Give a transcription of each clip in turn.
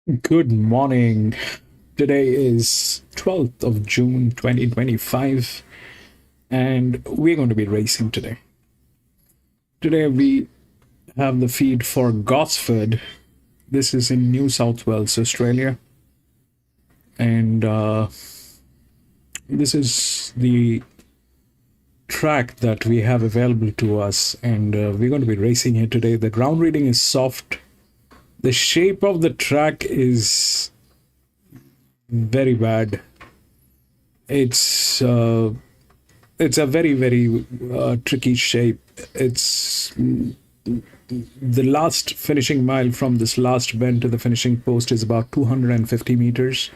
Good morning. Today is 12th of June 2025, and we're going to be racing today. Today, we have the feed for Gosford. This is in New South Wales, Australia, and this is the track that we have available to us, and we're going to be racing here today. The ground reading is soft. The shape of the track is very bad. It's uh, it's a very tricky shape. It's the last finishing mile from this last bend to the finishing post is about 250 meters.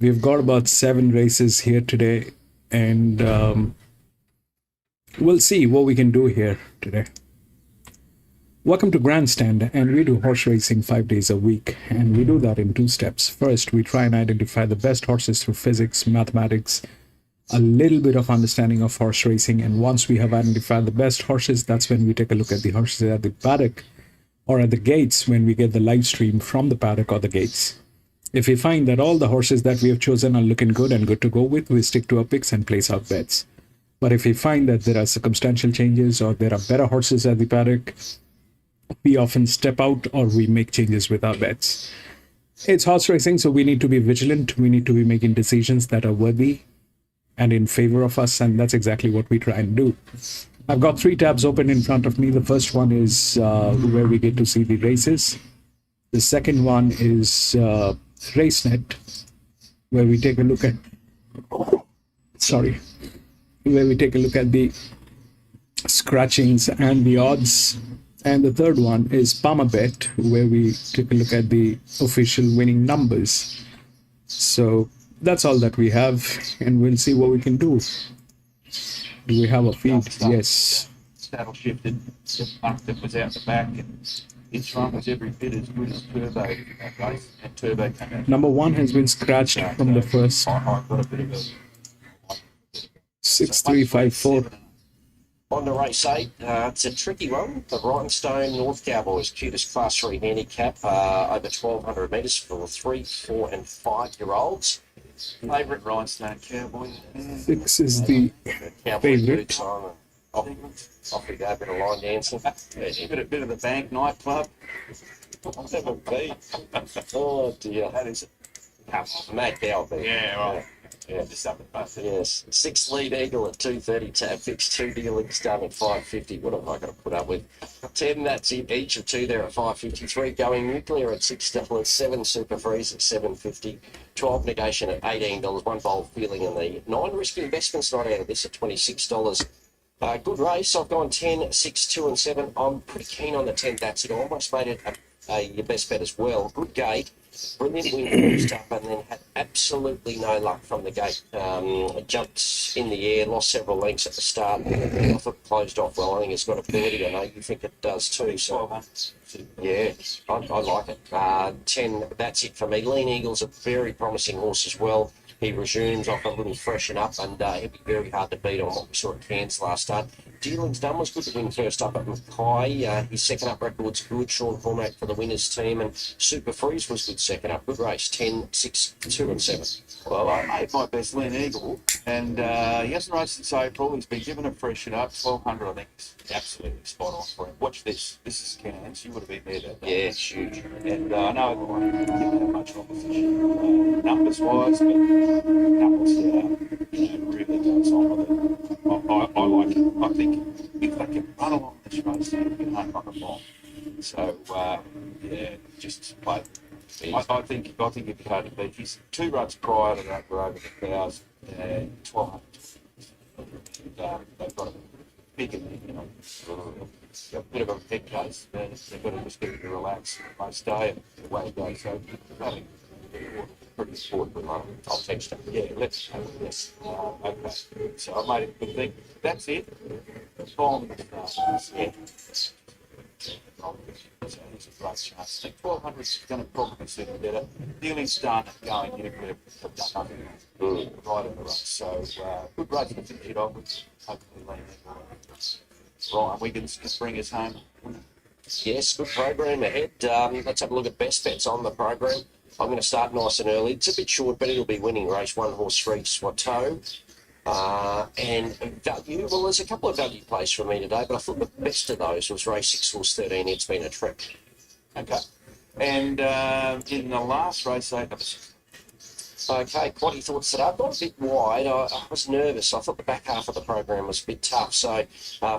We've got about 7 races here today, and we'll see what we can do here today. Welcome to Grandstand, and we do horse racing 5 days a week, and we do that in 2 steps. First, we try and identify the best horses through physics, mathematics, a little bit of understanding of horse racing, and once we have identified the best horses, that's when we take a look at the horses at the paddock or at the gates when we get the live stream from the paddock or the gates. If we find that all the horses that we have chosen are looking good and good to go with, we stick to our picks and place our bets. But if we find that there are circumstantial changes or there are better horses at the paddock, we often step out or we make changes with our bets. It's horse racing, so we need to be vigilant. We need to be making decisions that are worthy and in favor of us, and that's exactly what we try and do. I've got 3 tabs open in front of me. The first one is where we get to see the races. The second one is RaceNet, where we take a look at where we take a look at the scratchings and the odds. And the third one is PalmerBet, where we take a look at the official winning numbers. So that's all that we have, and we'll see what we can do. Do we have a feed? Yes. Saddle shifted, the buck that was out the back, and its run was every bit as good as Turbo at race, and Turbo came out. Number 1 has been scratched from the first. I got a bit of a 6354. On to race 8, it's a tricky one. The Rhinestone North Cowboys, cutest Class 3 handicap, over 1,200 metres for 3, 4 and 5-year-olds. favourite Rhinestone Cowboy. 6 is the Cowboy favourite. boots on, and off we go, a bit of line dancing. Bit of the bank nightclub. I've never been. Oh dear. That is Mad cow beat. Yeah, right. Yeah. Just up at both. Yes, 6 lead eagle at 230, tab fixed, 2 dealings done at 550. What am I going to put up with? 10, that's it, each of 2 there at 553. Going nuclear at 6 double at 7, super freeze at 750. 12 negation at $18, 1 bold feeling in the 9 risky investments not out of this at $26. Good race. I've gone 10, 6, 2 and 7. I'm pretty keen on the 10. That's it. I almost made it your best bet as well. Good gate. Brilliant win first up and then had absolutely no luck from the gate. Jumped in the air, lost several lengths at the start. I thought it closed off well. I think it's got ability. I know you think it does too. So, yeah, I like it. 10, that's it for me. Lean Eagle's a very promising horse as well. He resumes off a little freshen up, and he'll be very hard to beat on what we saw at Cairns last start. Dealings done was good to win first up at Mackay. His second up record's good. Sean Cormack for the winners team, and Super Freeze was good second up. Good race, 10, 6, 2 and 7. Well, I made my best Lean Eagle, and he hasn't raced since April. He's been given a freshen up, 1,200, I think. It's absolutely spot on for him. Watch this. This is Cairns. You would have been there that day. Yeah, it's huge. And I know everyone didn't have much opposition numbers-wise, but Numbers, really goes on with it. I like it. I think if they can run along this race, they can run a bomb. So, just play. I think it'd be hard to beat. He's 2 runs prior to that were over the 1,000 and 1,200. They've got a big, a bit of a head case. They've got to just get it to relax most day and away it goes. So, I think pretty important. I'll text them. Yeah, let's have this. Okay. So I made it a good thing. That's it. Bomb. Yeah. So he's a great chance. I think 1,200 is going to probably suit him better. Dealing's done and going nuclear. Have done nothing right in the race. So good race to finish it off with. Hopefully Ryan Wiggins can bring us home. Yes, good program ahead. Let's have a look at best bets on the program. I'm going to start nice and early. It's a bit short, but it'll be winning race 1, horse 3, Swatow. And value, well, there's a couple of value plays for me today, but I thought the best of those was race 6, horse 13. It's been a trip. Okay. And in the last race, they got Okay, Quaddy thoughts today. I've gone a bit wide. I was nervous. I thought the back half of the program was a bit tough. So,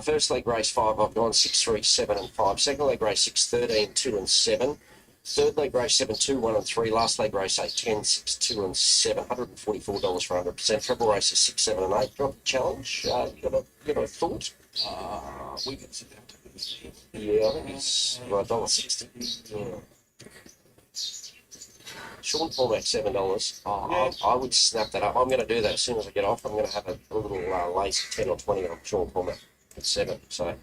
first leg race 5, I've gone 6, 3, 7 and 5. Second leg race 6, 13, 2 and 7. Third leg race 7, 2, 1 and 3. Last leg race 8, 10, 6, 2 and 7. $144 for 100%. Treble races 6, 7 and 8. Got a challenge? You got a thought? we can sit down to this. Yeah, I think it's $1.60. Yeah. Sean Palmer at $7. I would snap that up. I'm going to do that as soon as I get off. I'm going to have a little lace 10 or 20 on Sean Palmer at 7. So,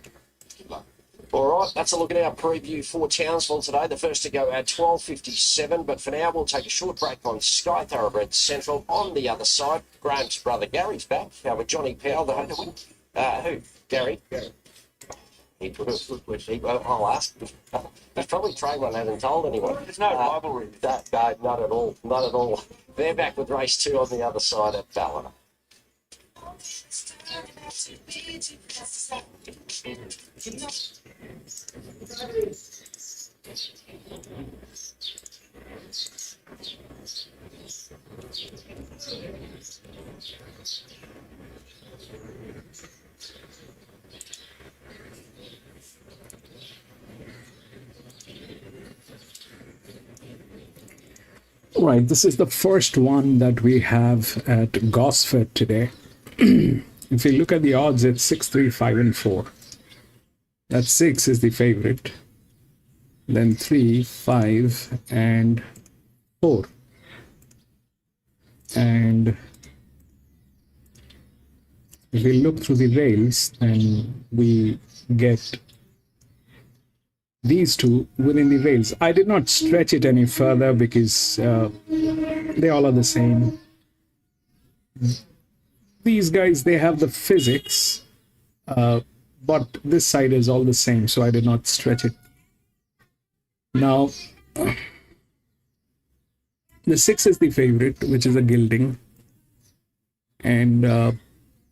good luck. All right, that's a look at our preview for Townsville today. The first to go at 12:57. But for now, we'll take a short break on Sky Thoroughbred Central. On the other side, Graham's brother Gary's back with Johnny Powell. Who? Gary? I'll ask. There's probably Trayvon hasn't told anyone. There's no rivalry. No, not at all. Not at all. They're back with race 2 on the other side at Ballina. Right, this is the first one that we have at Gosford today. If you look at the odds, it's 6, 3, 5 and 4. That 6 is the favorite. Then 3, 5 and 4. And if we look through the rails, then we get these two within the rails. I did not stretch it any further because they all are the same. These guys, they have the physics, but this side is all the same, so I did not stretch it. Now, the 6 is the favorite, which is a gilding, and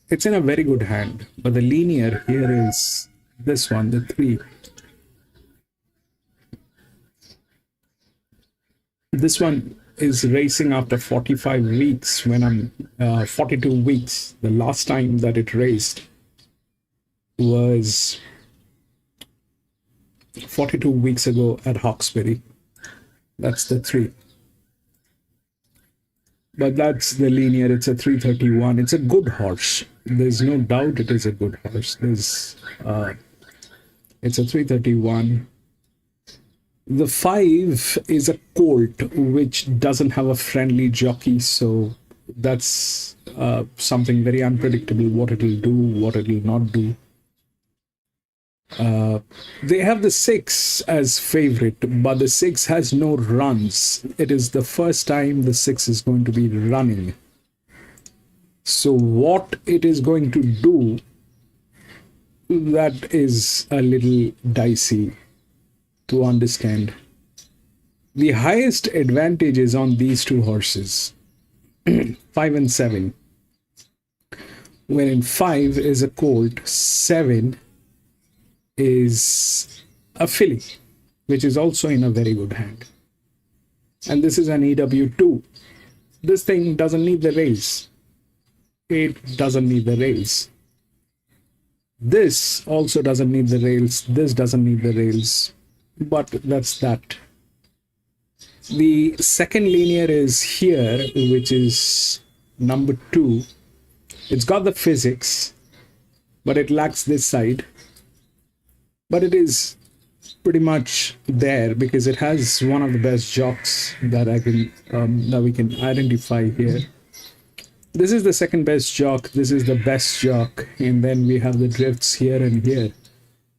it's in a very good hand, but the linear here is this one, the 3. This one is racing after 45 weeks when I'm 42 weeks. The last time that it raced was 42 weeks ago at Hawkesbury. That's the 3. But that's the linear. It's a 331. It's a good horse. There's no doubt it is a good horse. It's a 331. The 5 is a colt which doesn't have a friendly jockey, so that's something very unpredictable, what it will do, what it will not do. They have the 6 as favorite, but the 6 has no runs. It is the first time the 6 is going to be running. So what it is going to do, that is a little dicey to understand. The highest advantage is on these two horses, 5 and 7. Wherein 5 is a colt, 7 is a filly, which is also in a very good hand. And this is an EW2. This thing doesn't need the rails. It doesn't need the rails. This also doesn't need the rails. This doesn't need the rails. But that's that. The second linear is here, which is number 2. It's got the physics, but it lacks this side. But it is pretty much there because it has one of the best jocks that we can identify here. This is the second best jock. This is the best jock, and then we have the drifts here and here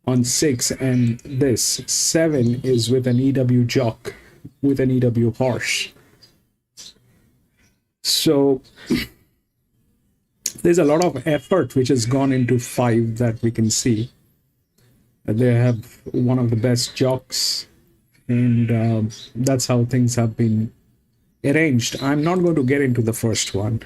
on 6, and this 7 is with an EW jock with an EW horse. So there's a lot of effort which has gone into 5 that we can see. They have one of the best jocks, and that's how things have been arranged. I'm not going to get into the first one.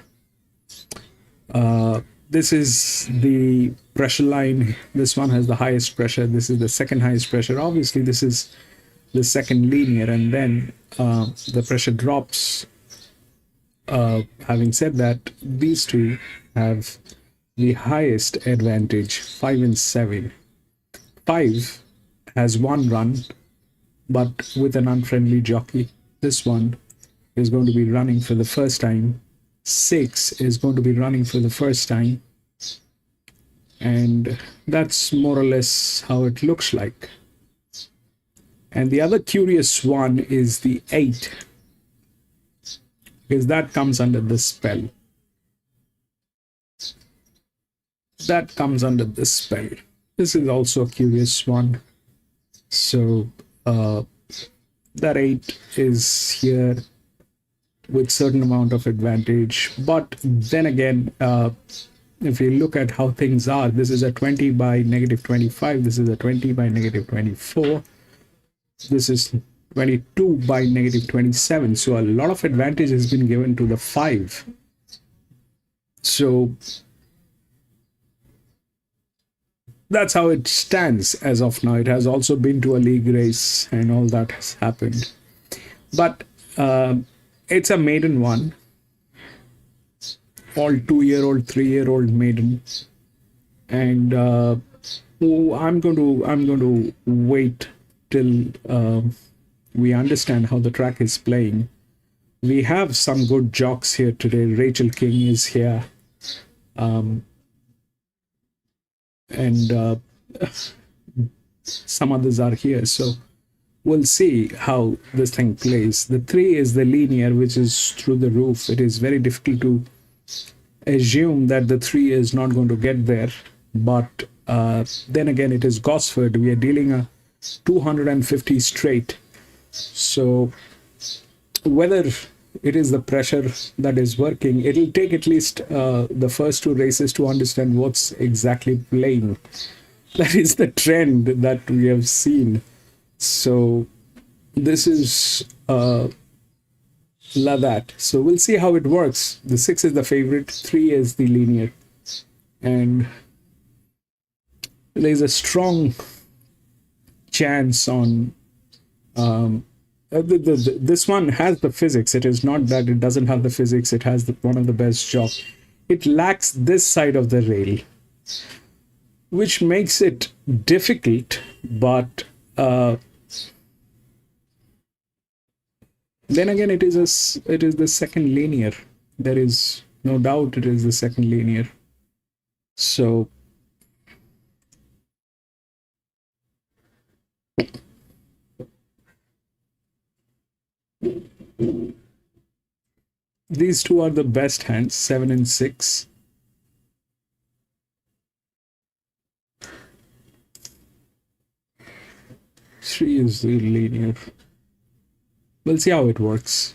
This is the pressure line. This one has the highest pressure. This is the second highest pressure. Obviously, this is the second linear, and then the pressure drops. Having said that, these two have the highest advantage, 5 and 7. 5 has one run, but with an unfriendly jockey. This one is going to be running for the first time. 6 is going to be running for the first time. And that's more or less how it looks like. And the other curious one is the 8, because that comes under this spell. That comes under this spell. This is also a curious one. So that 8 is here with certain amount of advantage. But then again, if you look at how things are, this is a 20 by negative 25. This is a 20 by negative 24. This is 22 by negative 27. So a lot of advantage has been given to the 5. So that's how it stands as of now. It has also been to a league race and all that has happened. But it's a maiden one. All 2-year-old, 3-year-old maiden. And I'm going to wait till we understand how the track is playing. We have some good jocks here today. Rachel King is here. And some others are here. So we'll see how this thing plays. The 3 is the linear, which is through the roof. It is very difficult to assume that the 3 is not going to get there. But then again, it is Gosford. We are dealing a 250 straight. So whether it is the pressure that is working, it'll take at least the first 2 races to understand what's exactly playing. That is the trend that we have seen. So this is that. So we'll see how it works. The 6 is the favorite, 3 is the linear, and there's a strong chance on this one has the physics. It is not that it doesn't have the physics. It has one of the best jobs. It lacks this side of the rail, which makes it difficult. But then again, it is the second linear. There is no doubt it is the second linear. So these two are the best hands, 7 and 6. Three is the linear. We'll see how it works.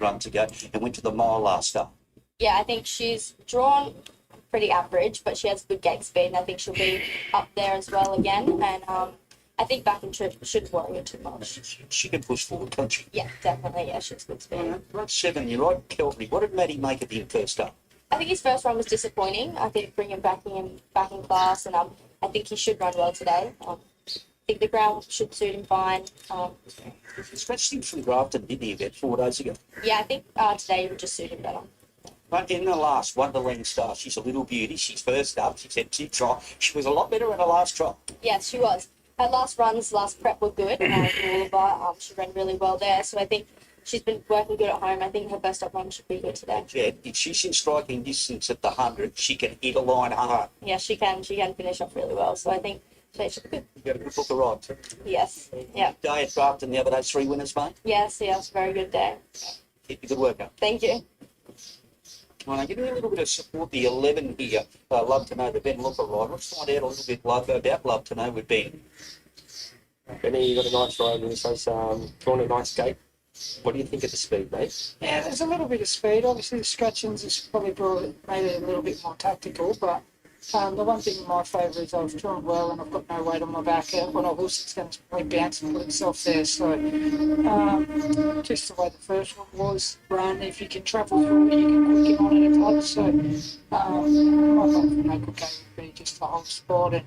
Run to go and went to the mile last start. Yeah, I think she's drawn pretty average, but she has good gate speed, and I think she'll be up there as well again. And I think back and trip shouldn't worry her too much. She can push forward, can't she? Yeah, definitely. Yeah, she's good speed. Run 7, you're right, Kelvin. What did Maddie make of him first up? I think his first run was disappointing. I think bring him back in class, and I think he should run well today. I think the ground should suit him fine. He scratched him from Grafton, didn't he, about 4 days ago? Yeah, I think today would just suit him better. But in the last Wonderland Star, she's a little beauty. She's first up. She's had 2 trials. She was a lot better in her last trial. Yes, she was. Her last prep were good. She ran really well there. So I think she's been working good at home. I think her first up run should be good today. Yeah, if she's in striking distance at the 100, she can hit a line hard. Yeah, she can. She can finish off really well. So I think today should be good. You got a good book of rides. Yes. Yeah. Day at Grafton the other day, 3 winners, mate. Yes. Very good day. Keep your good work up. Thank you. Well, I'm giving you a little bit of support. The 11 here. Love to know the Ben Looker ride. Let's find out a little bit about Love to Know with Ben. Benny, you got a nice ride in this race, drawn a nice gate. What do you think of the speed, mate? Yeah, there's a little bit of speed. Obviously, the scratchings has probably made it a little bit more tactical, but The one thing in my favour is I've drawn well and I've got no weight on my back. On a horse, it's going to probably bounce and put itself there. So just the way the first one was run, if you can travel through it, you can quicken on it a touch. So my favourite local game would be just the whole spot. And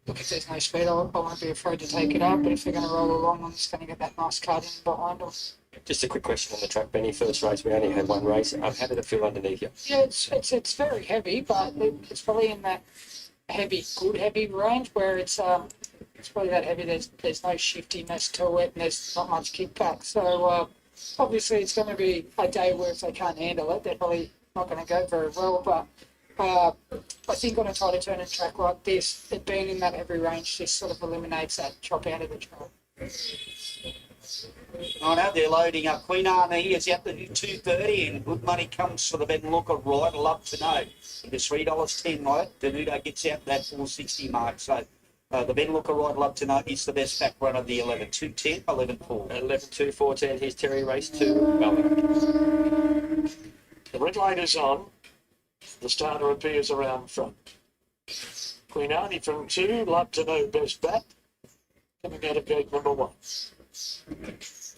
look, if there's no speed, I won't be afraid to take it up. But if they're going to roll along, I'm just going to get that nice cut in behind them. Just a quick question on the track, Benny. First race, we only had one race. How did it feel underneath you? Yeah, it's very heavy, but it's probably in that good heavy range where it's probably that heavy. There's no shiftiness to it, and there's not much kickback. So obviously, it's going to be a day where if they can't handle it, they're probably not going to go very well. But I think on a tighter turning track like this, it being in that heavy range just sort of eliminates that chop out of the track. I know they're loading up. Queen Arnie is out to 2.30 and good money comes for the Ben Looker right. I'd love to know. It is $3.10 right. Danuto gets out that 460 mark. So the Ben Looker right, I'd love to know, is the best back run of the 11. 2.10, 11.4. 11.2, 4.10. Here's Terry, race 2. Well, The red light is on. The starter appears around front. Queen Annie from 2, love to know best bet. Coming out of gate number 1.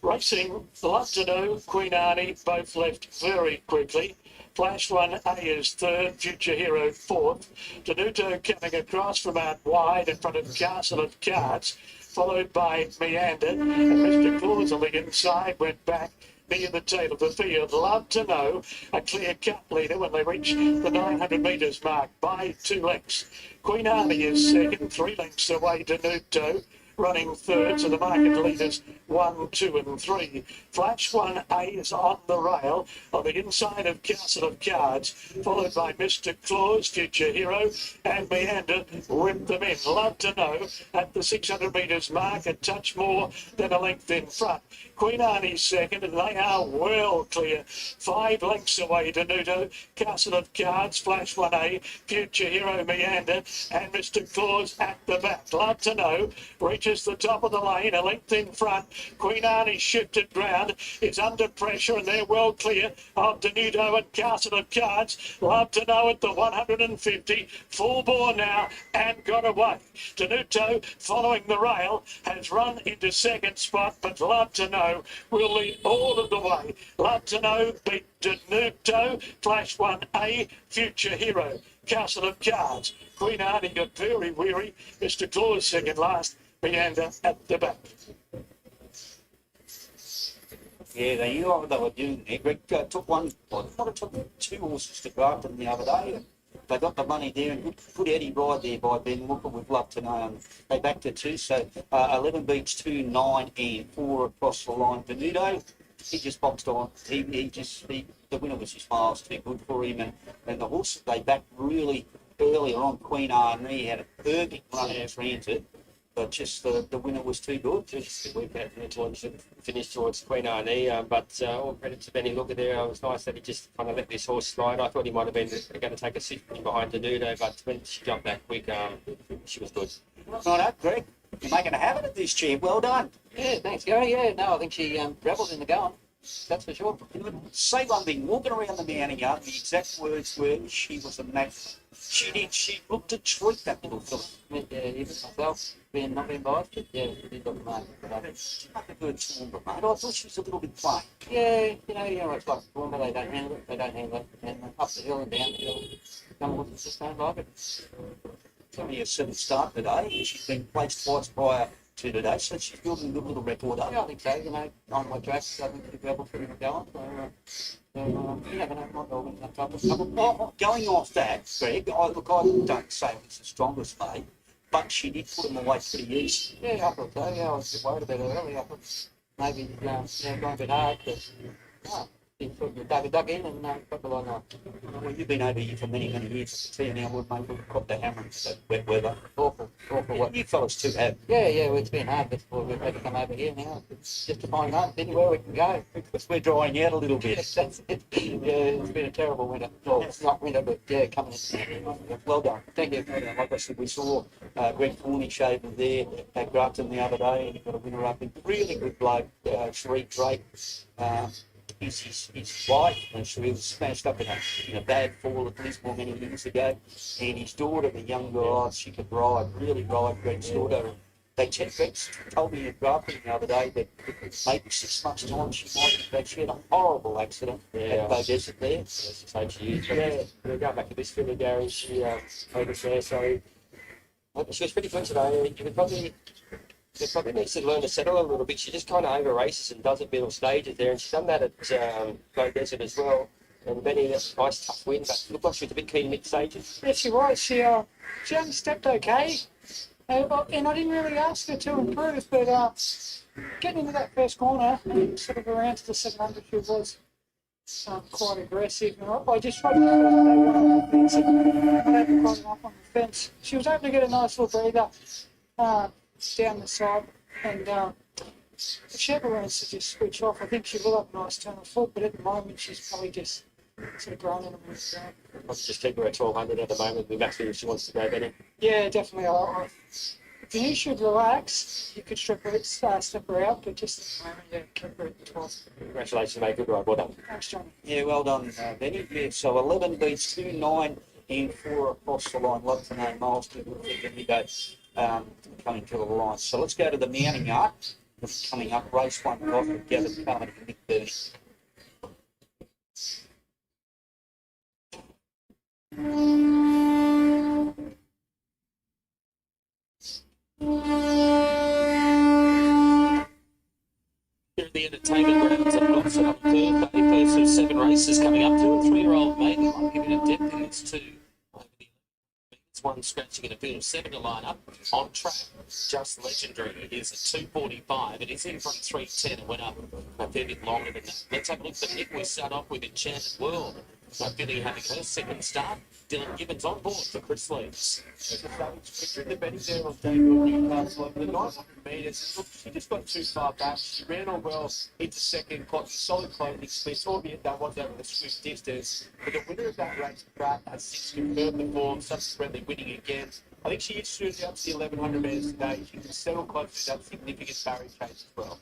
Racing, love to know, Queen Annie, both left very quickly. Flash 1A is 3rd, Future Hero 4th. Danuto coming across from out wide in front of Castle of Cards, followed by Meander. And Mr. Claus on the inside went back near the tail of the field. Love to know, a clear cut leader when they reach the 900 metres mark by 2 lengths. Queen Annie is second, 3 lengths away. Danuto running 3rd, so the market leaders 1, 2 and 3. Flash 1A is on the rail on the inside of Castle of Cards, followed by Mr. Claus, Future Hero, and Meander whip them in. Love to know, at the 600 metres mark, a touch more than a length in front. Queen Arnie's second, and they are well clear. 5 lengths away, Danuto, Castle of Cards, Flash 1A, Future Hero, Meander, and Mr. Claus at the back. Love to know, reaches the top of the lane, a length in front. Queen Arnie's shifted ground, is under pressure, and they're well clear of Danuto and Castle of Cards. Love to know at the 150, full bore now, and got away. Danuto, following the rail, has run into second spot, but Love to Know will lead all of the way. Love to Know beat Danuto, Flash 1A, Future Hero, Castle of Cards. Queen Arnie got very weary. Mr. Claus second last. Meander at the back. Yeah, they knew what they were doing there. Greg took one, well, I took 2 horses to Grafton the other day. And they got the money there and good Eddie ride there by Ben Looker. We'd love to know. And they backed to 2, so 11 beats 2, 9 and 4 across the line. Danuto, he just boxed on. The winner was just miles too good for him. And the horse they backed really earlier on, Queen Arnie, had a perfect run in transit. But just the winner was too good. just we had towards finish towards Queen Arnie, but all credit to Benny Looker there. It was nice that he just kind of let this horse slide. I thought he might have been going to take a sit behind Danuto, but when she jumped that quick, she was good. Right up, Greg. You're making a habit of this, champ. Well done. Yeah, thanks, Gary. Yeah, no, I think she revelled in the going. That's for sure. Say one thing, walking around the mounting yard, the exact words were she was a match. She looked to treat that little fella. Yeah, even myself, not being biased, but yeah, she did look amazing. She must have good form, mate. I thought she was a little bit plain. Yeah, you know, it's like form, they don't handle it, and up the hill and down the hill. Some horses just don't like it. It's only a 7 start today, and she's been placed twice prior to today, so she's building a good little record up. Yeah, I think so, you know, on my tracks, I think she'll be able to keep it going. So you never know, might go in that type of trouble. Going off that, Greg, I don't say it's the strongest mate, but she did put him away pretty easy. Yeah, I thought so, yeah, I was a bit worried about her earlier. I thought maybe, going a bit hard, but no. She sort of dug in and got the line off. Well, you've been over here for many, many years. I can tell you now, mate, we've caught the hammer into that wet weather. Awful what. You fellas too have. Yeah, well, it's been hard before we've had to come over here now. It's just to find out anywhere we can go. Because we're drying out a little bit. Yes, that's it. Yeah, it's been a terrible winter. Well, it's not winter, but yeah, coming in. Well done. Thank you. Like I said, we saw Greg Cornish over there at Grafton the other day, and he got a winner up in really good bloke, Sheree Drake. his wife, and she was smashed up in a bad fall at Lismore many years ago. And his daughter, the young girl, she could ride, really ride. Greg's daughter. Greg's told me at drafting the other day that maybe 6 months' time she might be back. She had a horrible accident at Bow Desert there. It's just 8 years. Yeah. We're going back to this Philly, Gary. She over there, so she was pretty good today. She probably needs to learn to settle a little bit. She just kind of over races and does it middle stages there, and she's done that at Bow Desert as well. And Benny, that's a nice tough win, but looked like she was a bit keen mid stages. Yeah, she was. She only stepped okay. And I didn't really ask her to improve, but getting into that first corner and sort of around to the 700, she was quite aggressive. And I just tried to get her to stay quite enough on the fence. She was able to get a nice little breather down the side, and if she ever learns to just switch off, I think she will have a nice turn of foot, but at the moment she's probably just sort of growing in a move around. I'll just keep her at 1200 at the moment. We've actually, if she wants to go, Benny. Yeah, definitely. If you should relax, you could step her out, but just at the moment, yeah, keep her at 12. Congratulations, mate. Good ride. Well done. Thanks, Johnny. Yeah, well done, Benny. Yeah, so 11 beats 2, 9 and 4 across the line. Love to know Miles to go coming to the line. So let's go to the mounting yard. Coming up, race 1, Gosford, Gavin Carter, Nick 30. Here at the entertainment grounds at Gosford on Thursday. First of 7 races coming up. 2 and 3-year-old maiden. Might give it a depth in this too. One scratching in a field of 7 to line up on track. Just Legendary. It is at 2:45. It is in from 3:10 and went up a fair bit longer than that. Let's have a look at Nick. We start off with Enchanted World. Billy having her second start. Dylan Gibbons on board for Chris Leeds. Picturing the betting there on Daniel Newcastle over the 900 metres. Look, she just got too far back. She ran on well into second, got solid closing splits, albeit that was over the swift distance. But the winner of that race, Pratt, has since confirmed the form, subsequently winning again. I think she is shooting up to the 1100 metres today. She can settle close to that significant barrier chase as well.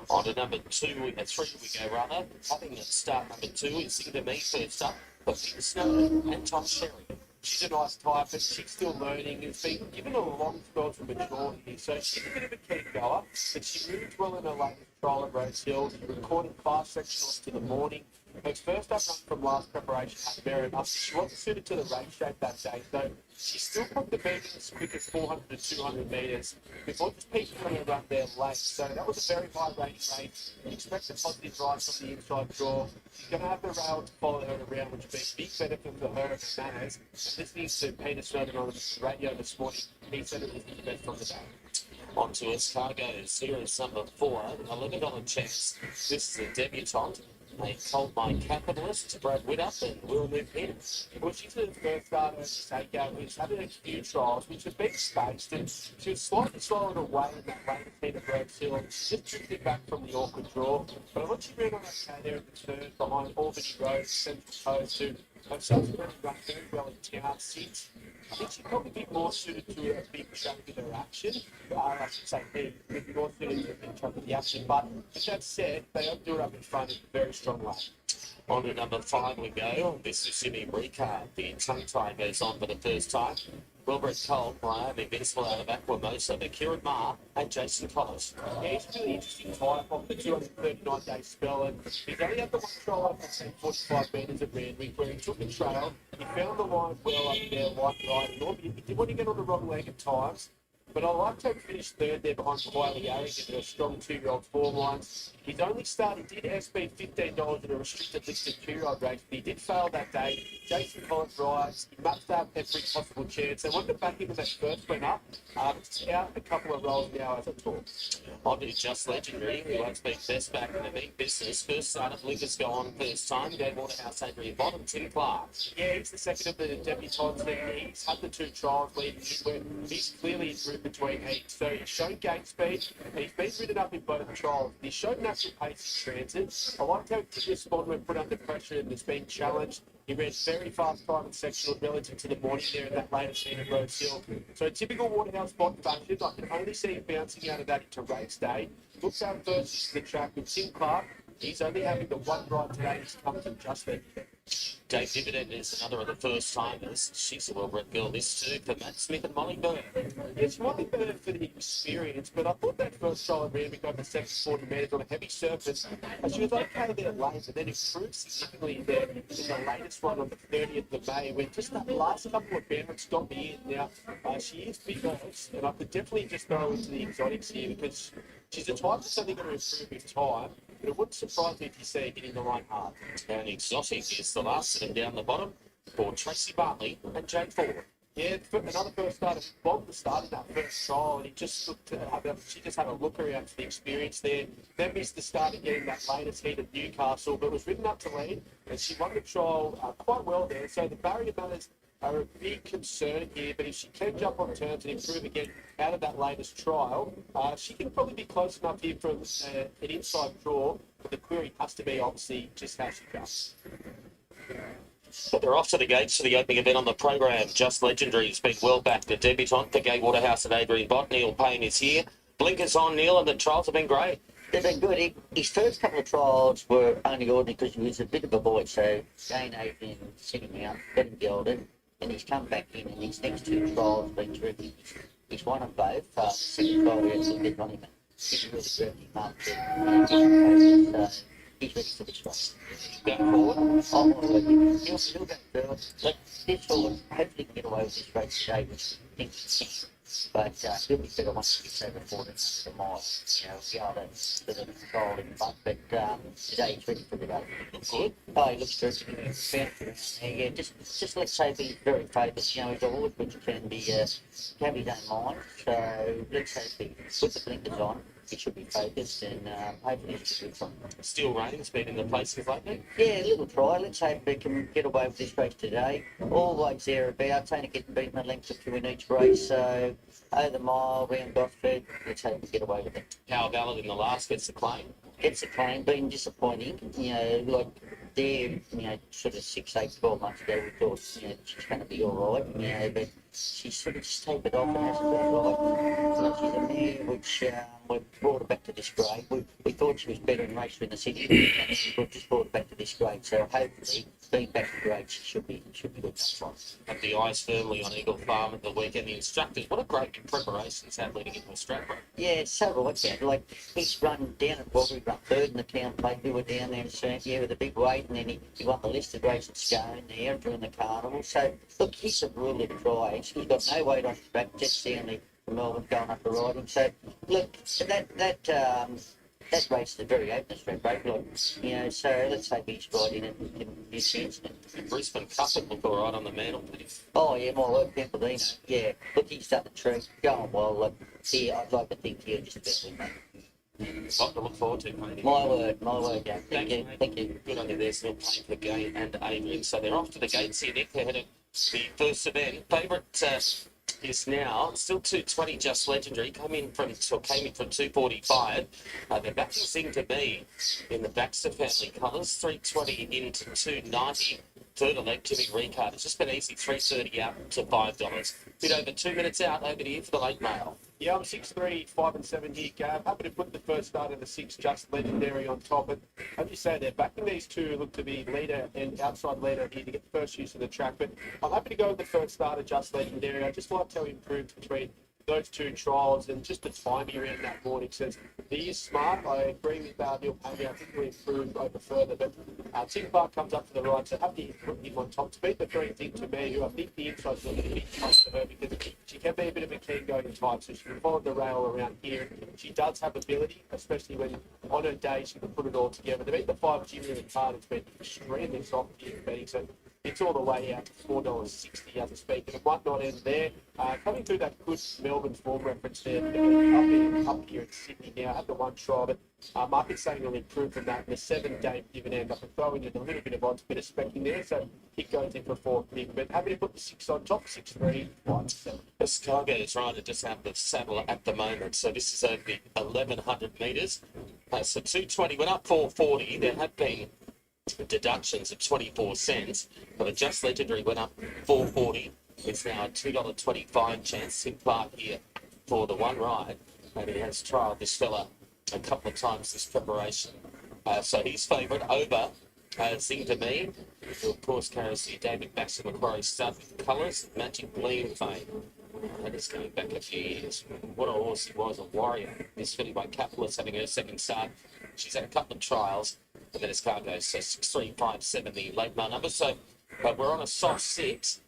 On to number 2, 3 we go rather. Having at start number 2 is Sing to Me first up. But Peter Snow and Tom Sherry. She's a nice type, but she's still learning. It's been given a long spell to mature here, so she's a bit of a keen goer, but she moved well in her latest trial at Rose Hill. She recorded fast sectionals to the morning. Her first up run from last preparation had Mary up. She wasn't suited to the race shape that day, so she still put the beat as quick as 400 to 200 metres before just peaking on her run there late. So that was a very high rating race. You expect a positive ride from the inside draw. She's going to have the rail to follow her around, which would be a big benefit for her and her manners. And listening to Peter Snowden on the radio this morning, he said it was the best on the day. On to Escargo, series number 4, $11 chance. This is a debutante. They told my capitalist, Brad Widdop, and Will move in. Well, she's the first starter to take out. She's had a few trials, which have been spaced, and she was slightly slowed away in that late heat of Rose Hill, just drifting back from the awkward draw. But I thought she ran on that K there in the turn behind Albany Road, Central Coast, who have subsequently run very well in town since. I think she'd probably be more suited to a big chunk of her action. I should say be more suited to a big chunk of the action. But with that said, they don't do it up in front in a very strong way. On to number 5 we go. This is Jimmy Ricard. The tongue tie goes on for the first time. Wilbert Cole, Miami Invincible out of Aquamosa, the Kieran Marr, and Jason Collins. Yeah, he's a really interesting type off the 239-day spell, and he's only had the one trial at say 45 metres at Randwick, where he took the trail, he found the line well up there, like right, and he did want to get on the wrong leg at times. But I like to finish third there behind Quietly Arrogant in a strong 2-year-old form lines. His only start, he did SB $15 in a restricted listed 2-year-old race, but he did fail that day. Jason Collins rides, he must have every possible chance. They wanted to back him when they first went up. It's out a couple of rolls now as I talk. On to Just Legendary, who has been best back in the meat business. First start of Lucas go on first time. Go Waterhouse Adrian Bottom, Tim Clark. Yeah, he's the second of the debutantes there. He's had the 2 trials leading in where he's clearly improved between heats. So he's shown gate speed, and he's been ridden up in both trials. He's shown natural pace in transit. I liked how he took this spot when put under pressure and has been challenged. He ran very fast time and sectional relative to the morning there in that later scene at Rose Hill. So a typical Waterhouse spot fashion. I can only see him bouncing out of that into race day. Looks out first to the track with Tim Clark. He's only having the one ride today. He's come to just there. Dave Dividend is another of the first timers. She's a well-bred girl. This too for Matt Smith and Molly Byrne. It's probably better for the experience, but I thought that first trial ran because the second 40 metres on a heavy surface. She was okay there late, but then improved significantly there in the latest one on the 30th of May, when just that last couple of bounds got me in. Now, she is big odds, and I could definitely just throw into the exotics here because she's a type that's only going to improve with time. But it wouldn't surprise me if you see her getting the line hard. And exotic is the last of them down the bottom for Tracy Bartley and Jane Ford. Yeah, another first starter. Bob was starting that first trial, and he just looked to she just had a look around for the experience there. Then missed the start of getting that latest heat at Newcastle, but was ridden up to lead, and she won the trial quite well there. So the barrier matters are a big concern here, but if she can jump on terms and improve again out of that latest trial, she can probably be close enough here from an inside draw, but the query has to be obviously just how she jumps. But they're off to the gates for the opening event on the program. Just Legendary has been well backed. A debutante for Gay Waterhouse and Adrian Bott. Neil Payne is here. Blinkers on, Neil, and the trials have been great. They've been good. His first couple of trials were only ordinary because he was a bit of a boy. So Jane Adrian sitting him out, got him gelded, and he's come back in, and his next two trials have been terrific. He's won them both. Second trial, we had to get on him. He's really great. He's ready for this race. Going forward. He'll go first. But this horse hopefully can get away with this race today, which I think he can. But he'll be better once he gets over 4 minutes a mile. Be able to sort of control him. But today he's ready for the day. Looks good. Oh, he looks terrific. Yeah, just let's say be very focused. He's a horse which can be his own mind. So let's say be put the blinkers on. He should be focused and hopefully it should be fun. Steel Rain's been in the places lately. Yeah, a little try. Let's hope we can get away with this race today. Always thereabouts, only getting beaten a length or two in each race. So over the mile, round Gosford, let's hope we get away with it. How valid in the last gets the claim. Gets the claim, been disappointing. Like there, sort of 6, 8, 12 months ago, we thought, she's going to be all right, but she's sort of just tapered off and hasn't been right. She's a mare which we brought her back to this grade. We thought she was better in racer in the city, and we just brought her back to this grade. So hopefully, being back to grade, she should be good next one. Have the eyes firmly on Eagle Farm at the weekend. The instructors, what a great preparation he's had leading into a strap run. Yeah, so right, Dan. Like, he's run down at Wagga, he run third in the town plate. We were down there in Serbia with a big weight, and then he won the listed race at Scone there during the carnival. So, look, he's a really try. He's got no weight on his back, just down there from Melbourne going up the riding. So, look, that race is a very open straight break, so let's hope he's right in it and give him a chance. The Brisbane Cup would look all right on the mantelpiece. Oh, yeah, my word, Pampelino. Yeah, look, he's done the trick. Going well. Look, yeah, I'd like to think he'll just about win, mate. Lot to look forward to, mate. My word, yeah. Thank you. Good on you there, still playing for Gay and Adrian. So they're off to the gates here, Nick. They're headed the first event. Favourite is now still 220, Just Legendary. Came in from 245. They're backing Sing to Me in the Baxter family colours. 320 into 290. Third leg, Jimmy Ricard. It's just been easy. 330 out to $5. Bit over 2 minutes out. Over to you for the late mail. Yeah, I'm 6'3", 5 and 7 here, Gav. Happy to put the first start of the 6 Just Legendary on top. And as you say, they're backing these two look to be leader and outside leader here to get the first use of the track. But I'm happy to go with the first start of Just Legendary. I just liked how he improved between those two trials and just the time he ran that morning. Says he is smart. I agree with Neil Payne. I think we improved over further. But Tim Park comes up to the right, so happy to put him on top. To beat the green thing to me, who I think the inside's a little bit close to her because she can be a bit of a keen going type, so she can follow the rail around here. She does have ability, especially when on her day she can put it all together. To beat the 5 Jimmy and Card, it's been extremely soft here in betting, so it's all the way out to $4.60 as I speak. And it might not end there. Coming through that good Melbourne form reference there, up here in Sydney now, had the one try, but market's saying it'll improve from that in the 7-game dividend. I can throw in a little bit of odds, bit of specking there, so it goes in for 4 pick. But happy to put the 6 on top, 6-3, 1-7. Chicago is trying to just have the saddle at the moment, so this is over the 1,100 metres. So 220 went up 440. There have been deductions of 24 cents, but the Just Legendary went up 440. It's now a $2.25 chance. Tim Clark here for the one ride, and he has trialled this fella a couple of times this preparation. So he's favourite over Zing to Me, who of course carries the David Baxter Macquarie stud with colours, Magic Gleam fame. That is going back a few years. What a horse he was, a warrior. This filly by Capitalist having her second start. She's had a couple of trials, and then as cargo, so 6-3-5-7, the late mile number. So we're on a soft 6,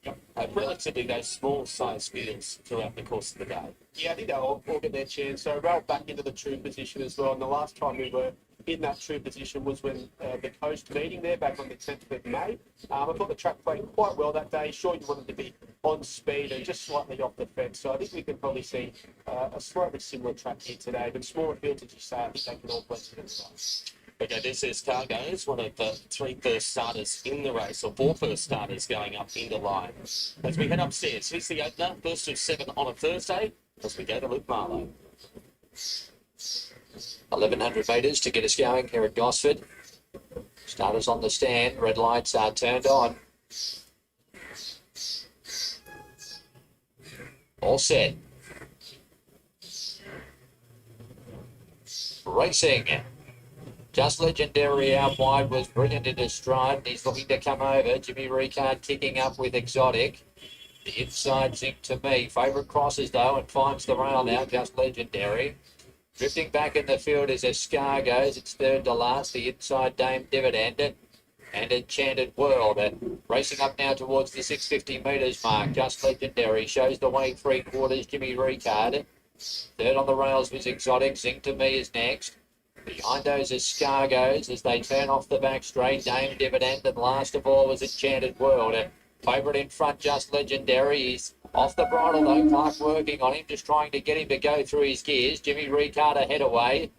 relatively those small size fields throughout the course of the day. Yeah, I think they'll all get their chance. So rail back into the true position as well. And the last time we were in that true position was when the coast meeting there back on the 10th of May. I thought the track played quite well that day. Sure, you wanted to be on speed and just slightly off the fence. So I think we can probably see a slightly similar track here today. But smaller fields, as you say, I think they can all play together. Okay, this is Cargo's, one of the 3 first starters in the race, or 4 first starters going up into line. As we head upstairs, here's the opener, first of 7 on a Thursday, as we go to Luke Marlowe. 1,100 metres to get us going here at Gosford. Starters on the stand, red lights are turned on. All set. Racing. Just Legendary out wide was brilliant into stride. He's looking to come over. Jimmy Ricard kicking up with Exotic. The inside Zinc to Me. Favourite crosses though and finds the rail now. Just Legendary. Drifting back in the field as Escargoes. It's third to last. The inside Dame Dividend and Enchanted World. Racing up now towards the 650 metres mark. Just Legendary shows the way 3/4. Jimmy Ricard. Third on the rails was Exotic. Zinc to Me is next. Behind those Escargoes as they turn off the back straight. Dame Dividend and last of all was Enchanted World. Favourite in front, Just Legendary. He's off the bridle though. Clark working on him, just trying to get him to go through his gears. Jimmy Ricard ahead away.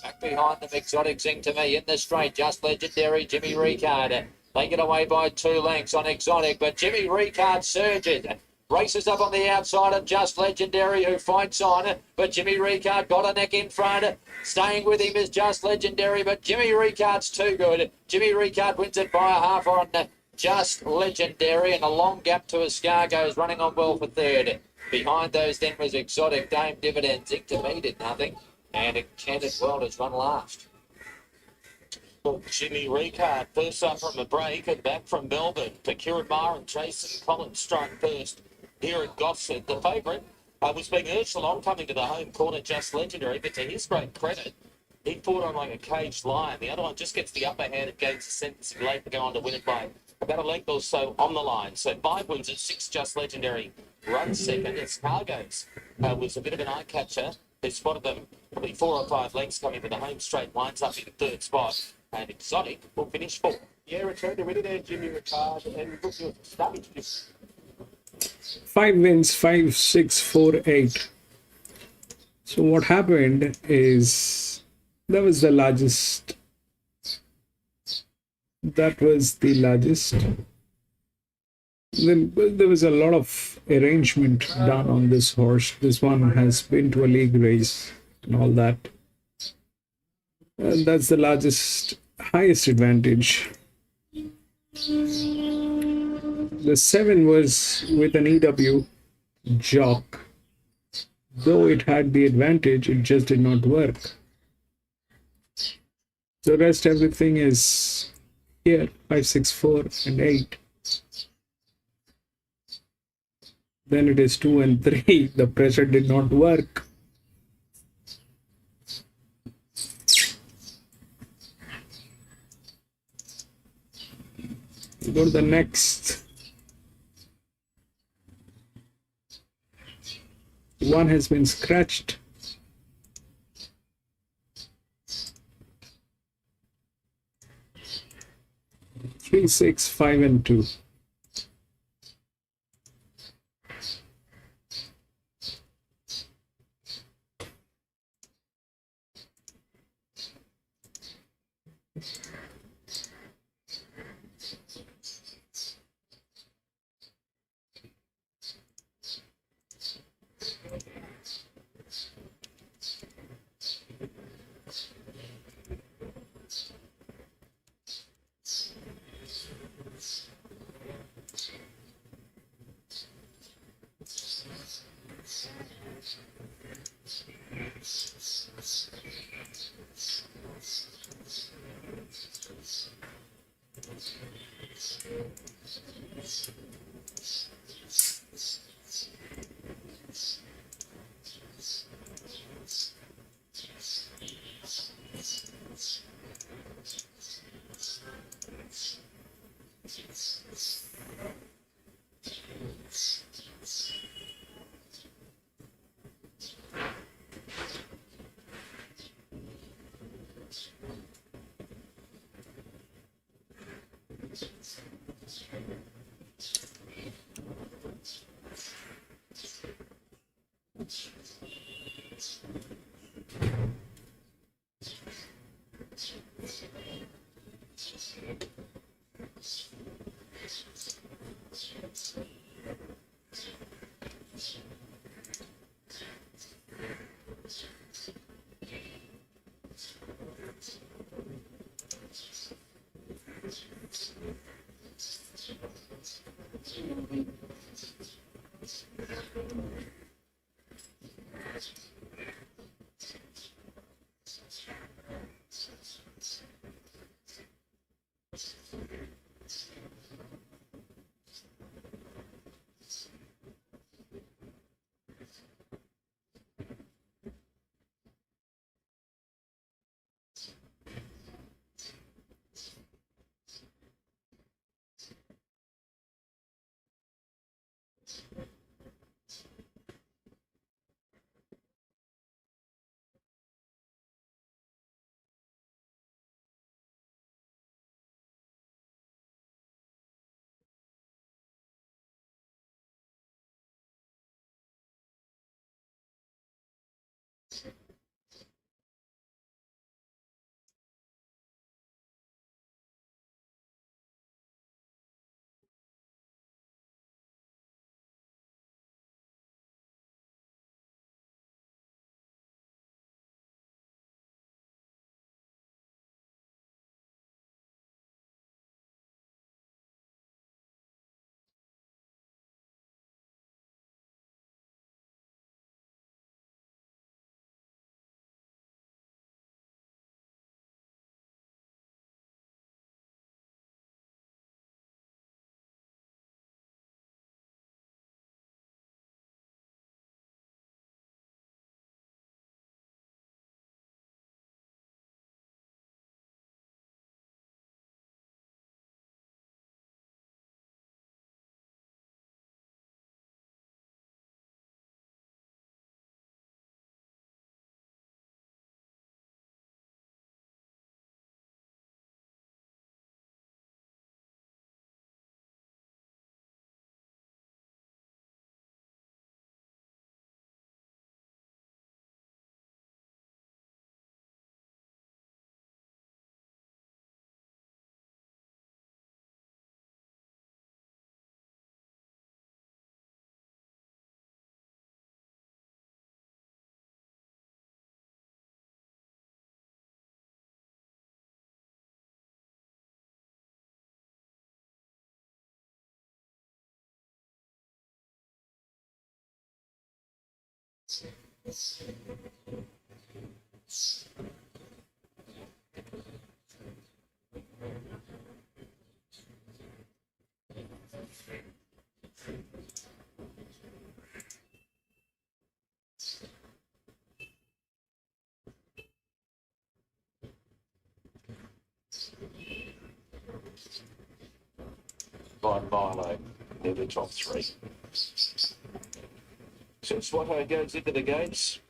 Back behind them, Exotic Zing to Me in the straight. Just Legendary, Jimmy Ricard. They get away by 2 lengths on Exotic, but Jimmy Ricard surges. Races up on the outside of Just Legendary, who fights on. But Jimmy Ricard got a neck in front. Staying with him is Just Legendary, but Jimmy Ricard's too good. Jimmy Ricard wins it by a half on Just Legendary, and a long gap to Escargoes running on well for third. Behind those then was Exotic, Dame Dividend. Zig to Me did nothing, and Enchanted World has run last. Well, Jimmy Ricard, first up from the break and back from Melbourne. Takira Mar and Jason Collins strike first here at Gosford. The favourite was being urged along coming to the home corner, Just Legendary, but to his great credit, he fought on like a caged lion. The other one just gets the upper hand and gains the sentencing late to go on to win it by about a length or so on the line. So 5 wins at 6, Just Legendary runs second. Escargoes was a bit of an eye catcher. They spotted them probably 4 or 5 lengths coming to the home straight, winds up in third spot. And Exotic will finish 4th. Yeah, return to winner there, Jimmy Ricard, and look, you're stabby. 5 wins, 5, 6, 4, 8. So what happened is that was the largest. That was the largest. Then there was a lot of arrangement done on this horse. This one has been to a league race and all that. And that's the highest advantage. The 7 was with an EW Jock. Though it had the advantage, it just did not work. The rest everything is here, 5, 6, 4, and 8. Then it is 2 and 3. The pressure did not work. Go to the next. 1 has been scratched. 3, 6, 5, and 2. By Milo, they're the top three. So Swatto goes into the gates.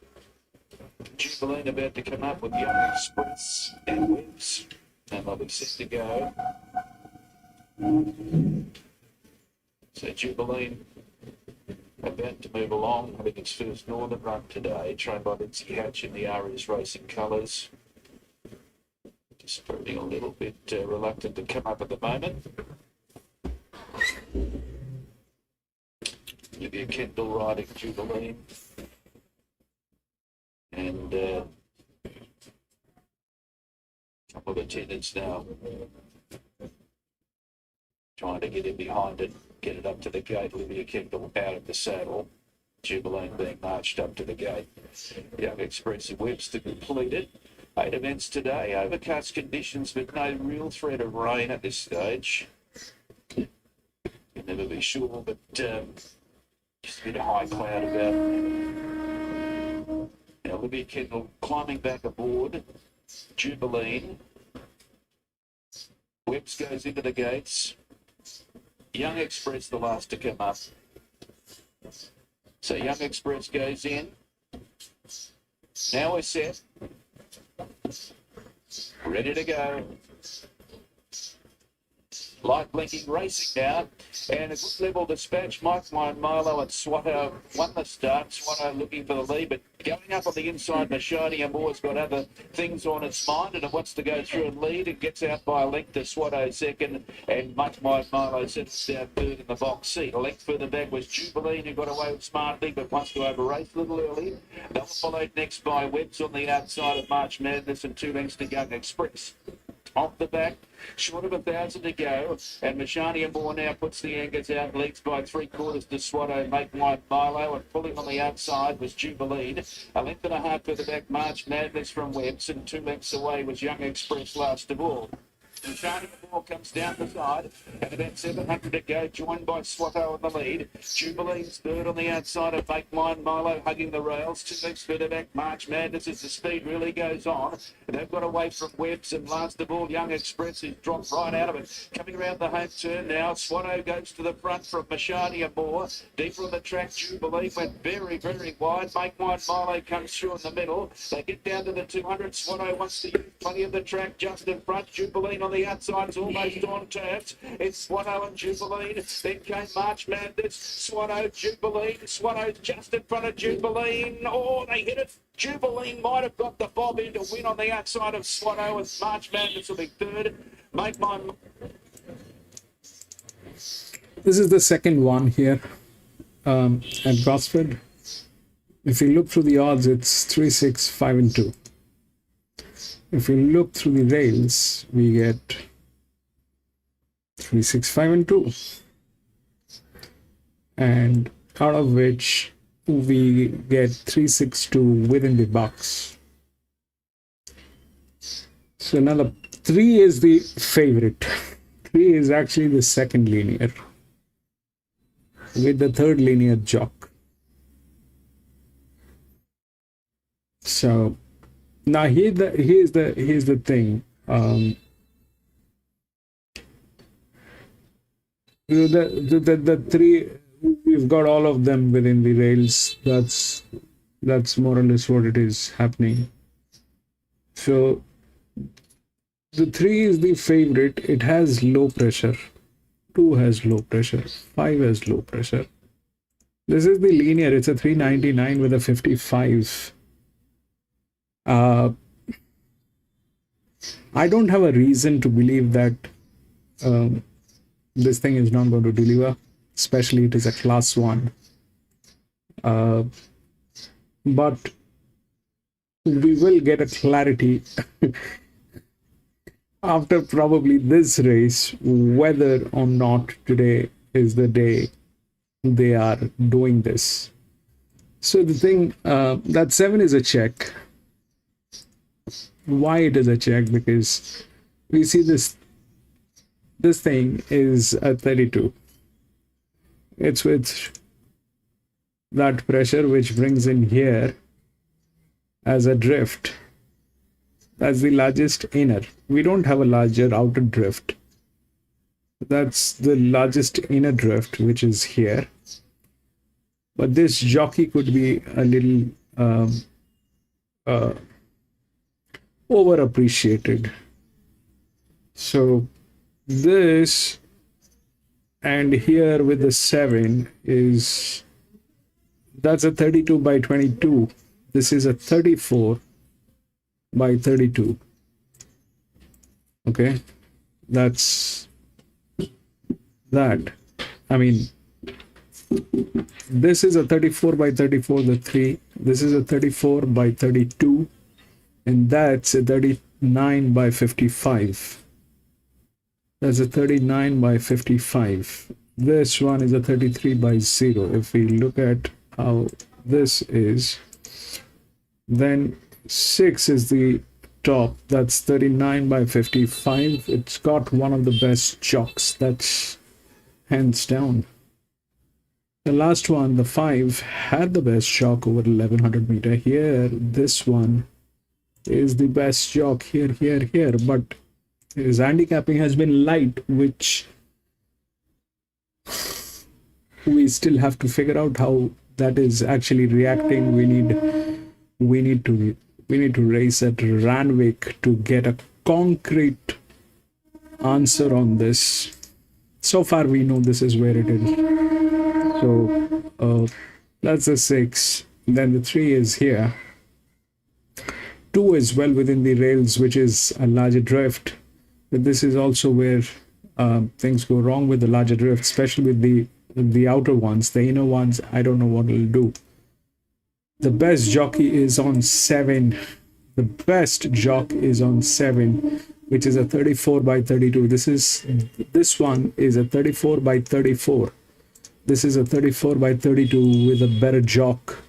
Jubilee about to come up with Young Express and Webs. And they'll be set to go. So Jubilee about to move along, having its first Northern run today, trained by Lindsay Hatch in the Arias Racing colours. Just proving a little bit reluctant to come up at the moment. Olivia Kendall riding Jubilee. And a couple of attendants now trying to get in behind it, get it up to the gate. Olivia Kendall out of the saddle. Jubilee being marched up to the gate. Young Express and Webster completed. 8 events today. Overcast conditions, but no real threat of rain at this stage. You'll never be sure, but just a bit of high cloud about. Now, Olivia Kendall climbing back aboard. Jubilee. Webbs goes into the gates. Young Express the last to come up. So Young Express goes in. Now we're set. Ready to go. Light blinking, racing now, and a good level dispatch. Milo and Swatto won the start. Swatto looking for the lead, but going up on the inside, Mashadi and Moore's got other things on its mind, and it wants to go through and lead. It gets out by a length to Swatto second, and Milo settles down third in the box seat. A length further back was Jubilee, who got away with smartly, but wants to over-race a little early. They were followed next by Webbs on the outside of March Madness, and 2 lengths to Young Express. Off the back, short of 1,000 to go, and Mashani and Moore now puts the anchors out, leads by 3/4 to Swatto, Make Mine Milo, and pulling on the outside was Jubilee. A length and a half further back, March Madness from Webbs, and 2 lengths away was Young Express last of all. Mashani and Moore comes down the side, and about 700 to go, joined by Swatto on the lead. Jubilee's third on the outside of Make Mine Milo, hugging the rails. 2 lengths further back, March Madness as the speed really goes on. They've got away from Webbs, and last of all, Young Express is dropped right out of it. Coming around the home turn now, Swatto goes to the front from Mashani and Moore. Deeper on the track, Jubilee went very, very wide. Make Mine Milo comes through in the middle. They get down to the 200. Swatto wants to use plenty of the track just in front. Jubilee on the outside is almost on turns. It's Swatto and Jubilee. Then came March Madness. Swatto, Jubilee. Swatto's just in front of Jubilee. Oh, they hit it. Jubilee might have got the bob in to win on the outside of Swatto, and March Madness will be third. Make Mine. This is the second one here at Gosford. If you look through the odds, it's 3, 6, 5, and 2. If we look through the rails, we get 3, 6, 5, and 2. And out of which we get 3, 6, 2 within the box. So now the 3 is the favorite. 3 is actually the second linear, with the third linear Jock. So now here's the thing. The 3, we've got all of them within the rails. That's more or less what it is happening. So the 3 is the favorite. It has low pressure. 2 has low pressure. 5 has low pressure. This is the linear. It's a 399 with a 55. I don't have a reason to believe that this thing is not going to deliver, especially it is a class 1. But we will get a clarity after probably this race whether or not today is the day they are doing this. So the thing, that 7 is a check. Why it is a check? Because we see this thing is a 32. It's with that pressure which brings in here as a drift. That's the largest inner. We don't have a larger outer drift. That's the largest inner drift, which is here. But this jockey could be a little overappreciated. So this, and here with the 7 is, that's a 32 by 22. This is a 34 by 32. Okay, that's that. I mean, this is a 34 by 34, the 3. This is a 34 by 32, and that's a 39 by 55. That's a 39 by 55. This one is a 33 by 0. If we look at how this is, then 6 is the top. That's 39 by 55. It's got one of the best jocks. That's hands down. The last one, the 5, had the best jock over 1100 meter. Here, this one is the best jock here, but his handicapping has been light, which we still have to figure out how that is actually reacting. We need to race at Ranwick to get a concrete answer on this. So far we know this is where it is. So that's the 6. Then the 3 is here. 2 is well within the rails, which is a larger drift. But this is also where things go wrong with the larger drift, especially with the outer ones. The inner ones, I don't know what it'll do. The best jockey is on 7. The best jock is on 7, which is a 34 by 32. This one is a 34 by 34. This is a 34 by 32 with a better jock,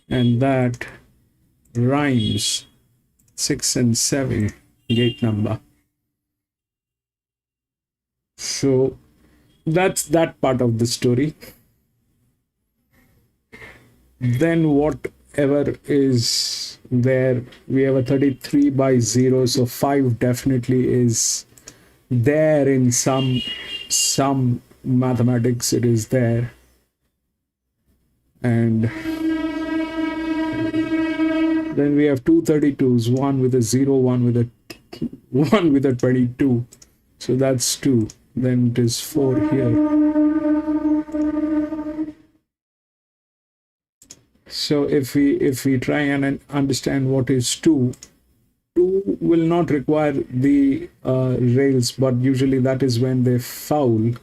and that rhymes. 6 and 7 gate number. So that's that part of the story. Then whatever is there, we have a 33 by 0, so 5 definitely is there in some mathematics. It is there. And then we have two 32s, one with a 0, one with a 22. So that's 2. Then it is 4 here. So if we try and understand what is 2 will not require the rails, but usually that is when they foul.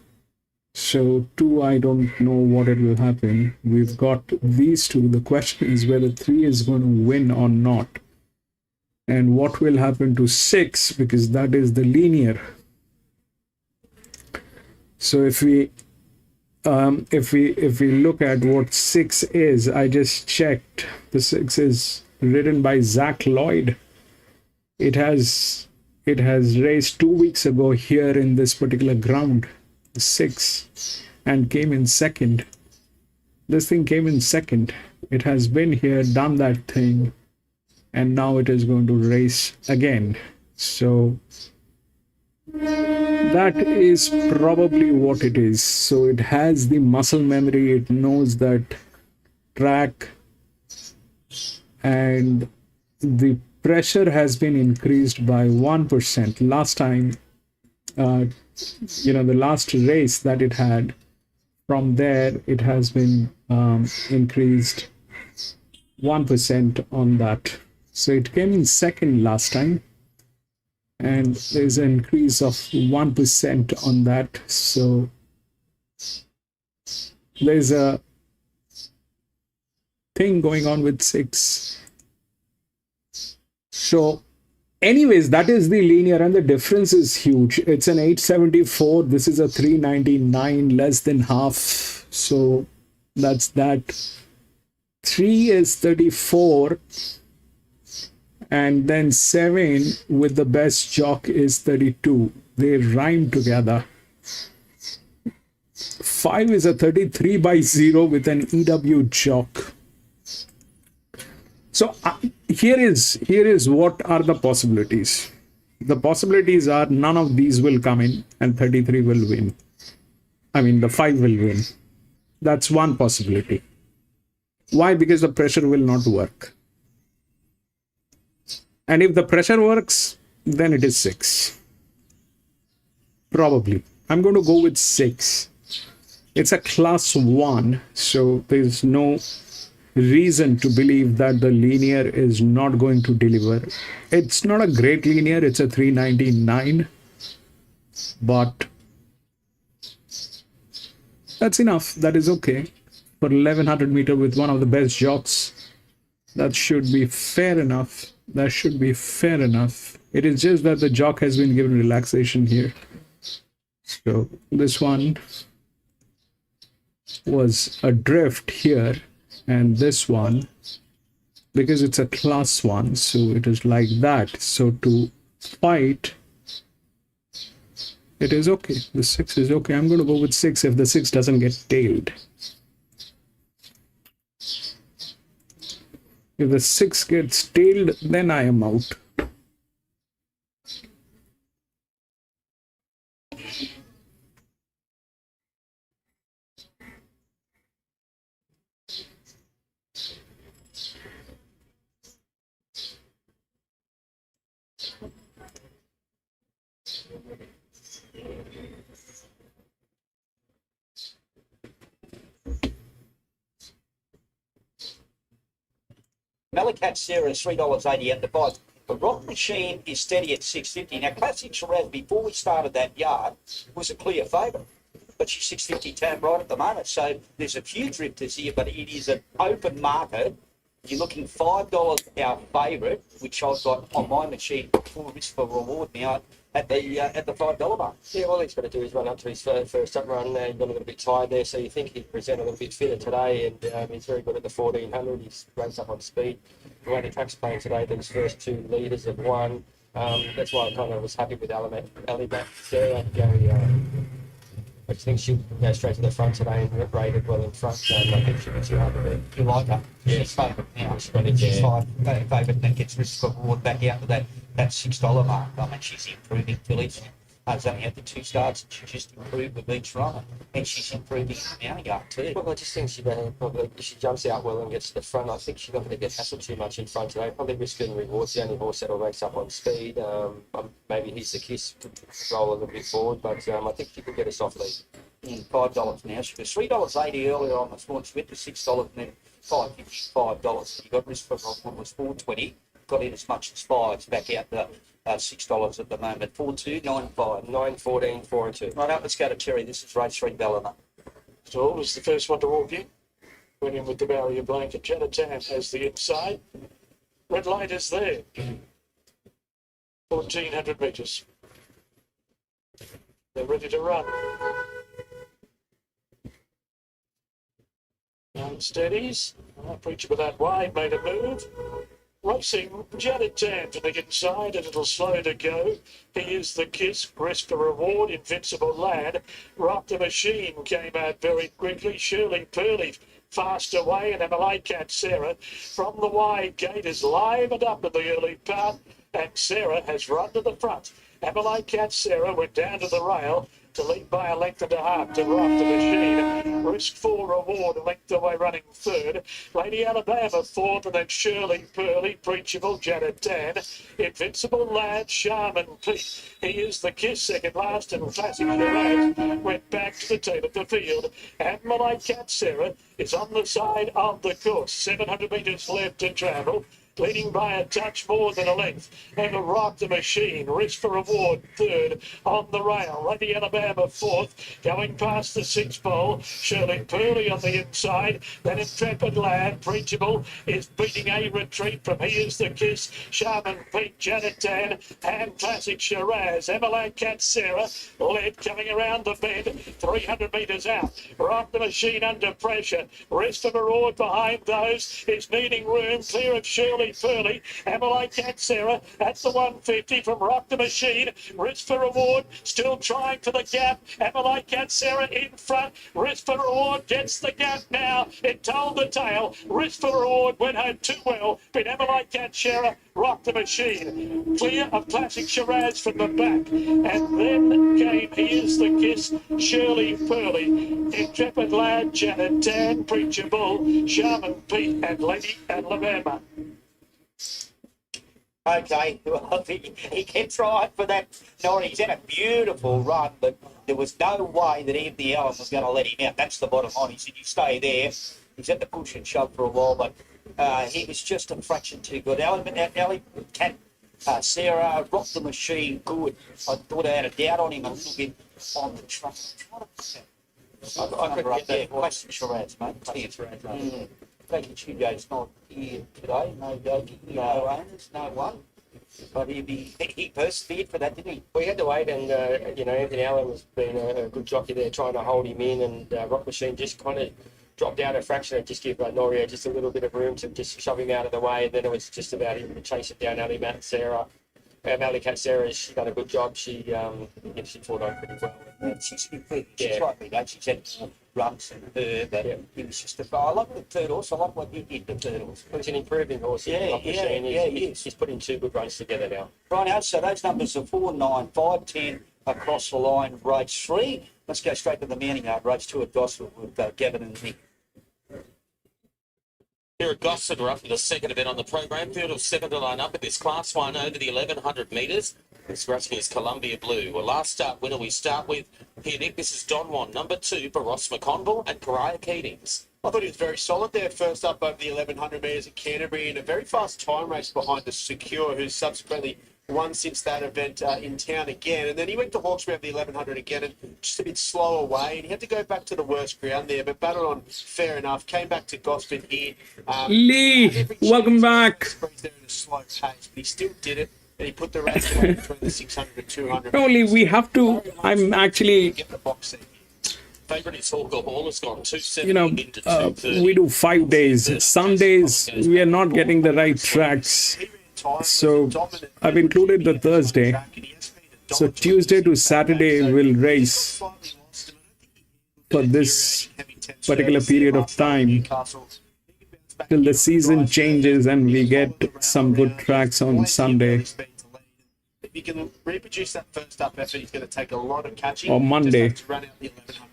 So 2, I don't know what it will happen. We've got these 2. The question is whether 3 is going to win or not, and what will happen to 6, because that is the linear. So if we look at what 6 is, I just checked. The 6 is written by Zach Lloyd. It has raced 2 weeks ago here in this particular ground, 6, and came in second. This thing came in second. It has been here, done that thing, and now it is going to race again. So that is probably what it is. So it has the muscle memory. It knows that track, and the pressure has been increased by 1%. Last time, the last race that it had, from there it has been increased 1% on that. So it came in second last time, and there's an increase of 1% on that. So there's a thing going on with 6. So anyways, that is the linear, and the difference is huge. It's an 874. This is a 399, less than half. So that's that. 3 is 34. And then 7 with the best jock is 32. They rhyme together. 5 is a 33 by 0 with an EW jock. So here is what are the possibilities. The possibilities are none of these will come in and 33 will win. I mean, the 5 will win. That's one possibility. Why? Because the pressure will not work. And if the pressure works, then it is 6. Probably. I'm going to go with 6. It's a class 1, so there's no reason to believe that the linear is not going to deliver. It's not a great linear. It's a 399. But that's enough. That is okay. For 1100 meter with one of the best jocks, that should be fair enough. That should be fair enough. It is just that the jock has been given relaxation here. So this one was adrift here, and this one, because it's a class 1, so it is like that. So to fight, it is okay. The 6 is okay. I'm going to go with 6 if the 6 doesn't get tailed. If the 6 gets tailed, then I am out. Malacat Sarah is $3.80 at the bottom. The Rock Machine is steady at $6.50. Now, Classic Shiraz, before we started that yard, was a clear favourite. But she's $6.50 tab right at the moment. So there's a few drifters here, but it is an open market. You're looking $5 our favourite, which I've got on my machine for risk for reward now at the $5 mark. Yeah, all he's got to do is run up to his first up run. He got a little bit tired there, so you think he'd present a little bit fitter today, and he's very good at the 1400. He's raised up on speed. The way the track's playing today, these first 2 leaders have won. That's why I kind of was happy with Alimat Sarah. I just think she'll go straight to the front today and rated well in front. I think she'll be too hard to beat. You like her? Yeah. She's favourite now. She's favourite and gets risk reward back out to that $6 mark. I mean, she's improving Phillies. She's only had the 2 starts and she just improved with each run. And she's improving in the mounting yard too. Well, I just think she jumps out well and gets to the front. I think she's not going to get hassled too much in front today. Probably risk and rewards. The only horse that'll race up on speed. Maybe he's the kiss to roll a little bit forward, but I think she could get us off lead. $5 now. She was $3.80 earlier on this morning. She went to $6 and then $5.55. You got risk for what was $4.20. Got in as much as 5. It's back out to $6 at the moment. 4.295. 9.14, 4 and 2. Right out, let's go to Terry. This is race 3 Ballina. So was the first one to walk in. Went in with the barrier blanket. Janatan has the inside. Red light is there. 1,400 metres. They're ready to run. Now steadies. Preacher with that wide made a move. Racing Janatan to the inside, a little slow to go. He is the kiss, risk for reward, Invincible Lad. Rock the Machine came out very quickly. Shirley Pearly fast away, and Malacat Sarah from the wide gate is livened up in the early part, and Sarah has run to the front. Malacat Sarah went down to the rail to lead by a length and a half to Rock the Machine. Risk for reward, a length away running third. Lady Alabama fourth, and then Shirley Pearly, Preachable, Janatan, Invincible Lad, Shaman Pete. He is the kiss second last, and Classic Shiraz went back to the tail of the field. And Malacat Sarah is on the side of the course. 700 metres left to travel. Leading by a touch more than a length. And Rock the Machine, risk for reward, third on the rail. Lady Alabama fourth, going past the 6 pole. Shirley Pearly on the inside. Then Intrepid Lad, Preachable, is beating a retreat from He Is the Kiss. Shaman Pete, Janatan, and Classic Shiraz. Malacat Sarah led coming around the bend. 300 metres out. Rock the Machine under pressure. Risk for reward behind those is needing room. Clear of Shirley Pearly, Malacat Sarah at the 150 from Rock the Machine. Risk for reward, still trying for the gap. Malacat Sarah in front. Risk for reward gets the gap now. It told the tale. Risk for reward went home too well. But Malacat Sarah, Rock the Machine. Clear of Classic Shiraz from the back. And then came He Is the Kiss, Shirley Pearly, Intrepid Lad, Janatan, Preachable, Shaman Pete, and Lady Alabama. Okay, well, he kept trying for that. He's had a beautiful run, but there was no way that Anthony Allen was going to let him out. That's the bottom line. He said, you stay there. He's had to push and shove for a while, but he was just a fraction too good. Sarah, Rock the Machine, good. I thought I had a doubt on him a little bit on the track. I could up there. Classic Shiraz, mate. Classic Shiraz, mate. Thank you, Tudor's not here today. No Jockey, no owners, no one. But he persevered for that, didn't he? We had to wait, and Anthony Allen was being a good jockey there, trying to hold him in, and Rock Machine just kind of dropped down a fraction and just give Noria just a little bit of room to just shove him out of the way. And then it was just about him to chase it down. Malacat Sarah, she's done a good job. She fought on pretty well. She's like me, don't she? She's had runs and her, but he was just I like the third horse. I like what he did, the third horse. He's an improving horse. He's putting 2 good runs together now. Right now, so those numbers are 4, 9, 5, 10 across the line, race 3. Let's go straight to the mounting yard, race 2 at Gosford with Gavin and Nick. Here at Gosford, we're up to the second event on the program. Field of 7 to line up at this Class 1 over the 1,100 metres. This racing is Columbia Blue. Well, last start winner we start with here, Nick. This is Don Juan, number 2 for Ross McConville and Pariah Keatings. I thought he was very solid there, first up over the 1100 metres at Canterbury in a very fast time race behind the Secure, who's subsequently won since that event in town again. And then he went to Hawkesbury over the 1100 again and just a bit slower away. And he had to go back to the worst ground there, but battled on fair enough. Came back to Gosford here. Lee, welcome back. There at a slow pace, but he still did it. And he put the race away between the 600 and 200. Only we have to. I'm actually. Get the box seat. Favourite is Hawker Hall. It's gone 270 You know, into 230. we do 5 days. Sundays we are not getting the right tracks. So I've included the Thursday. So Tuesday to Saturday we'll race for this particular period of time till the season changes and we get some good tracks on Sunday If you can reproduce that first up effort, he's going to take a lot of catching. or Monday. Just have to run out the 1100.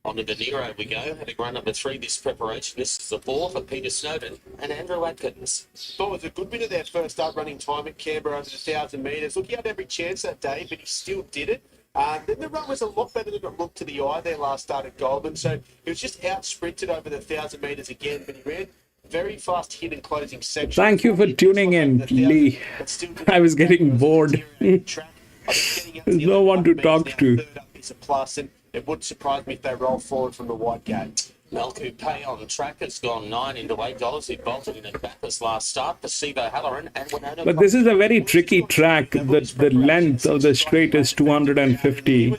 On to De Niro we go. Having run number 3 this preparation. This is the 4 for Peter Snowden and Andrew Atkins. Thought it was a good bit of their first up running time at Canberra over the 1,000 metres. Look, he had every chance that day, but he still did it. Then the run was a lot better than it looked to the eye there last start at Goulburn. So he was just out sprinted over the 1,000 metres again, but he ran very fast hit and closing section. Thank you for tuning in, Lee. I was getting bored. There's no one to talk to. Is a plus, and it wouldn't surprise me if they roll forward from the wide gate. Malku Pay on track has gone 9 into $8. He bolted in at Bathurst last start. Placebo Halloran and Winona. But this is a very tricky track. The length of the straight is 250.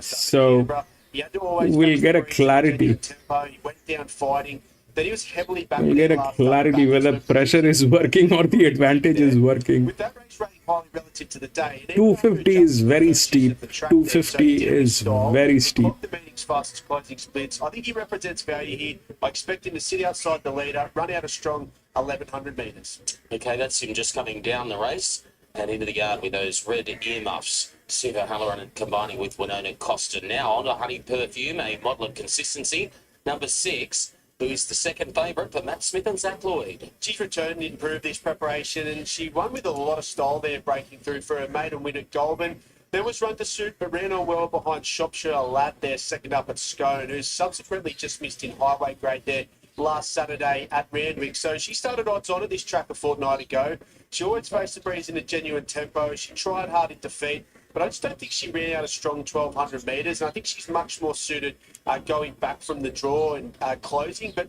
So we'll get a clarity. He went down fighting. Then he was heavily back. We'll get a clarity whether pressure is working or the advantage is working. With that race rating highly relative to the day, 250 is very steep. 250 is very steep. The meeting's fastest closing splits. I think he represents value here. I expect him to sit outside the leader, run out a strong 1100 metres. Okay, that's him just coming down the race and into the yard with those red earmuffs. Placebo Halloran combining with Winona Costa. Now on to Honey Perfume, a model of consistency. Number 6. Who is the second favourite for Matt Smith and Zach Lloyd. She's returned and improved this preparation, and she won with a lot of style there, breaking through for her maiden win at Goulburn. There was run to suit, but ran on well behind Shropshire Lad there, second up at Scone, who's subsequently just missed in highway grade there last Saturday at Randwick. So she started odds on at this track a fortnight ago. She always faced the breeze in a genuine tempo. She tried hard in defeat, but I just don't think she ran out a strong 1,200 metres. And I think she's much more suited going back from the draw and closing. But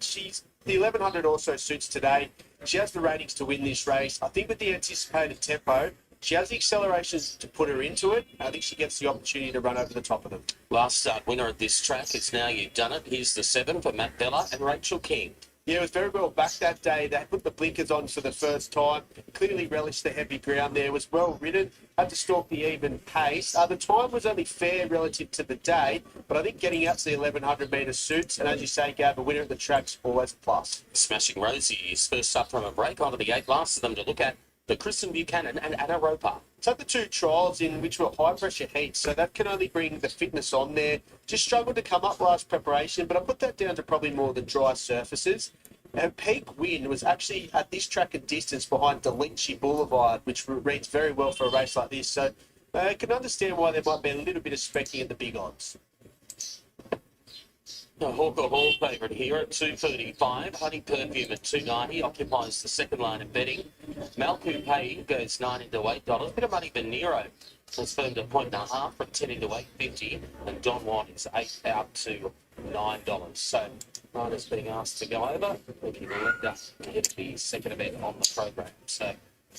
the 1,100 also suits today. She has the ratings to win this race. I think with the anticipated tempo, she has the accelerations to put her into it. I think she gets the opportunity to run over the top of them. Last start winner at this track. It's Now You've Done It. Here's the 7 for Matt Bella and Rachel King. Yeah, it was very well back that day. They put the blinkers on for the first time. Clearly relished the heavy ground there. Was well ridden. Had to stalk the even pace. The time was only fair relative to the day, but I think getting out to the 1,100 metre suits. And as you say, Gav, a winner at the track's always a plus. Smashing Rosie is first up from a break. Onto the 8 last of them to look at. The Kristen Buchanan and Anna Roper. So the 2 trials in which were high pressure heats, so that can only bring the fitness on there. Just struggled to come up last preparation, but I put that down to probably more the dry surfaces. And peak win was actually at this track a distance behind Delici Boulevard, which reads very well for a race like this. So I can understand why there might be a little bit of specking at the big odds. The Hawker Hall favourite here at 235. Honey Perfume at 290 occupies the second line of betting. Malku Pay goes 9 into $8. Bit of money for Nero. Has firmed a .5 from 10 into $8.50. And Don Juan is 8 out to $9. So Rana's being asked to go over. Looking to let us get the second event on the program. So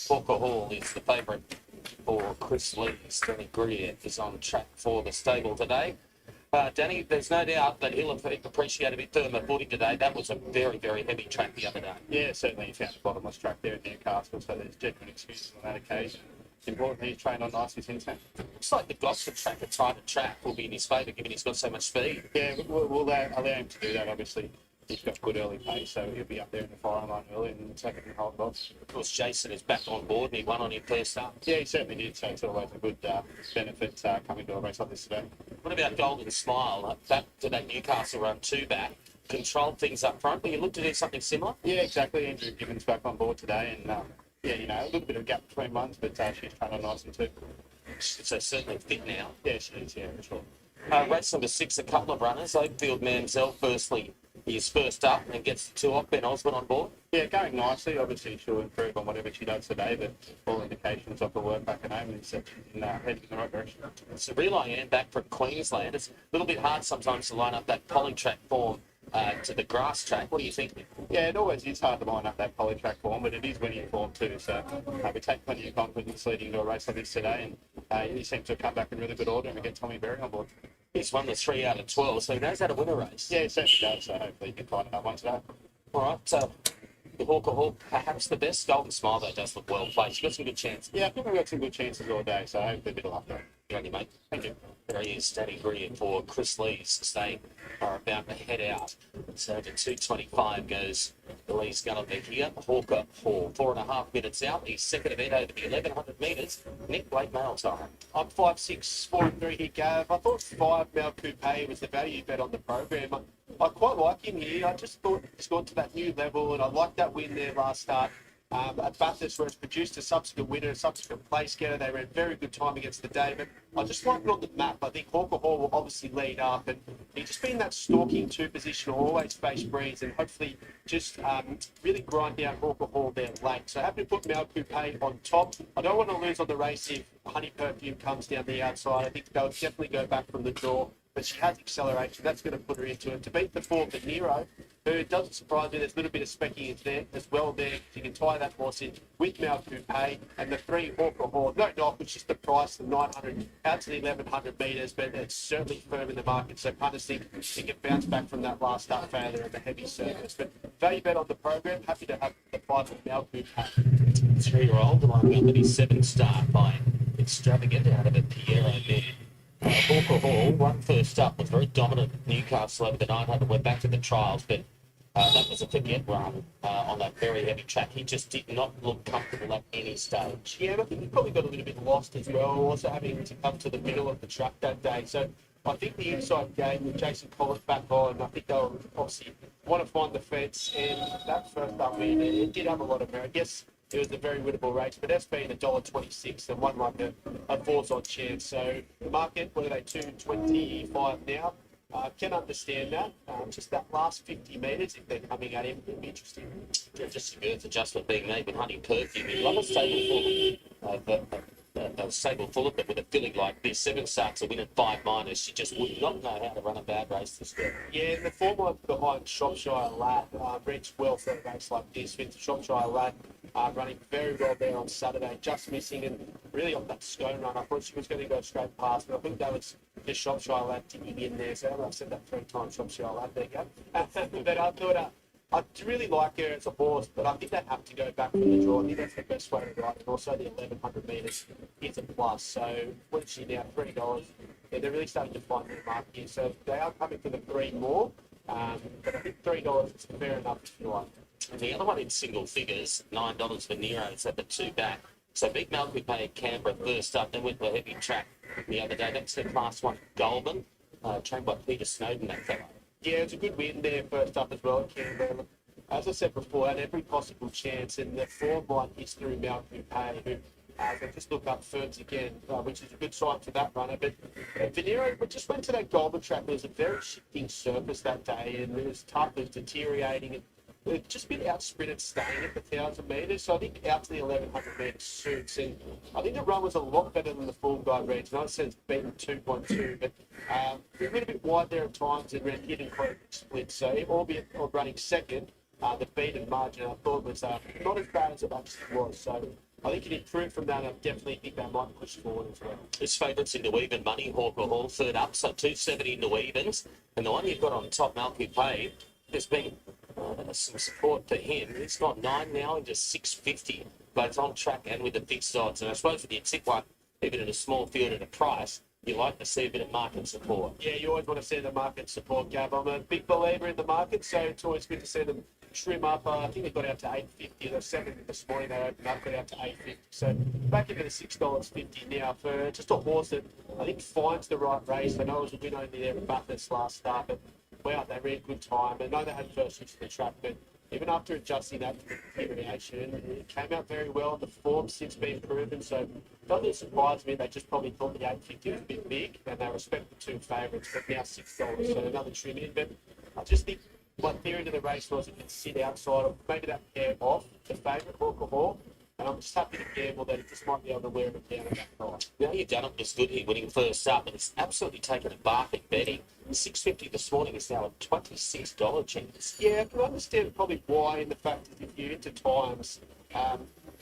Hawker Hall is the favourite for Chris Lee. Danny Greer is on track for the stable today. Danny, there's no doubt that he'll appreciate a bit firmer footing today. That was a very, very heavy track the other day. Yeah, certainly he found a bottomless track there at Newcastle, so there's genuine excuses on that occasion. It's important he's trained on nicely since then. Looks like the Gosford track, a tighter track, will be in his favour given he's got so much speed. Yeah, we'll allow him to do that, obviously. He's got good early pace, so he'll be up there in the firing line early and second and hold box. Of course, Jason is back on board and he won on him first up. Yeah, he certainly did, so it's always a good benefit coming to a race like this today. What about Golden Smile? Back to that Newcastle run 2 back. Controlled things up front, but you look to do something similar? Yeah, exactly. Andrew Gibbons back on board today, and yeah, you know, a little bit of gap between ones, but she's trying on nicely too. So certainly fit now. Yeah, she is, yeah, for sure. Race number 6, a couple of runners. Oakfield Mansell, firstly, he's first up and gets the 2 off. Ben Osborne on board. Yeah, going nicely. Obviously, she'll improve on whatever she does today, but all indications of her work back at home is that she's heading in the right direction. So Relay Ann back from Queensland. It's a little bit hard sometimes to line up that polytrack form to the grass track. What do you think? Yeah, it always is hard to line up that polytrack form, but it is winning form too. So we take plenty of confidence leading to a race like this today, and he seems to have come back in really good order, and we get Tommy Berry on board. He's won the 3 out of 12, so he knows how to win a race. Yeah, he certainly does. So hopefully he can find another one today. All right, so the Hawker Hawk, perhaps the best. Golden Smile, though, does look well placed. You've got some good chances. Yeah, I think we've got some good chances all day, so hopefully a bit of luck there. Good on you, mate. Thank you. There he is, standing green for Chris Lees. They are about to head out. So to 2:25 goes the Lees Gunner here. Hawker Hall, 4.5 minutes out. He's second event over the 1,100 metres. Nick, late mail time. I'm 5'6", 4'3" here, Gav. I thought 5 Mal Coupe was the value bet on the program. I quite like him here. I just thought he's gone to that new level, and I like that win there last start. At Bathurst, where it's produced a subsequent winner, a subsequent place getter. They ran very good time against the day, but I just like it on the map. I think Hawker Hall will obviously lead up, and he's just been that stalking 2 position, always face breeze, and hopefully just really grind down Hawker Hall there late. So happy to put Mal Coupe on top. I don't want to lose on the race if Honey Perfume comes down the outside. I think they'll definitely go back from the draw, but she has acceleration. That's going to put her into it. To beat the 4 for Nero, who doesn't surprise me, there's a little bit of specking in there as well there. You can tie that horse in with Mal Coupe and the 3 Hawker Hall. No knock, it's just the price, the 900 out to the 1,100 metres, but it's certainly firm in the market. So punters think he can bounce back from that last start failure on the heavy surface. But value bet on the program, happy to have the 5 of Mal Coupe. 3-year-old, the liability 7 star by Extravagant out of a Piero there. Hawker Hall, one first up, was very dominant at Newcastle over the 900, went back to the trials, but that was a forget run on that very heavy track. He just did not look comfortable at any stage. Yeah, and I think he probably got a little bit lost as well, also having to come to the middle of the track that day. So I think the inside game with Jason Collins back on, I think they'll obviously want to find the fence, and that first up win, it did have a lot of merit. Yes, it was a very winnable race, but that's been $1.26 and one like a 4-odd chance. So the market, what are they, 225 now? Can understand that. Just that last 50 metres, if they're coming at him, it'll be interesting. Yeah, just a good adjustment being made with Honey Perfume. He love a stable full of it with a filly like this. 7 starts, a win at 5 minors. She just would not know how to run a bad race this year. Yeah, and the form line behind Shropshire Lad reached well for a race like this, with Shropshire Lad running very well there on Saturday, just missing and really on that scone run. I thought she was going to go straight past, but I think that was just Shropshire Lad digging in there. So I've said that 3 times, Shropshire Lad, there you go. But I thought I really like her as a horse, but I think they have to go back from the draw. I think that's the best way to ride it. Also, the 1,100 metres is a plus. So when she now $3, yeah, they're really starting to find their mark here. So they are coming for the 3 more, but I think $3 is fair enough if you like. And the other one in single figures, $9 for Nero, it's at the 2 back. So Big Mal Coupe at Canberra first up, then went to a heavy track the other day. That's the class 1 Goldman, trained by Peter Snowden, that fellow. Yeah, it's a good win there first up as well at Canberra. As I said before, had every possible chance, and the form line is through Mal Coupe, who they just look up firms again, which is a good sign for that runner. But Venero, we just went to that Goldman track. There was a very shifting surface that day, and it was tough, it was deteriorating, and it's just been out-sprinted staying at the 1,000 metres. So I think out to the 1,100 metres suits. And I think the run was a lot better than the full guide range. And I said it's beaten 2.2, but a little bit wide there at times and ran hidden quite split. So albeit running second, the beaten margin I thought was not as bad as it actually was. So I think it improved from that. I definitely think they might push forward as well. His favourites into even money, Hawker Hall, third up, so 270 into evens. And the one you've got on top, Mal Coupe, there's been some support for him. He's got 9 now into 650, both on track and with the fixed odds. And I suppose if you tick one, even in a small field at a price, you like to see a bit of market support. Yeah, you always want to see the market support, Gab. I'm a big believer in the market, so it's always good to see them trim up. I think they got out to 850. The 7 this morning they opened up, got out to 850. So back into the $6.50 now for just a horse that I think finds the right race. I know it was a win only there at Bathurst last start, but wow, they ran good time. I know they had first use of the track, but even after adjusting that variation, it came out very well. The form's since been proven, so it doesn't surprise me. They just probably thought the 850 was a bit big, and they respect the two favourites, but now $6, so another trim in. But I just think my theory to the race was it can sit outside of maybe that pair off the favourite Hawker Hall. And I'm just happy to gamble that it just might be able to wear it down at that price. Now, you've done it was good here, winning first up, and it's absolutely taken a bath in betting. 650 this morning is now a $26 chance. Yeah, I can understand probably why, in the fact that if you're into times,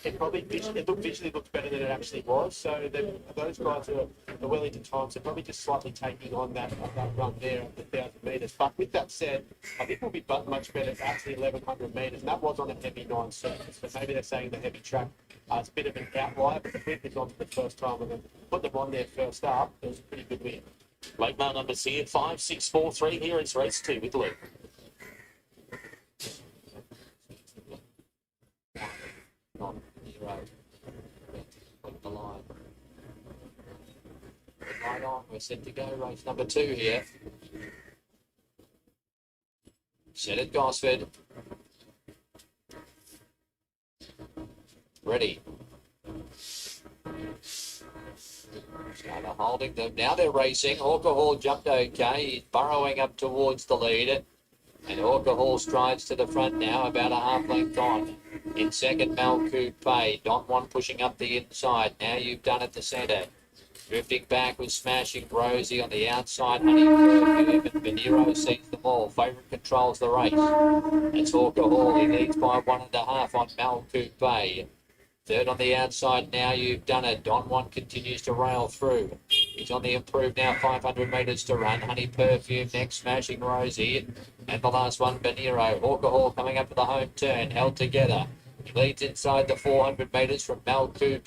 it probably visually looked better than it actually was. So those guys who are well into times, they're probably just slightly taking on that run there at the 1,000 metres. But with that said, I think we'll be much better at the 1,100 metres, and that was on a heavy 9 surface. So maybe they're saying the heavy track is a bit of an outlier, but the whip is on for the first time, and then put them on there first up. It was a pretty good win. Late mail numbers here, 5, 6, 4, 3. Here is race 2 with Luke. On zero. Put the line. Right on, we're set to go. Race number 2 here. Set at Gosford. Ready. Starter holding them. Now they're racing. Hawker Hall jumped okay. He's burrowing up towards the lead. And Hawker Hall strides to the front now, about a half length on. In second, Mel Coupe. Don Juan pushing up the inside. Now you've done it to centre. Drifting back with Smashing Rosie on the outside. Honey Perfume and Venero sees them all. Favourite controls the race. It's Hawker Hall. He leads by 1.5 on Mel Coupe. Third on the outside, Now You've Done It. Don Juan continues to rail through. He's on the improve now, 500 metres to run. Honey Perfume next, Smashing Rosie. And the last one, Beniro. Hawker Hall coming up to the home turn, held together. He leads inside the 400 metres from Mel Coupe.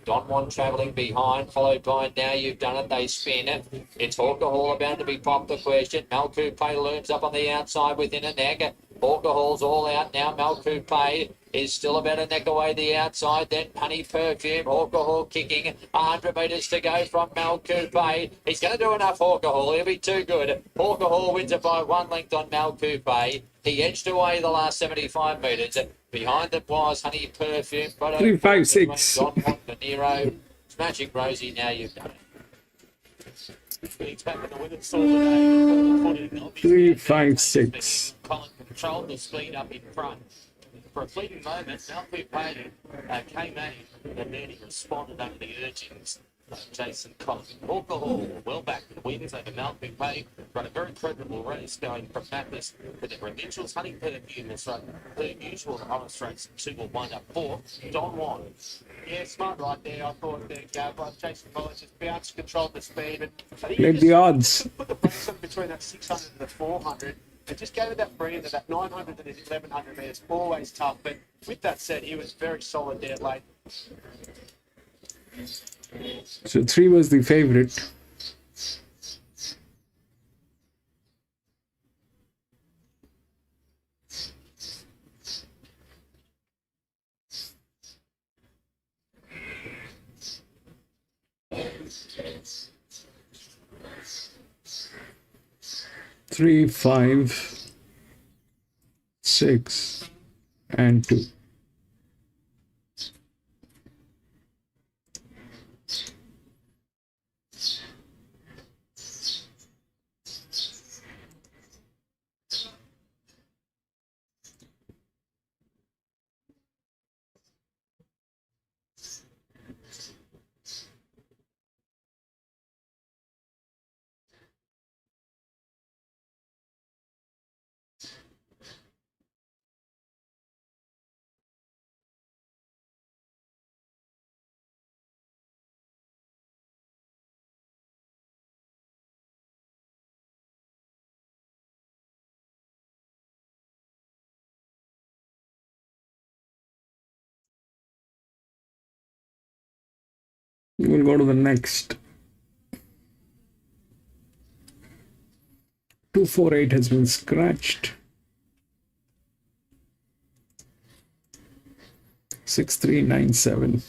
Don Juan travelling behind, followed by Now You've Done It. They spin it. It's Hawker Hall about to be popped the question. Mel Coupe looms up on the outside within a neck. Hawker Hall's all out now. Mel Coupe is still about a neck away the outside. Then Honey Perfume. Hawker Hall kicking. 100 metres to go from Mel Coupe. He's going to do enough, Hawker Hall. He'll be too good. Hawker Hall wins it by 1 length on Mel Coupe. He edged away the last 75 metres. Behind them was Honey Perfume. 356. Don Juan, Nero. Smashing Rosie. Now You've Done It. He's back in the winning side today. 356. Colin controlled the speed up in front. For a fleeting moment, Mel Coupe came at him, and then he responded under the urgings of Jason Collin. Hawker Hall, well back to the wins over Mel Coupe. Run a very credible race going from Baptist to the Provincials. Honey Perfume has run per usual the Horace race. 2 will wind up 4. Don Juan. Yeah, smart right there. I thought that Jason Collins just bounced, controlled the speed. And I think Played the odds. put the brakes on between that 600 and the 400. And just gave it that breather, that 900 to the 1100 metres, always tough. But with that said, he was very solid there late. So 3 was the favorite. Three, 5, 6, and 2. We'll go to the next. 248 has been scratched. 6397.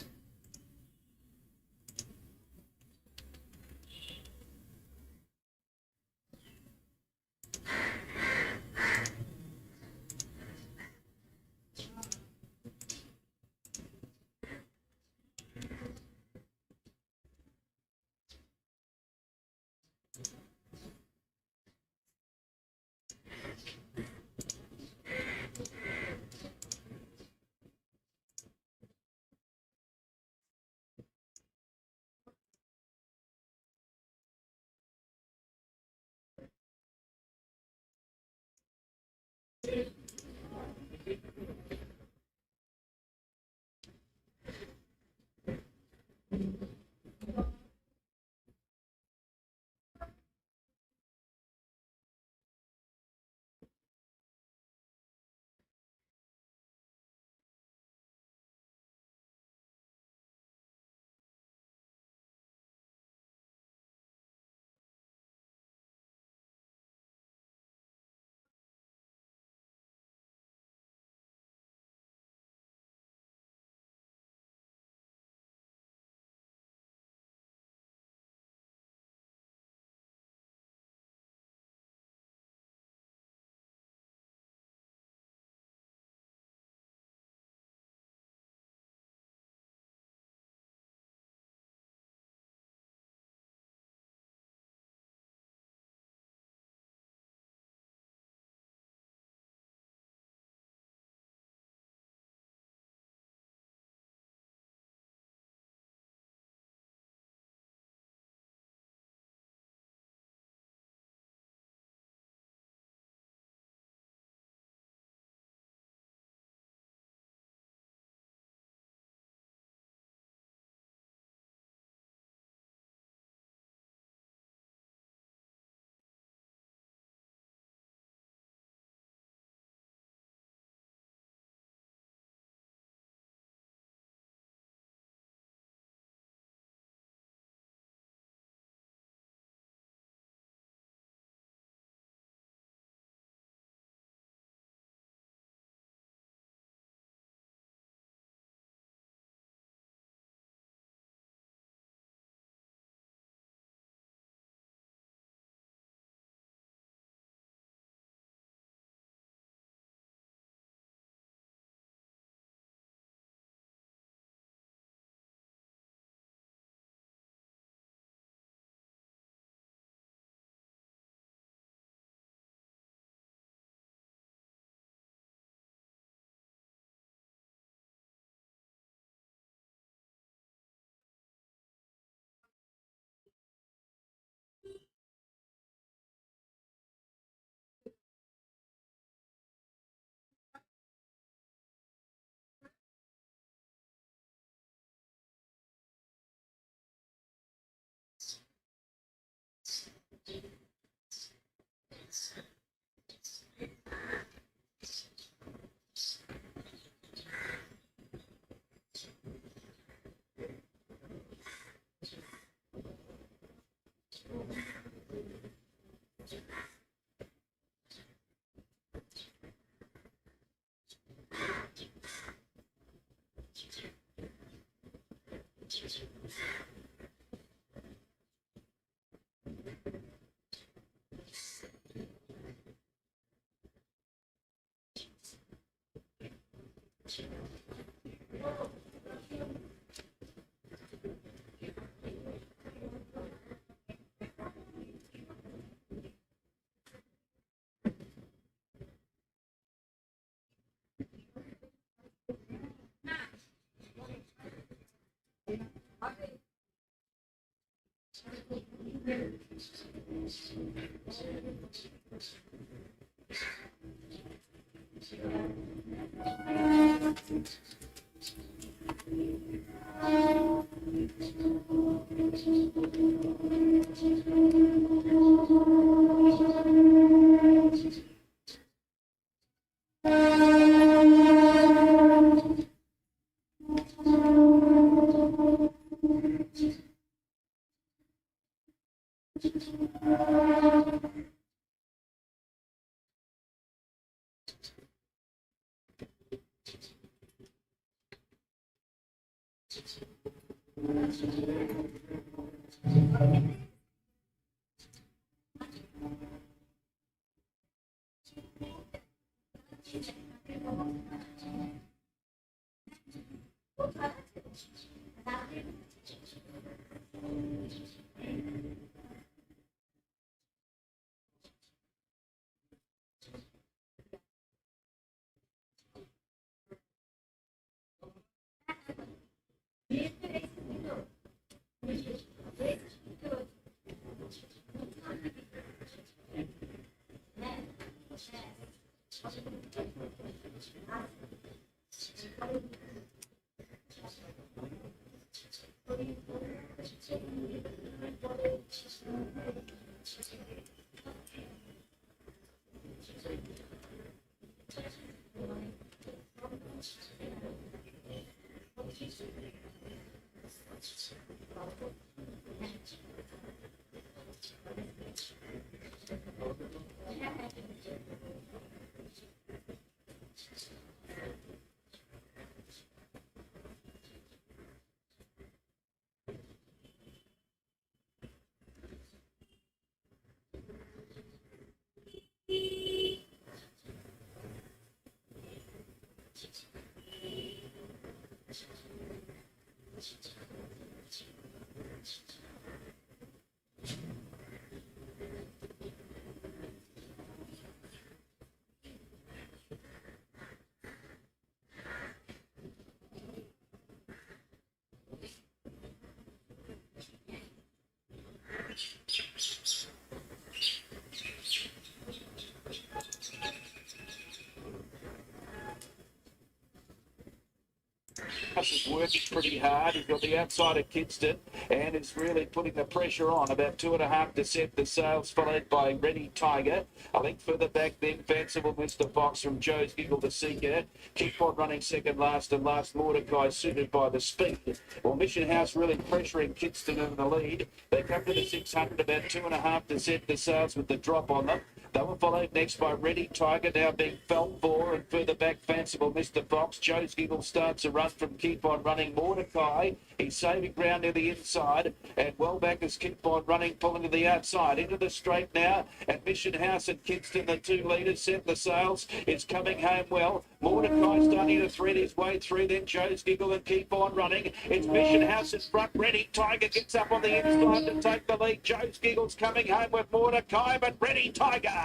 Is working pretty hard. He's got the outside of Kidston and is really putting the pressure on. About 2.5 to set the sails, followed by Ready Tiger. I think further back then, Fanciful Mr. Fox from Joe's Giggle to Seeker. Keep on running second last, and last Mordecai suited by the speed. Well, Mission House really pressuring Kidston in the lead. They come to the 600, about 2.5 to set the sails with the drop on them. They were followed next by Ready Tiger, now being felt for, and further back Fanciful Mr. Fox. Joe's Giggle starts a run from Keep On Running. Mordecai, he's saving ground near the inside, and well back is Keep On Running, pulling to the outside. Into the straight now, and Mission House and Kidston, the two leaders, set the sails. It's coming home well. Mordecai starting to thread his way through, then Joe's Giggle and Keep On Running. It's Mission House in front. Ready Tiger gets up on the inside to take the lead. Joe's Giggle's coming home with Mordecai, but Ready Tiger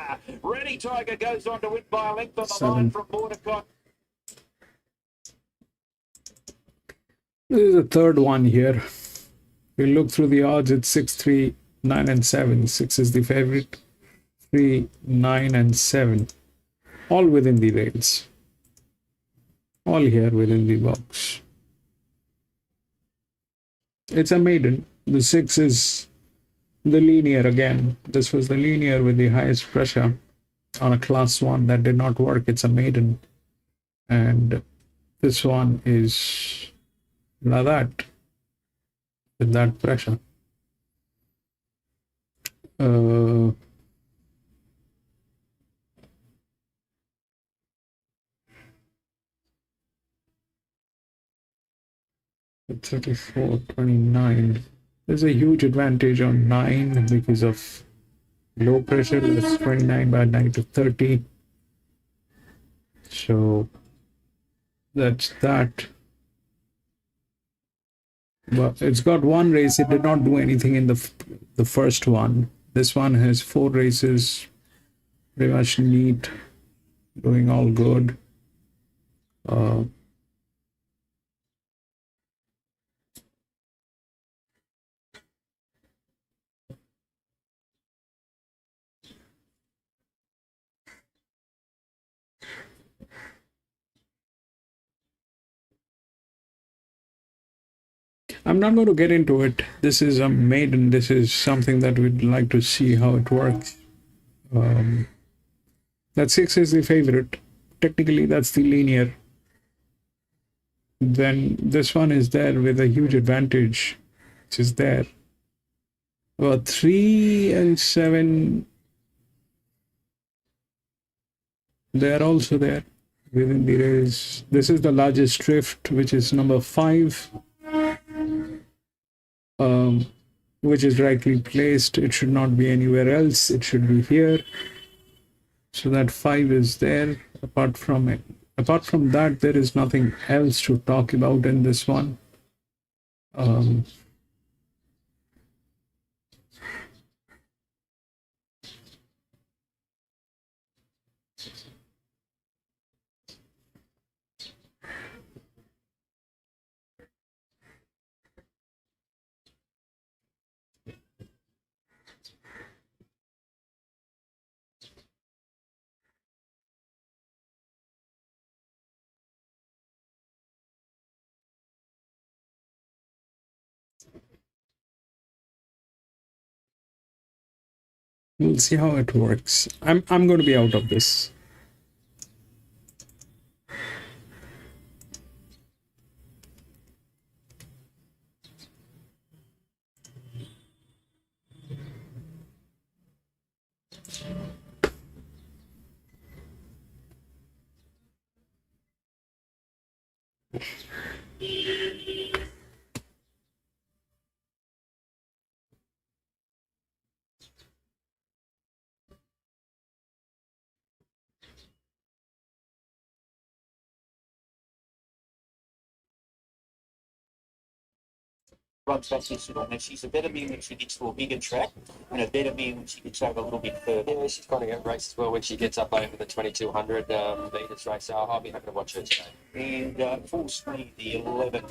goes on to win by a length on the line from Mordecai. This is the third one here. We look through the odds. It's 6, 3, 9, and 7. 6 is the favorite. 3, 9, and 7. All within the rails. All here within the box. It's a maiden. The 6 is the linear again. This was the linear with the highest pressure on a class 1. That did not work. It's a maiden. And this one is like that, with that pressure. at 34.29. There's a huge advantage on 9 because of low pressure. That's 29 by 9 to 30. So that's that. Well, it's got one race. It did not do anything in the first one. This one has 4 races, pretty much neat, doing all good. I'm not going to get into it. This is a maiden. This is something that we'd like to see how it works. That 6 is the favorite. Technically, that's the linear. Then this one is there with a huge advantage, which is there. Well, 3 and 7, they're also there within the race. This is the largest drift, which is number 5, which is rightly placed. It should not be anywhere else. It should be here. So that 5 is there. Apart from that, there is nothing else to talk about in this one. We'll see how it works. I'm going to be out of this. Runs back this little mess. She's a better man when she gets to a bigger track, and a better man when she gets over a little bit further. Yeah, she's kind of got race as well when she gets up over the 2200 metres race. So I'll be happy to watch her today. And full speed, the 11,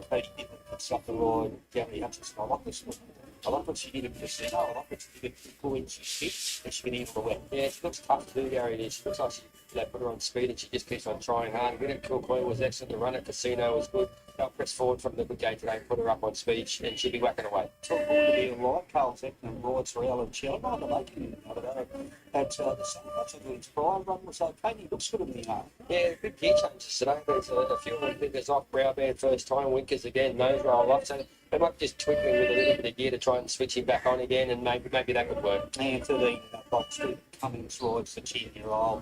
Katie Gibbon puts up the line. Gary Hutchinson, I like this one. I like what she did at Casino. I like what she did at Cool when she's fit, and she can handle the wet. Yeah, she looks tough to do, Gary. She looks like they put her on speed and she just keeps on trying hard. Win at Kilcoy was excellent. The run at Casino was good. They'll press forward from the good gate today and put her up on speed, and she'll be whacking away. Top board to be in light, Carl Tech and Royce Real and Chell. I don't know, at the same match of its prime run was okay. He looks good in the arm. Yeah, good gear changes today. There's a few of them that's off brow band first time, Winkers again, nose roll off. So they might just twinkling with a little bit of gear to try and switch him back on again, and maybe that could work. And 13, that box with Cummings rides the 10-year-old.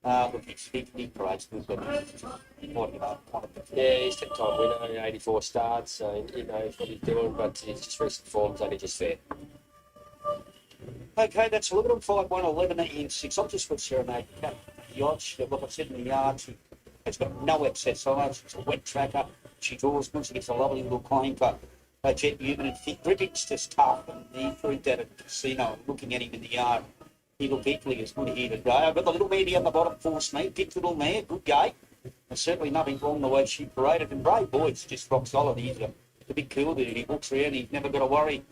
Look, he parades good, but yeah, he's 10-time winner, 84 starts, so he knows what he's doing, but his just recent form's only just fair. Okay, that's 11 5 1 11 and 6. I'll just put Serenade Cat. The odds, like I said in the yard, it's got no excess on it. It's a wet tracker. She draws good. She gets a lovely little claim for Jet Newman and Fit. Gripping's just tough, and he proved that at Casino. Looking at him in the yard, he looked equally as good here today. I've got the little mare down the bottom, Force Me. Big little mare, good gate. There's certainly nothing wrong the way she paraded. And Brave Boyd's just rock solid. He's a big cool dude. He walks around. He's never got to worry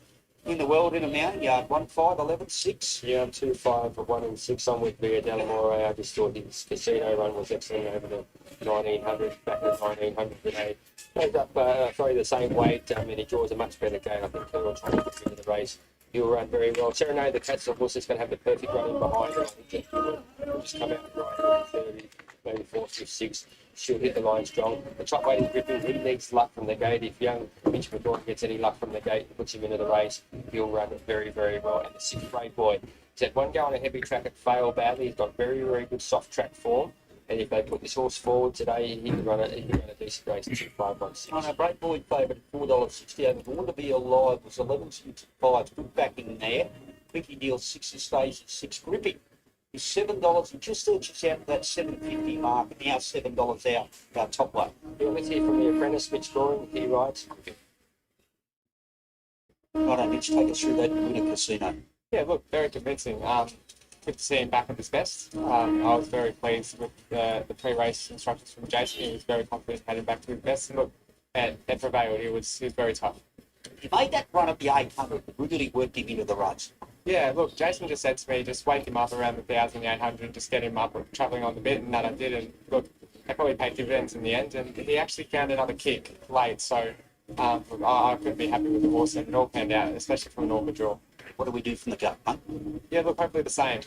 in the world in a mountain yard. 1 5 11 6. Yeah, I'm 2 5 for 1 and 6. I'm with Via Delamore. I just thought his Casino run was excellent over the 1900, back in the 1900 today. Goes up probably the same weight, and he draws a much better gate. I think he'll try to get into the race. He'll run very well. Serenade, the Cat's of course, is going to have the perfect running behind her. I think he'll just come out right 30, maybe 4, 5, 6. She'll hit the line strong. The top weight is gripping. He needs luck from the gate. If young Mitch McGraw gets any luck from the gate and puts him into the race, he'll run it very, very well. And the 6th Brave Boy. He's had one go on a heavy track. It failed badly. He's got very, very good soft track form. And if they put this horse forward today, he can run a decent race, 2-5-1-6. I know, Great Boy favourite at $4.60 over. Born to Be Alive was 11.75. Good backing there. Quickie Deal 6 stays at 6. Gripping is $7. He just edges out that $7.50 mark. Now $7 out. Our top one. Yeah, let's hear from the apprentice, Mitch Goring. He rides. Right, Mitch, take us through that winner Casino. Yeah, look, very convincing. Good to see him back at his best. I was very pleased with the pre-race instructions from Jason. He was very confident, had him back to his best. And look, it prevailed. He was very tough. He made that run at the 800. Really worked him into the runs. Yeah, look, Jason just said to me, just wake him up around the 1,000, the 800, just get him up travelling on the bit, and that I did. And look, that probably paid dividends in the end. And he actually found another kick late, so I couldn't be happy with the horse, and it all panned out, especially from an awkward draw. What do we do from the gut, mate? Yeah, look, hopefully the same.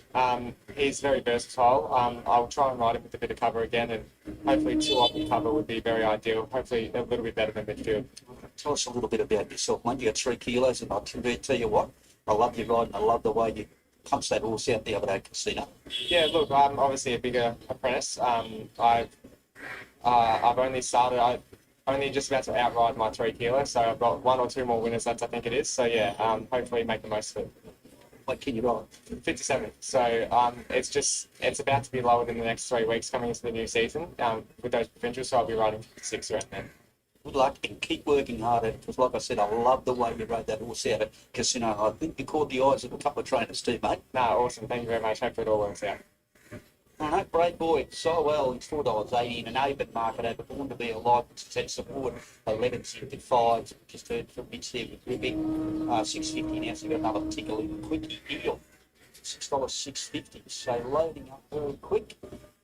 He's very versatile. I'll try and ride him with a bit of cover again, and hopefully 2 off the cover would be very ideal. Hopefully a little bit better than midfield. Tell us a little bit about yourself, mate. You got 3 kilos, and I can tell you what, I love your ride, and I love the way you punched that horse out the other day, Casino. Yeah, look, I'm obviously a bigger apprentice. I've only started. Only just about to outride my 3 kilos, so I've got 1 or 2 more winners left, I think it is. So yeah, hopefully make the most of it. What can you ride? 57. So it's about to be lowered in the next 3 weeks coming into the new season with those provincials, so I'll be riding 56 around then. Good luck and keep working harder, because like I said, I love the way you rode that horse out at Casino. I think you caught the eyes of a couple of trainers too, mate. Nah, awesome. Thank you very much. Hopefully it all works out. I know, Great Boy, so well. It's $4.80 in an open market over. Born to Be Alive, set support 11.65. Just heard from Mitch there with Gripping. 6.50 now, so you've got another tickle in. Quickie Deal, $6.50. So loading up very quick.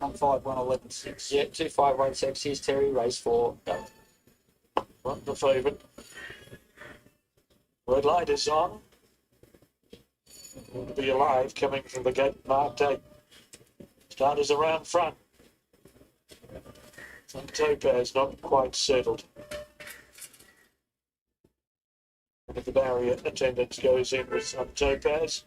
151.11.6. Yeah, 2-5-1-6. Here's Terry, race 4. Go. Not the favourite. Red light is on. Going to Be Alive coming from the gate marked 8. Starters around front. And Topaz not quite settled. And the barrier attendance goes in with some Topaz.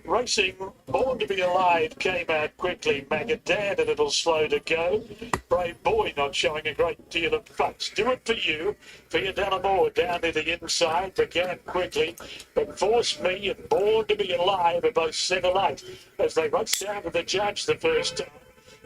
Racing, Born to Be Alive came out quickly. Magadan a little slow to go. Brave Boy not showing a great deal of fuss. Do It For You. Fiadellamore down to the inside, began quickly, but Force Me and Born to Be Alive are both 7-8 as they race down to the judge the first time.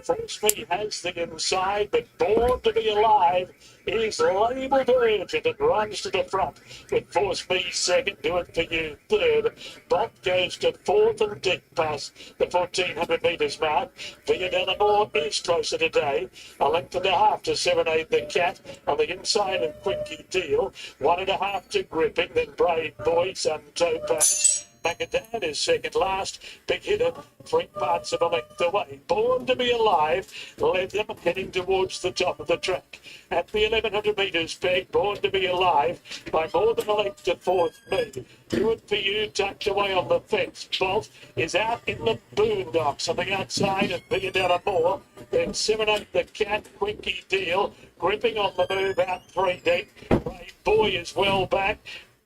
Force Me has the inside, but Born to Be Alive is labelled urgent and runs to the front. With Force Me second, Do It For You third. Bolt goes to fourth and deep past the 1,400 metres mark. Fiadellamore is closer today. A length and a half to 7-8 the Cat on the inside of Quickie Deal. 1.5 to Gripping, then Brave Boy, Sun Topaz. Magadan is second last. Big Hitter, 3 parts of a length away. Born to Be Alive led them heading towards the top of the track. At the 1,100 metres peg, Born to Be Alive by more than a length to Fourth Me. Do It For You tucked away on the fence. Bolt is out in the boondocks on the outside of Fiadellamore. Then 7-8 the Cat, Quickie Deal, Gripping on the move out 3 deep. Brave Boy is well back.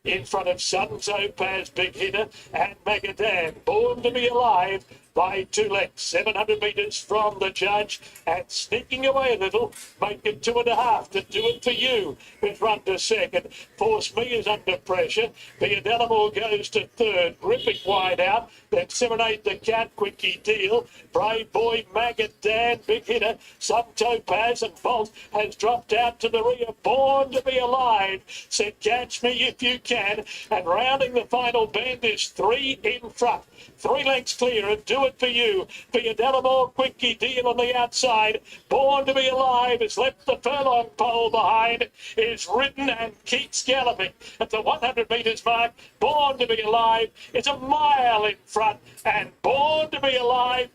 In front of Sun Topaz, Big Hitter, and Magadan. Born to Be Alive by 2 lengths, 700 metres from the judge, and sneaking away a little, make it 2.5 to Do It For You. With run to second, Force Me is under pressure. Fiadellamore goes to third, Gripping wide out, then 7-8 the Cat, Quickie Deal, Brave Boy, Magadan, Big Hitter, Sun Topaz, and Bolt has dropped out to the rear. Born to Be Alive said Catch Me If You Can, and rounding the final bend is 3 in front. 3 lengths clear of Do It For You. Fiadellamore, Quickie Deal on the outside. Born to Be Alive has left the furlong pole behind, is ridden and keeps galloping at the 100 metres mark. Born to Be Alive is a mile in front, and Born to Be Alive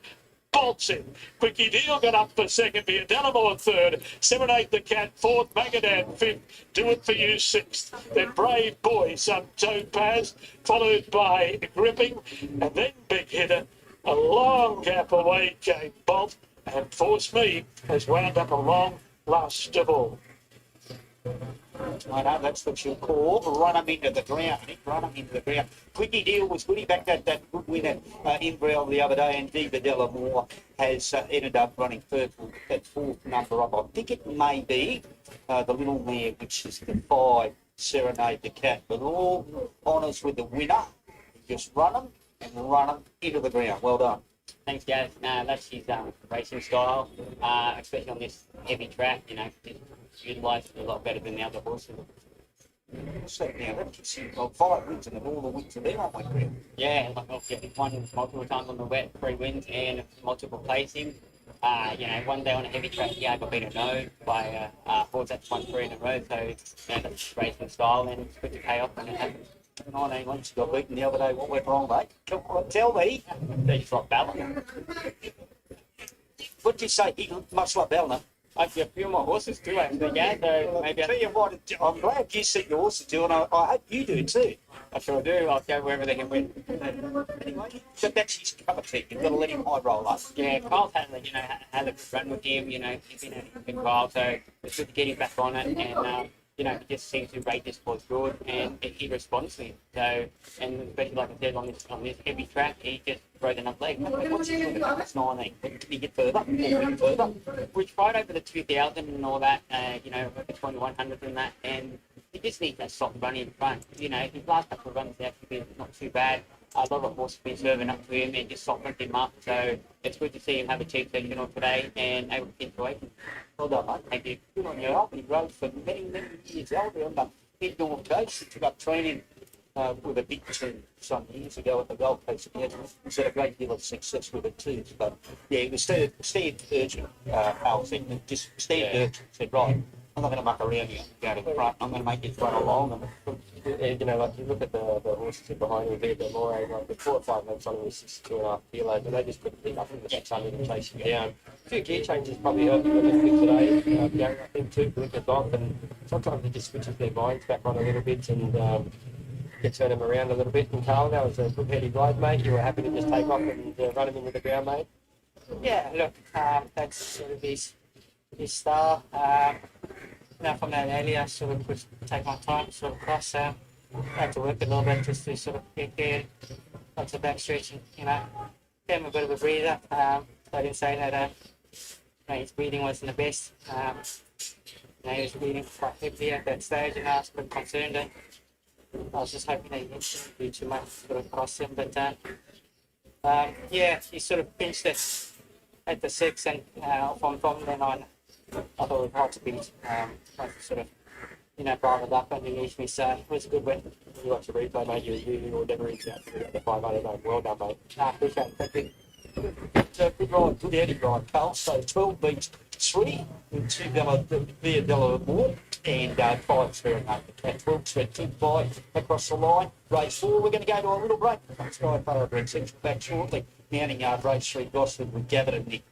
bolts in. Quickie Deal got up for second, Fiadellamore third, 7-8 the Cat fourth, Magadan fifth, Do It For You sixth, then Brave Boy, Sun Topaz, followed by Gripping, and then Big Hitter. A long gap away came Bolt, and Force Me has wound up a long last of all. I know, that's what you'll call run them into the ground, Nick, run them into the ground. Quickie Deal was good. He backed that good winner in Brell the other day, and Diva Delamore has ended up running that fourth number up. I think it may be the little mare, which is the 5, Serenade the Cat. But all honours with the winner. Just run them and run them into the ground. Well done. Thanks, guys. That's his racing style, especially on this heavy track. You know, utilised it a lot better than the other horses. So now that gives him 5 wins, and all the wins are there, aren't we, Graham? Yeah, he's won multiple times on the wet, 3 wins and multiple placings. You know, one day on a heavy track, yeah, I got beaten no by horse that's won 3 in a row. So, you know, that's racing style, and it's good to pay off when it happens. 19 once got beaten the other day. What went wrong, mate? Come on, tell me. They just like Ballina. What did you say? He much like Bellner. Actually, a few more horses too, actually, yeah. So maybe Tell you what, I'm glad you see your horses do, and I hope you do too. I sure do. I'll go wherever they can win. Anyway, so that's his cup of tea. You've got to let him high roll up. Yeah, Kyle's had, you know, had a good run with him. You know, he's been a good trial, so it's good to get him back on it. And you know, he just seems to rate this horse good, and he responds to him. So, and especially like I said, on this heavy track, he just broke enough leg. What's he doing about this 19? Can he get further? Can he get further? We tried over the 2000 and all that, you know, between the 100 and that, and he just needs that soft run in front. You know, his last couple of runs have actually been not too bad. A lot of horses have been serving up to him and just softened him up. So it's good to see him have a cheap sectional today and able to situate. Well done, mate. Thank you. Good on you. He rode for many, many years over on the mid-north coast. He took up training with a big team some years ago at the Gold Coast. He's had a great deal of success with it too. But yeah, he was Steve Urgent, Al said, just Steve Urgent said, right, I'm not going to muck around you. Go to the front. I'm going to make you run along. You know, like you look at the horses behind him, they're more like the 4 or 5 months on him was 62.5 kilos, and they just couldn't pick up in the 600 and chase him down. A few gear changes probably helped him a little bit today. Gary, I think too, blinkers off, and sometimes it just switches their minds back on a little bit and can turn them around a little bit. And Carl, that was a good heady ride, mate. You were happy to just take off and run him into the ground, mate. Yeah, look, that's sort of his style. Now from that earlier, sort of would take my time, sort of cross. I had to work a little bit just to sort of get there, lots of back stretching, you know. Gave him a bit of a breather. I didn't say that you know, his breathing wasn't the best. You know, he was breathing quite heavily at that stage, and I was a bit concerned. And I was just hoping that he didn't do too much sort of cross him, but yeah, he sort of pinched it at the 6, and from then on, I thought it was hard to beat. I sort of, you know, brought it up underneath me, so it was a good win. You watch the replay, mate, you will never reach out to the 500, mate. Well done, mate. Appreciate it. Thank you. Good ride, good heady ride, Carl. So 12 beats 3 and 2 Via Delamore and 5 Serenade the Cat. 12 spent 2-5 across the line. Race 4, we're going to go to a little break. Sky Farrow Brent Central back shortly. Mounting Yard Race 3, Gosford with Gavin and Nick.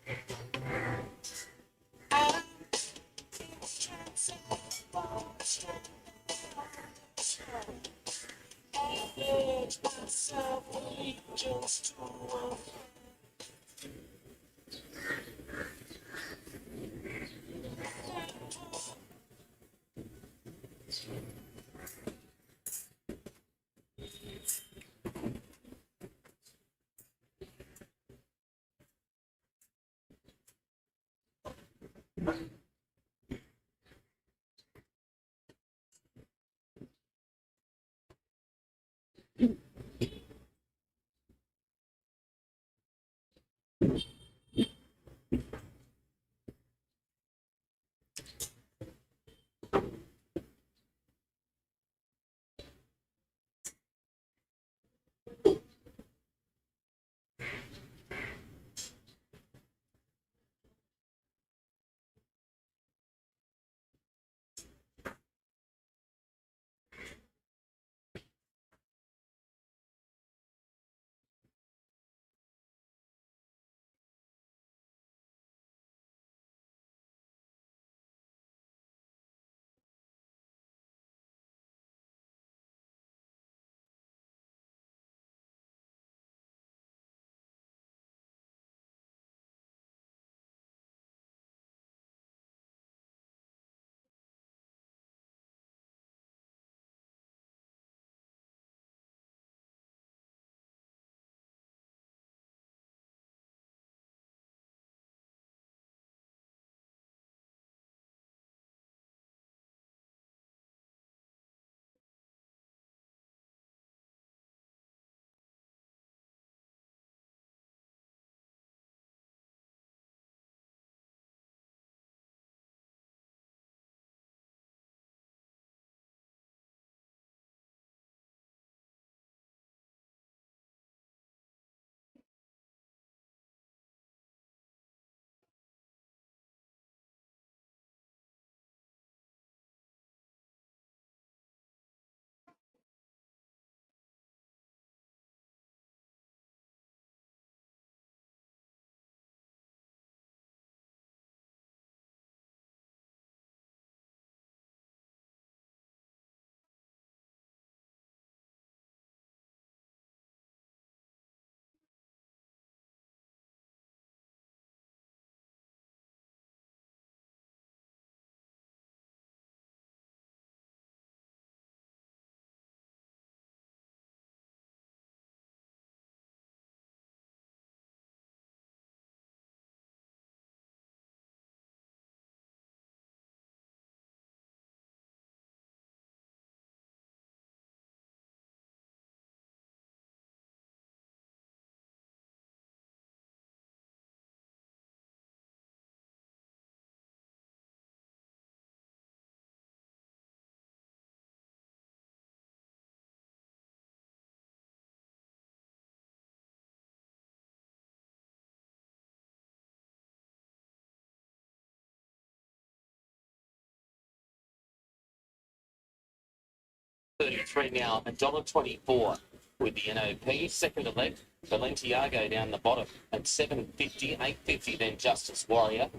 $1.33 now, $1.24 with the NOP. Second to left, Valentiago down the bottom at $7.50, $8.50 then Justice Warrior,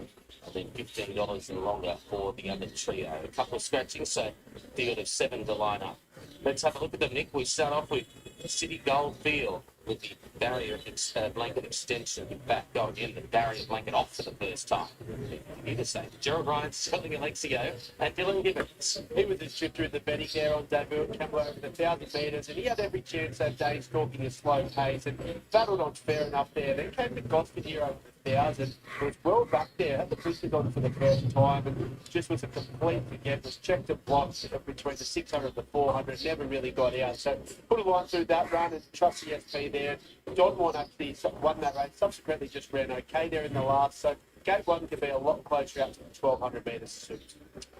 and then $15 and longer for the other trio. A couple of scratchings, so field of 7 to line up. Let's have a look at them, Nick. We start off with City Goldfield with the barrier blanket extension. Back go again, the barrier blanket off for the first time. You to say Gerald Ryan, Sterling Alexio, and Dylan Gibbons. He was a chip through the betting there on debut at Campbell over the 1,000 metres, and he had every chance that day, stalking a slow pace and battled on fair enough there. Then came to Gosford here over the 1,000. It was well back there, had the boosters on for the first time, and just was a complete forget. Was checked and blocked between the 600 and the 400, never really got out. So put a line through that run and trust the SP there. Don Juan actually won that race, subsequently just ran okay there in the last. So gate one could be a lot closer out to the 1,200 metres suit.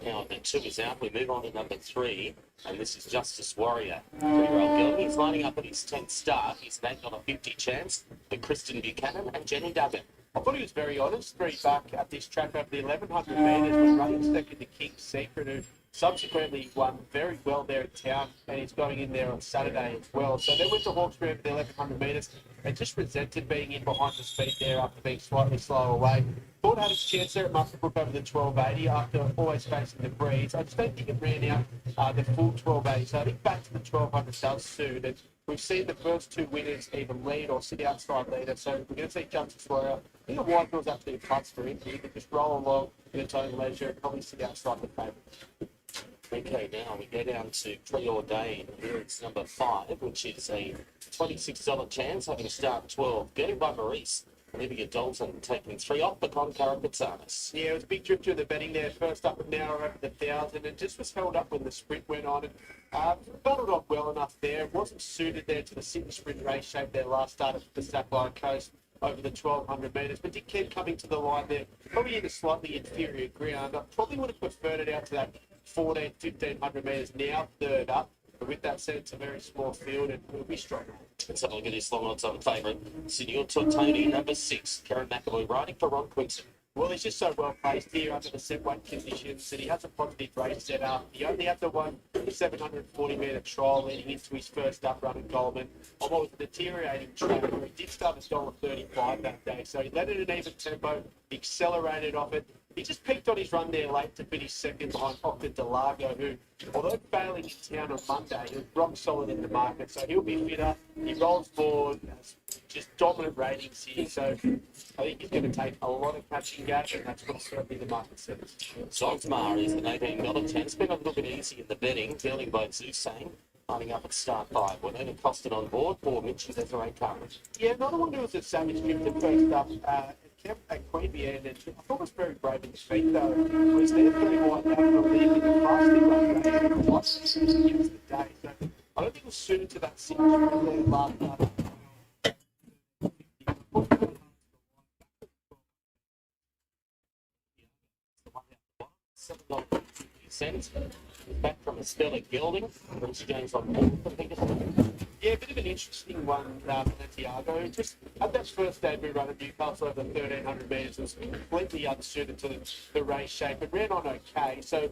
Now, the 2 is out. We move on to number 3, and this is Justice Warrior. 3-year-old girl. He's lining up at his 10th start. He's an 8.50 chance for Kristen Buchanan and Jenny Duggan. I thought he was very honest, 3 back at this track over the 1,100 metres, was running second to King's Secret, who subsequently won very well there at town, and he's going in there on Saturday as well. So they went to Hawkesbury over the 1,100 metres and just resented being in behind the speed there after being slightly slower away. Thought had his chance there at Muswellbrook over the 1280 after always facing the breeze. I just don't think it ran out the full 1280, so I think back to the 1,200 does suit. And we've seen the first 2 winners either lead or sit outside leader, so we're going to see Justice Warrior. I think the wide was actually a plus for him. He could just roll along in its own leisure and probably sit outside the favourite. Okay, now we go down to Preordained. Here it's number 5, which is a $26 chance, having a start 12. Getting by Maurice. Olivia Dalton taking 3 off Bacon Carapazzanis. Yeah, it was a big trip through the betting there. First up an hour over the 1,000, and just was held up when the sprint went on. And battled off well enough there. It wasn't suited there to the Sydney sprint race shape there last start at the Sapphire Coast over the 1,200 metres. But did keep coming to the line there, probably in a slightly inferior ground. I probably would have preferred it out to that 1,500 metres now, third up. But with that said, it's a very small field and it'll be strong. Let's have a look at this long odds on favourite. Senior Tortoni, number 6. Karen McAvoy riding for Ron Quinton. Well, he's just so well placed here under the set weight conditions, and he has a positive race set up. He only had the 740 metre trial leading into his first up run at Goldman on what was a deteriorating track, where he did start at $1.35 that day. So he led it at an even tempo, he accelerated off it. He just peaked on his run there late to finish second behind Octa Delago, who, although failing in town on Monday, he was rock solid in the market. So he'll be fitter. He rolls forward, has just dominant ratings here. So I think he's going to take a lot of catching game, and that's what certainly the market says. Zogmar is an $18 chance. Been a little bit easy in the betting, dealing by Zusane. Lining up at start 5. We're then costed on board for Mitch and Desiree Carnage. Yeah, another one who was a savage trip the first up. Kept at Queanbeyan, and I thought was very brave in his feet though. Was there very wide down for a lead in the fasting run race against the day. So I don't think it was suited to that situation last night. $7.50. Back from Estella Gilding. Bruce James on board for Peterson. Yeah, a bit of an interesting one, Santiago. Just at that first debut run at Newcastle over the 1,300 metres, it was completely unsuited to the race shape. It ran on okay, so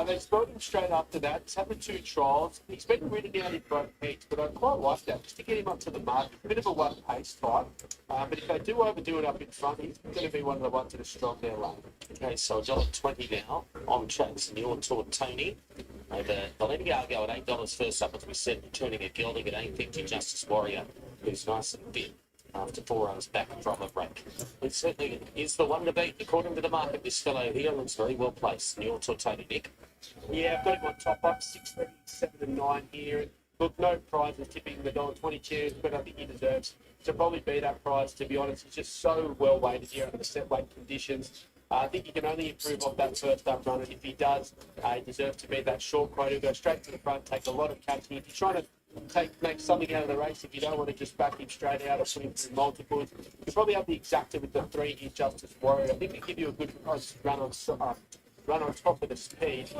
they spoke him straight after that. He's had the 2 trials. He's been ridden out in both heats, but I quite like that, just to get him up to the mark. A bit of a one-pace type, but if they do overdo it up in front, he's going to be one of the ones that are strong there late. Okay, so $1.20 now on tracks. New Tour Tony over Valentiago at $8 first up, as we said, returning a Gilding at $8.50. Justice Warrior, who's nice and fit after 4 runs back from a break. It certainly is the one to beat, according to the market. This fellow here looks very well placed. New Tour Tony, Nick. Yeah, I've got him on top up, 6, 7 and 9 here. Look, no prizes tipping the $1.20 chance, but I think he deserves to probably be that prize, to be honest. He's just so well weighted here under the set weight conditions. I think he can only improve off that first up run, and if he does, he deserves to be that short quote. He'll go straight to the front, take a lot of catching. If you're trying to make something out of the race, if you don't want to just back him straight out or put him through multiples, you probably have the exacta with the 3 here, Justice Warrior. I think he'll give you a good run on top of the speed,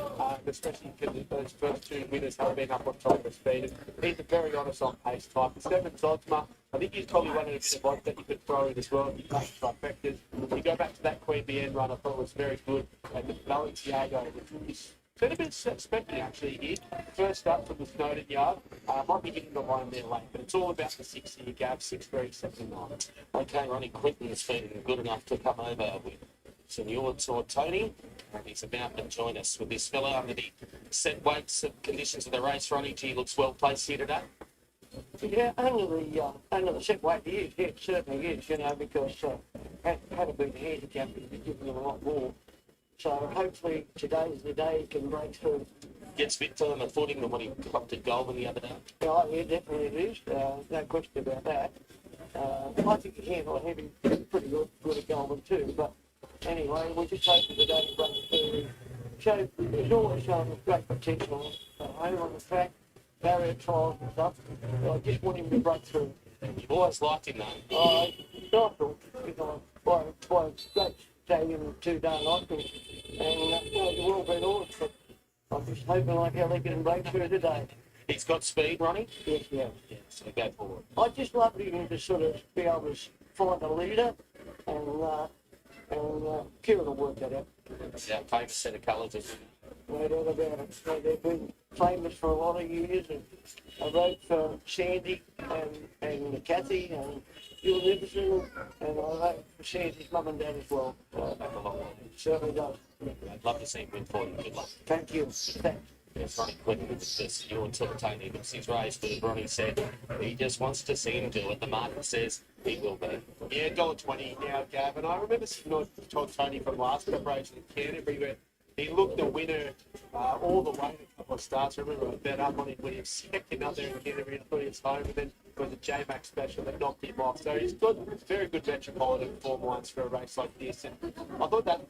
especially because those first 2 winners have been up on top of the speed. And he's a very honest on pace type. The 7 Zosma, I think he's probably one of the bit of odds that you could throw in as well if you take trifectas. You go back to that Queanbeyan run, I thought it was very good. And the Valentiago, which is So a bit suspected actually here. First up from the Snowden yard, might be hitting the line there late, but it's all about the 6-year gap, 6-3-7-9. Okay, Ronnie Quinton's been good enough to come over with Senor Tony, and he's about to join us with this fella under the set weights and conditions of the race. Ronnie G looks well placed here today. Yeah, under the set weight is, yeah, it certainly is, you know, because had it been a handicap, it'd be giving them a lot more. So hopefully today's the day he can break through. Gets a bit firmer footing than what he copped at Goulburn the other day. Yeah, definitely it is. No question about that. I think he handled heavy pretty good at Goulburn too. But anyway, we just hope that the day he breaks through. So he's always shown great potential over on the track, barrier trials and stuff. I just want him to break through. You've always liked him though. I thought, you know, by a great stadium 2 day like this. And the world been horse, but I'm just hoping like how they can break through today. He's got speed, Ronnie. Yes, yeah. Yeah, so go forward. I just love him to sort of be able to find a leader, and Kieran will work that out. It's our famous set of colours, isn't it? No doubt about it. So they've been famous for a lot of years, and I wrote for Sandy and Kathy and Jill Nicholson, and I wrote for Sandy's mum and dad as well. Back a long way. Certainly does. I'd love to see him win for you. Good luck. Thank you. Thanks. Yes, Ronnie Quinton with this. You and Tony with his race, but Ronnie said he just wants to see him do it. The market says he will be. Yeah, $1.20 now, Gav. And I remember sitting on Tony from last preparation in Canterbury where he looked the winner all the way a couple of starts. I remember I bet up on him when he was second up there in Canterbury and I thought he was home. And then it was a J-Max special that knocked him off. So he's got very good metropolitan form lines for a race like this. And I thought that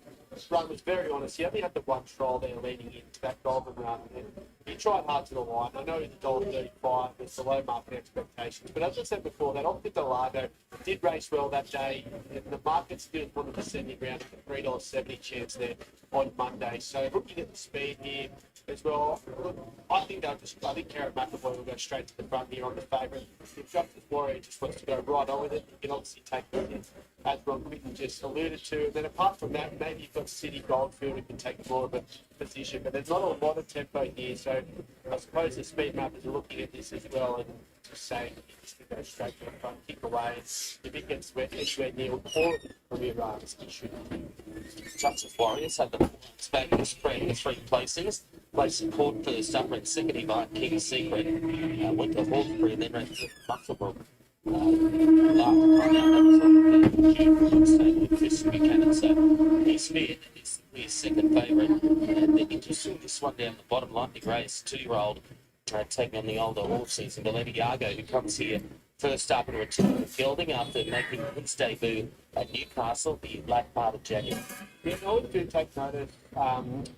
run was very honest. He only had the one trial there leading into that Goulburn run. And he tried hard to the line. I know the $1.35 was below market expectations. But as I said before, that Optic Delago did race well that day. And the market still wanted to send him around at the $3.70 chance there on Monday. So looking at the speed here as well, look, I think Carrot McAvoy will go straight to the front here on the favourite. If Justice Warrior just wants to go right on with it, you can obviously take the hit, as Ron Quinton just alluded to. And then apart from that, maybe you've got City Goldfield who can take more of a position, but there's not a lot of tempo here. So I suppose the speed mappers are looking at this as well and just saying he's going to go straight to the front, kick away. If it gets wet, anywhere near all of the premier runs, he should. Justice Warriors had the back in the spread in 3 places. Placed support first up, ran second by King's Secret. Went to Hawkesbury and then ran to Musselbrook. Last time out, that was on the Chris Buchanan. So he's fair. He's second favourite. And then interesting, this one down the bottom, Lightning Race, 2-year-old, taking on the older horses, and Balenciago, who comes here first up and return to Gelding after making his debut at Newcastle the late part of January. Yeah, I always do take notice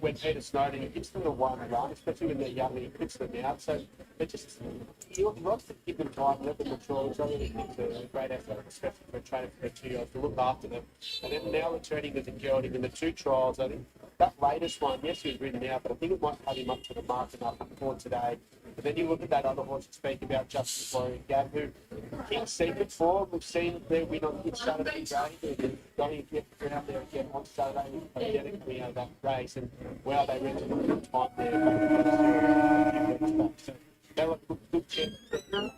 when Peter Snowden gives them the one run, especially when they're young and he puts them out. So it just, he likes to give them time, let them mature, which I really think is a great effort, especially for a trainer for a 2-year-old to look after them. And then now returning to the Gelding in the 2 trials, I think that latest one, yes, he was ridden out, but I think it might have him up to the mark enough for today. But then you look at that other horse you speak about, Justice Warrior Gab, who King's Secret for, we've seen their win on each Saturday day. They're going to get out there again on Saturday energetically out of that race. And wow, they went to a good time there. So they were a good chance on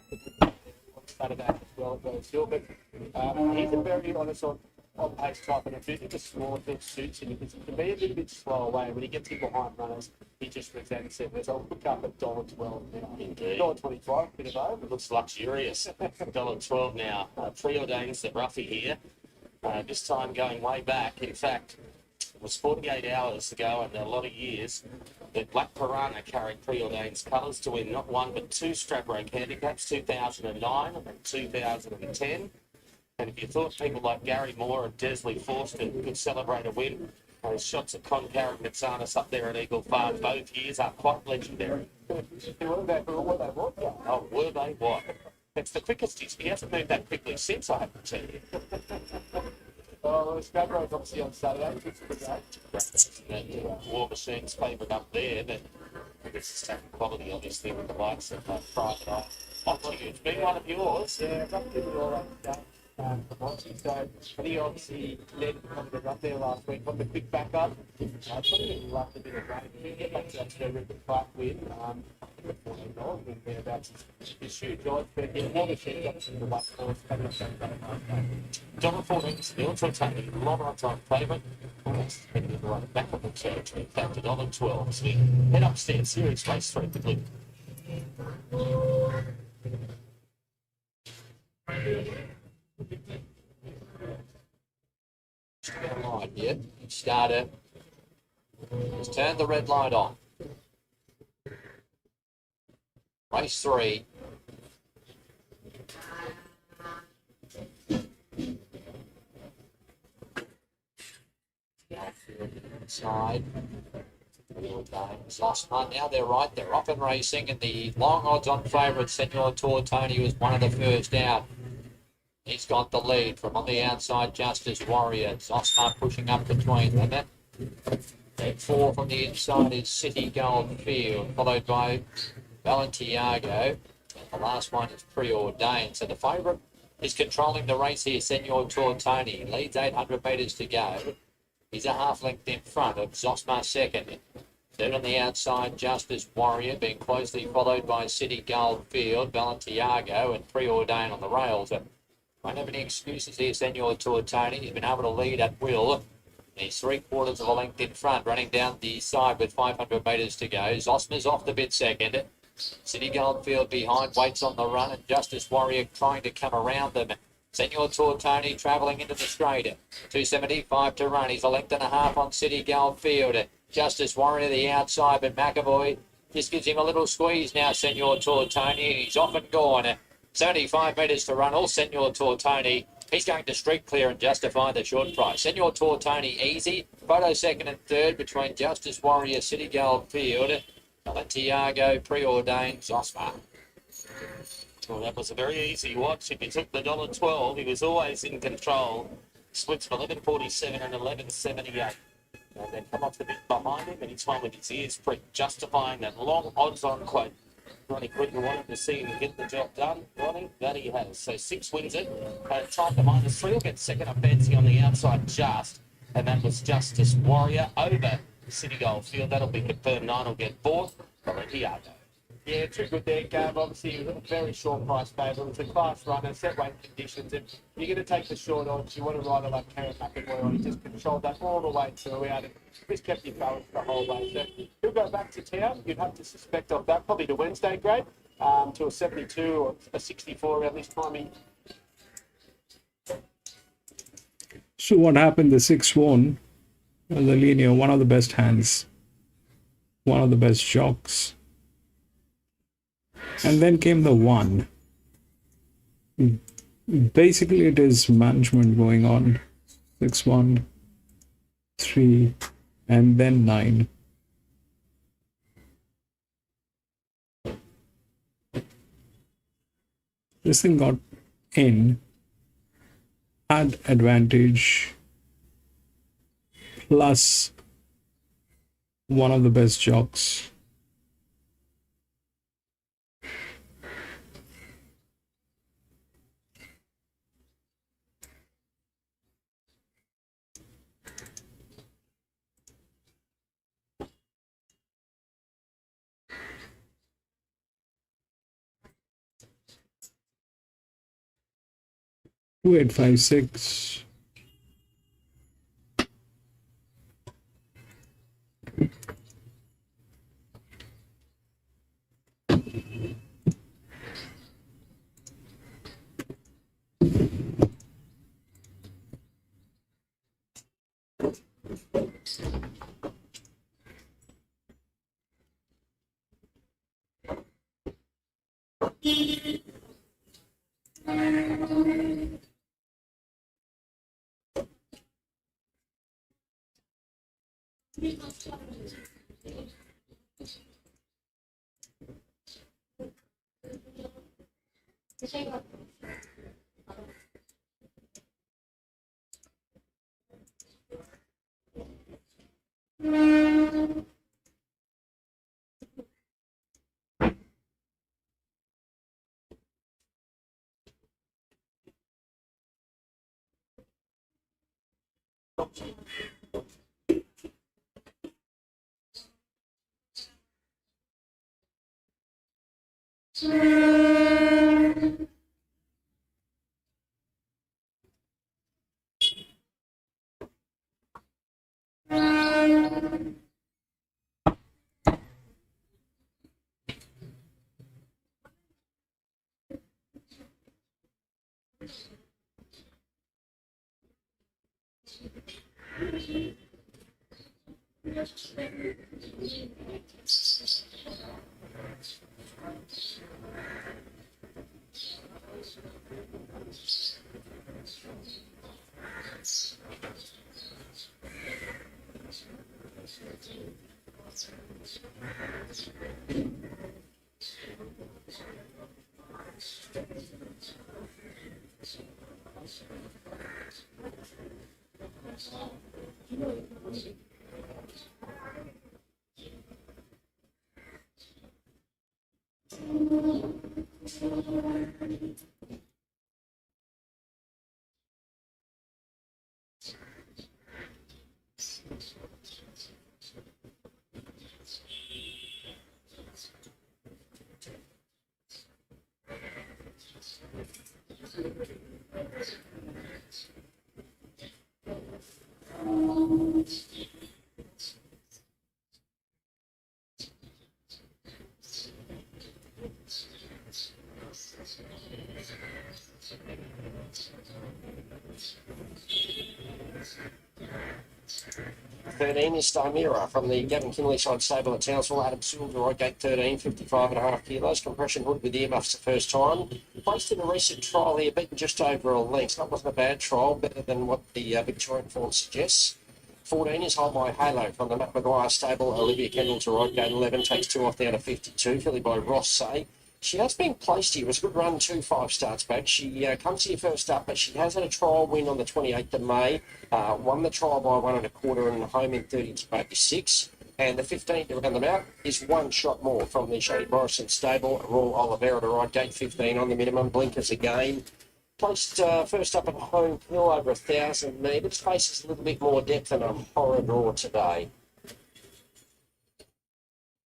Saturday as well as those hill. But he's a very honest on pace type, and I do think the smaller field suits him because he can be a little bit slow away. When he gets in behind runners, he just resents it. There's a look up at $1.12 now. Indeed. $1.25, bit of over. It looks luxurious. $1.12 now. Preordains the roughie here. This time going way back. In fact, it was 48 hours ago and a lot of years that Black Piranha carried Preordain's colours to win not one but 2 strap rank handicaps, 2009 and 2010. And if you thought people like Gary Moore and Desley Forster could celebrate a win, those shots at Concarrick and Matsanis up there at Eagle Farm both years are quite legendary. Were they what? Oh, were they what? It's the quickest he hasn't moved that quickly since, I have to tell you. Oh, the Scrap Road's obviously on Saturday. It's great. War Machine's favourite up there, but I guess it's taking quality, obviously, with the likes of Private Eye. Oh, it's been one of yours. Yeah, I've got to give it all up. For Monty. So I think he obviously led on the run there last week, got the quick back up. Probably loved a bit of rain. He get back to that terrific fight win. $14 and thereabouts. His huge odds, but yeah, more the shit up to the white horse coming up Dollar 14 still to take a lot of time favourite. Almost heading right back up the territory. Back to $1.12 as we head upstairs. Series race 3 quickly. Line here. Starter. He's turned the red light on. Race 3. Inside. Last one. Now they're right. They're off and racing, and the long odds on favourite Senor Tortoni was one of the first out. He's got the lead from on the outside, Justice Warrior. Zosmar pushing up between them. Then 4 from the inside is City Gold Field, followed by Valentiago. And the last one is Preordained. So the favourite is controlling the race here, Senor Tortoni. Leads 800 metres to go. He's a half length in front of Zosmar second. Third on the outside, Justice Warrior, being closely followed by City Gold Field, Valentiago, and Preordained on the rails. Won't have any excuses here, Senor Tortoni. He's been able to lead at will. He's 3/4 of a length in front, running down the side with 500 metres to go. Zosma's off the bit second. City Goldfield behind, waits on the run, and Justice Warrior trying to come around them. Senor Tortoni travelling into the straight. 275 to run. He's a length and a half on City Goldfield. Justice Warrior the outside, but McAvoy just gives him a little squeeze now, Senor Tortoni. He's off and gone. 75 metres to run, all Senor Tortoni. He's going to street clear and justify the short price. Senor Tortoni easy. Photo second and third between Justice Warrior, City Gold Field, Valentiago, Preordained, Zosmar. Well, that was a very easy watch. If he took the $1.12, he was always in control. Splits of 11.47 and 11.78. And then come off the bit behind him, and he's one with his ears pricked, justifying that long odds-on quote. Ronnie Quinton wanted to see him get the job done. Ronnie, that he has. So 6 wins it. Tied to -3. Will get second up fancy on the outside just. And that was Justice Warrior over City Gold Field. That'll be confirmed. 9 will get 4th. Valentiago. Yeah, too good there, Gav. Obviously, a very short price favourite. It's a class runner, set weight conditions. If you're going to take the short odds, you want to ride it like Karen McAvoy. He just controlled that all the way throughout and just kept you balanced the whole way. So he'll go back to town. You'd have to suspect of that, probably to Wednesday grade, to a 72 or a 64 around this time. So what happened? The 6-1, the linear, one of the best hands, one of the best jocks. And then came the 1. Basically, it is management going on. 6-1, 3, and then 9. This thing got in, had advantage, plus one of the best jocks. Two 856. 13 is Stymira from the Gavin Kinley side stable at Townsville. Adam Silver, right gate 13, 55.5 kilos. Compression hood with earmuffs the first time. Placed in a recent trial here, beaten just over a length. That wasn't a bad trial, better than what the Victorian form suggests. 14 is Hold My Halo from the Matt Maguire stable. Olivia Kendall to right gate 11, takes 2 off down to 52, fillied by Ross Say. She has been placed here. It was a good run, 2-5 starts back. She comes here first up, but she has had a trial win on the 28th of May. Won the trial by 1 1/4 and home in 30 to 86. And the 15th to round them out is One Shot More from the Shady Morrison stable. Royal Oliveira to right gate 15 on the minimum. Blinkers again. Placed first up at Home Hill over 1,000 metres. Faces a little bit more depth than a horror draw today.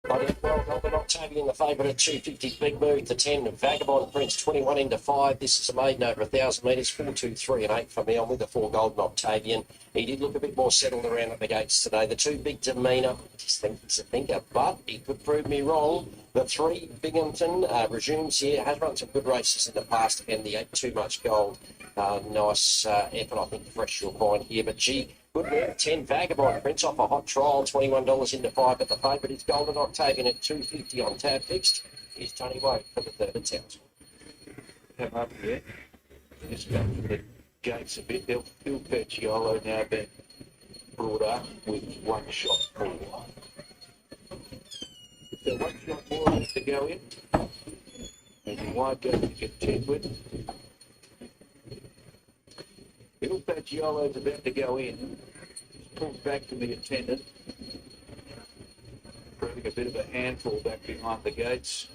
Well, Golden Octavian, the favourite at 250. Big Move, the 10. Vagabond Prince, 21 into 5. This is a maiden over 1,000 metres. 4, 2, 3 and 8 for me. I'm with the 4 Golden Octavian. He did look a bit more settled around at the gates today. The 2 Big Demeanour, I just think he's a thinker, but he could prove me wrong. The 3 Binghamton resumes here. Has run some good races in the past, and the 8 Too Much Gold. Nice effort, I think, fresh you'll find here. But gee, good move. 10 Vagabond Prince off a hot trial, $21 into 5. But the favourite is Golden Octavian at $2.50 on tab fixed. Here's Tony Woke for the third attempt. Come up here. Just go for the gates a bit. Bill Pecciolo now been brought up with One Shot More. So One Shot More has to go in. And you won't go to contend with. Bill Pecciolo's about to go in. Pulled back from the attendant. Proving a bit of a handful back behind the gates.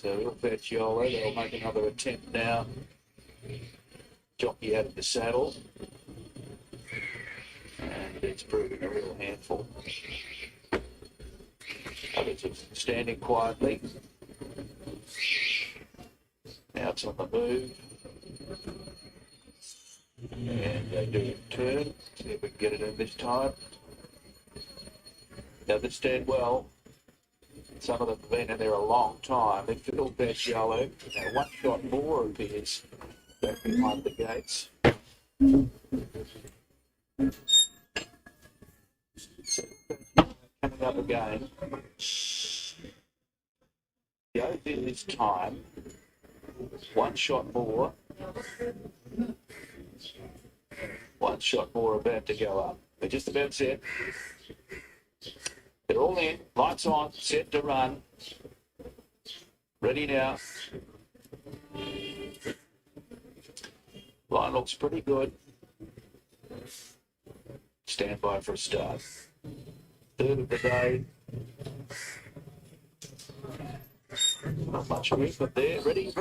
So Il Pecciolo, they'll make another attempt now. Jockey out of the saddle. And it's proving a real handful. Others are standing quietly. Now it's on the move. And they do turn. See if we can get it in this time. Now they stand well. Some of them have been in there a long time. They feel Pecciolo. Now One Shot More appears back behind the gates. So, coming up again. Goes in this time. One Shot More. One Shot More about to go up. They're just about set. They're all in. Lights on. Set to run. Ready now. Line looks pretty good. Stand by for a start. Third of the day. Not much movement there. Ready?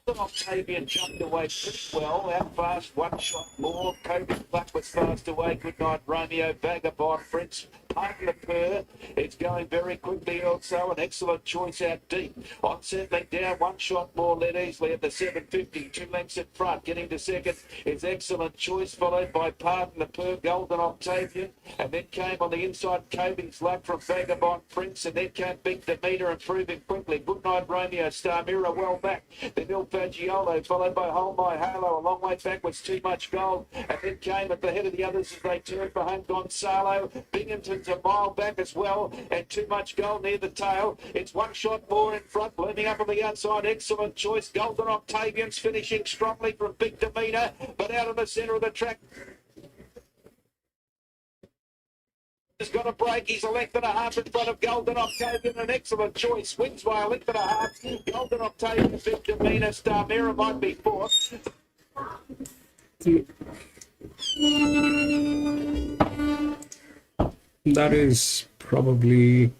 Golden Octavian jumped away pretty well, out fast, one shot more. Kobe Black was fast away. Good Night Romeo, Vagabond Prince, Pardon the Purr. It's going very quickly also. An excellent choice out deep. On settling down, one shot more led easily at the 750. 2 lengths in front. Getting to second is Excellent Choice, followed by Pardon the Purr, Golden Octavian. And then came on the inside Kobe's Luck from Vagabond Prince. And then came Big Demeter improving quickly. Good Night Romeo, Star Mirror well back. Then Il Fagiolo, followed by Hold My Halo. A long way back was Too Much Gold. And then came at the head of the others as they turned for home Gonzalo. Binghamton's a mile back as well. And Too Much Gold near the tail. It's one shot more in front. Looming up on the outside. Excellent Choice. Golden Octavian's finishing strongly from Big Demeter. But out of the centre of the track, has got a break. He's a length and a half in front of Golden Octavian. An Excellent Choice wins by a length and a half. Golden Octavian, Big Demeter, Star Mirror might be fourth. That is probably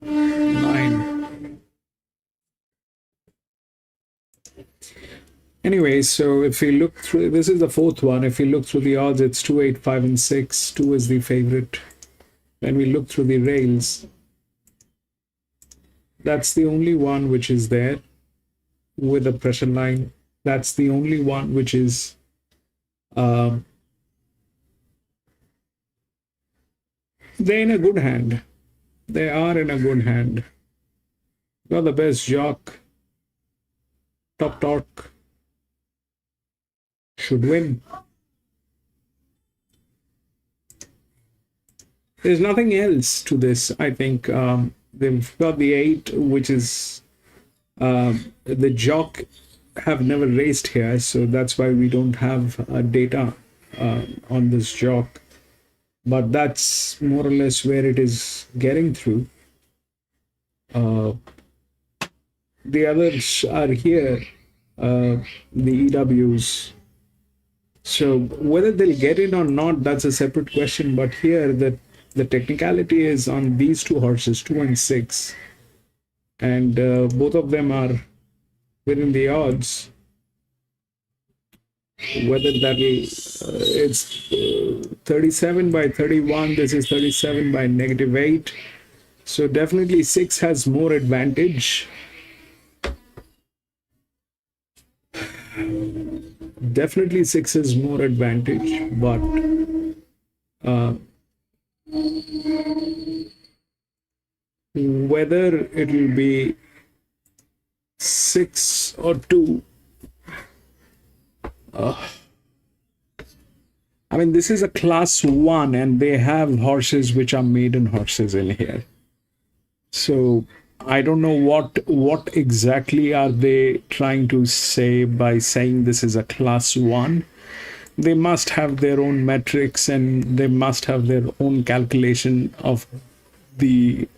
9. Anyway, so if we look through, this is the 4th one. If we look through the odds, it's 2, 8, 5, and 6. 2 is the favorite. When we look through the rails, that's the only one which is there with a pressure line. That's the only one which is they're in a good hand. They are in a good hand. Got the best jock. Top torque. Should win. There's nothing else to this. I think they've got the 8, which is the jock have never raced here, so that's why we don't have data on this jock. But that's more or less where it is getting through. The others are here, the EWs. So whether they'll get in or not, that's a separate question. But here, the technicality is on these 2 horses, 2 and 6. And both of them are within the odds. Whether that is, it's 37 by 31, this is 37 by -8. So definitely 6 has more advantage. Definitely 6 is more advantage, but whether it will be 6 or 2, I mean, this is a class 1 and they have horses which are maiden horses in here. So I don't know what exactly are they trying to say by saying this is a class 1. They must have their own metrics and they must have their own calculation of the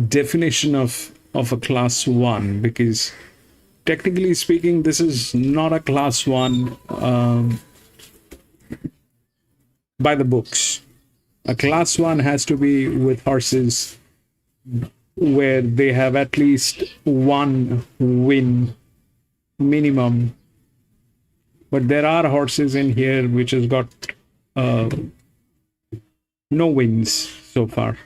definition of a class 1, because technically speaking, this is not a class 1 by the books. A class 1 has to be with horses where they have at least 1 win minimum. But there are horses in here which has got no wins so far.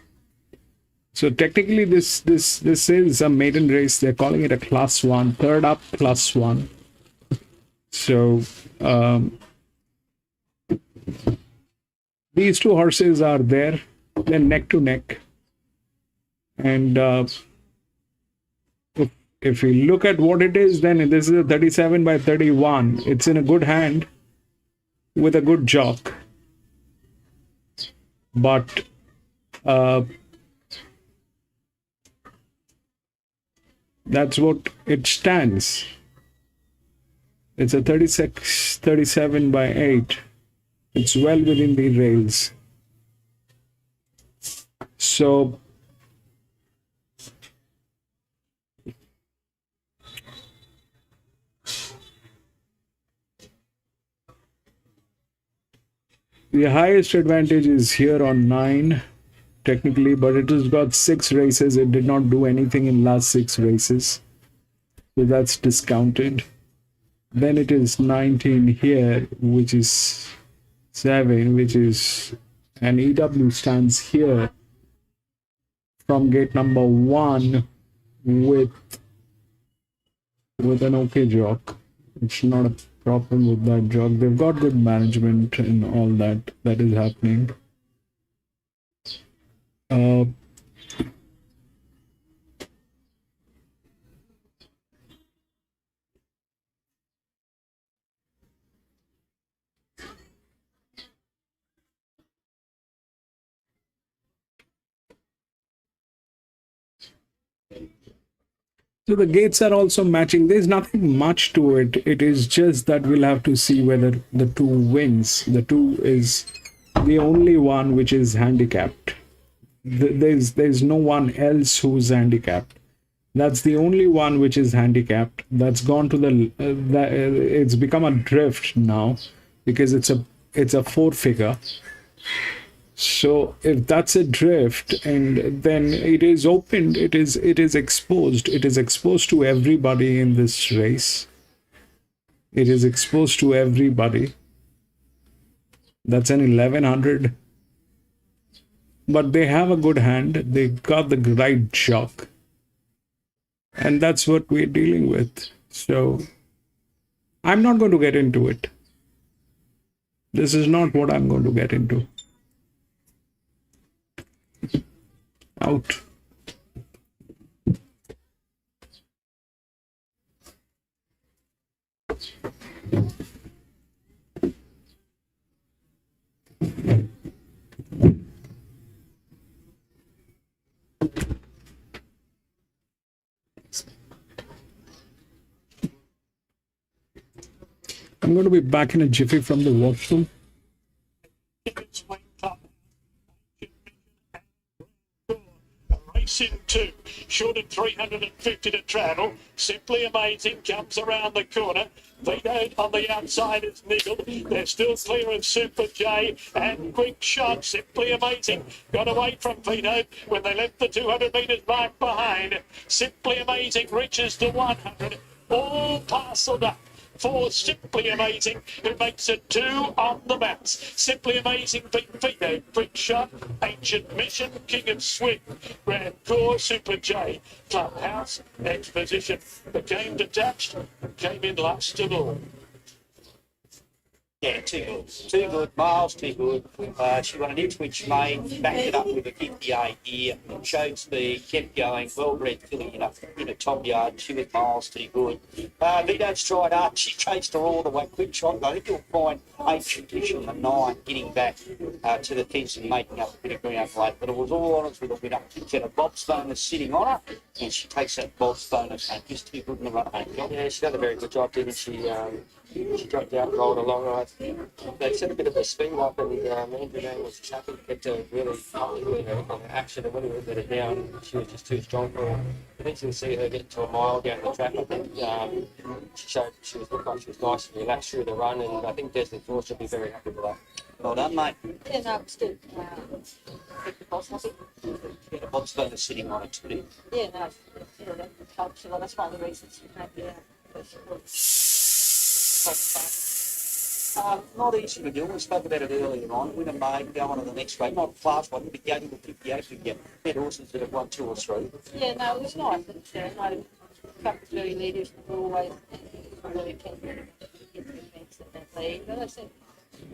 So technically this is a maiden race. They're calling it a class 1, third up class 1. So these 2 horses are there. They're neck to neck. And if we look at what it is, then this is a 37 by 31. It's in a good hand with a good jock. But that's what it stands. It's a 37 by 8. It's well within the rails. So the highest advantage is here on 9. technically, but it has got 6 races. It did not do anything in last 6 races, so that's discounted. Then it is 19 here, which is 7, which is an EW stands here from gate number 1 with an okay jock. It's not a problem with that jock. They've got good management and all that is happening. So the gates are also matching. There's nothing much to it. It is just that we'll have to see whether the 2 wins. The 2 is the only one which is handicapped. There's no one else who's handicapped. That's the only one which is handicapped. That's gone to it's become a drift now because it's a 4-figure. So if that's a drift, and then it is opened, it is exposed. It is exposed to everybody in this race. It is exposed to everybody. That's an 1100. But they have a good hand. They got the right jock. And that's what we're dealing with. So I'm not going to get into it. This is not what I'm going to get into. Out. I'm going to be back in a jiffy from the washroom. Racing 2, short of 350 to travel. Simply Amazing comes around the corner. Vetoed on the outside is Niggle. They're still clear of Super J and Quick Shot. Simply Amazing got away from Vetoed when they left the 200 metres mark behind. Simply Amazing reaches to 100. All parcelled up for Simply Amazing, who makes it 2 on the mats. Simply Amazing beat Vito, Quick Shot, Ancient Mission, King of Swing, Grand Core, Super J, Clubhouse, Exposition. The game detached, came in last of all. Yeah, too good. Too good. Miles, too good. She won an Ipswich main, backed it up with a 58 here, showed speed, kept going, well-bred filly in a top yard. She was miles too good. Vito's tried up. She chased her all the way. Quick Shot. I think you'll find Ancient Mission the 9 getting back to the fence and making up a bit of ground late. But it was all honest with a winner. She had a Bob's bonus sitting on her, and she takes that Bob's bonus and just too good in the run home. Yeah, she done a very good job, didn't she? She dropped out, rolled along. They set a bit of a spin up, and Andrew Gang was happy, kept her really in action. And when we let her down, she was just too strong for her. I think you'll see her get to a mile down the track. I think she showed she looked like she was nice and relaxed through the run, and I think Desmond Force will be very happy with that. Well done, mate. Yeah, no, it's good. The boss, was it? Yeah, the Bob's bonus sitting on it too. Yeah, no, that helps a lot. That's one of the reasons you make the not easy to do. We spoke about it earlier on. Win a main, go on to the next race. Not a fast one, but getting to 58 with your head horses that have won 2 or 3. Yeah, no, it was nice. No, Cup was very leaders. We're always really keen to get the events that they lead. But I said,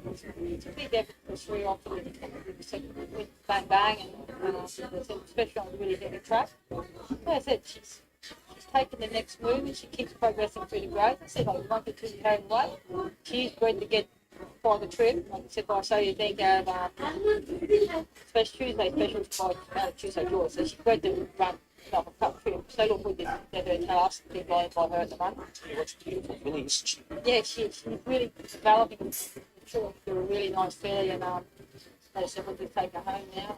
it's a big effort for 3 off to the second win, bang bang, and especially on a really heavy track. Like I said, she's taken the next move and she keeps progressing through the grade. I said, I want her to carry away. She's bred to get by the trip. Like I said, I say you think of Tuesday specials by Tuesday Joy. So she's bred to run a cup trip. So look, we did her task to be by her at the moment. Yeah, she's really developing. Sure, they're a really nice filly, and they said we'll just take her home now.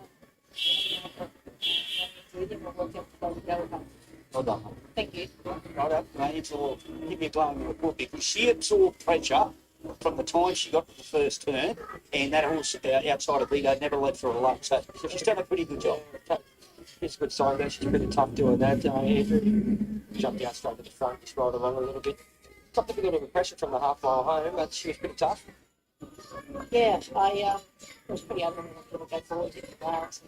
Well done. Thank you. Right up, mate. It's all, give me a blow in the book. If she absorbed pressure from the time she got to the first turn, and that horse outside of Vigo never led for a luck. So she's done a pretty good job. It's a good sign that she's really tough doing that. Andrew jumped out straight to the front, just rode along a little bit. Took a bit of pressure from the half mile home, but she was pretty tough. Yeah, I was pretty adamant I'm going to go forward in the bars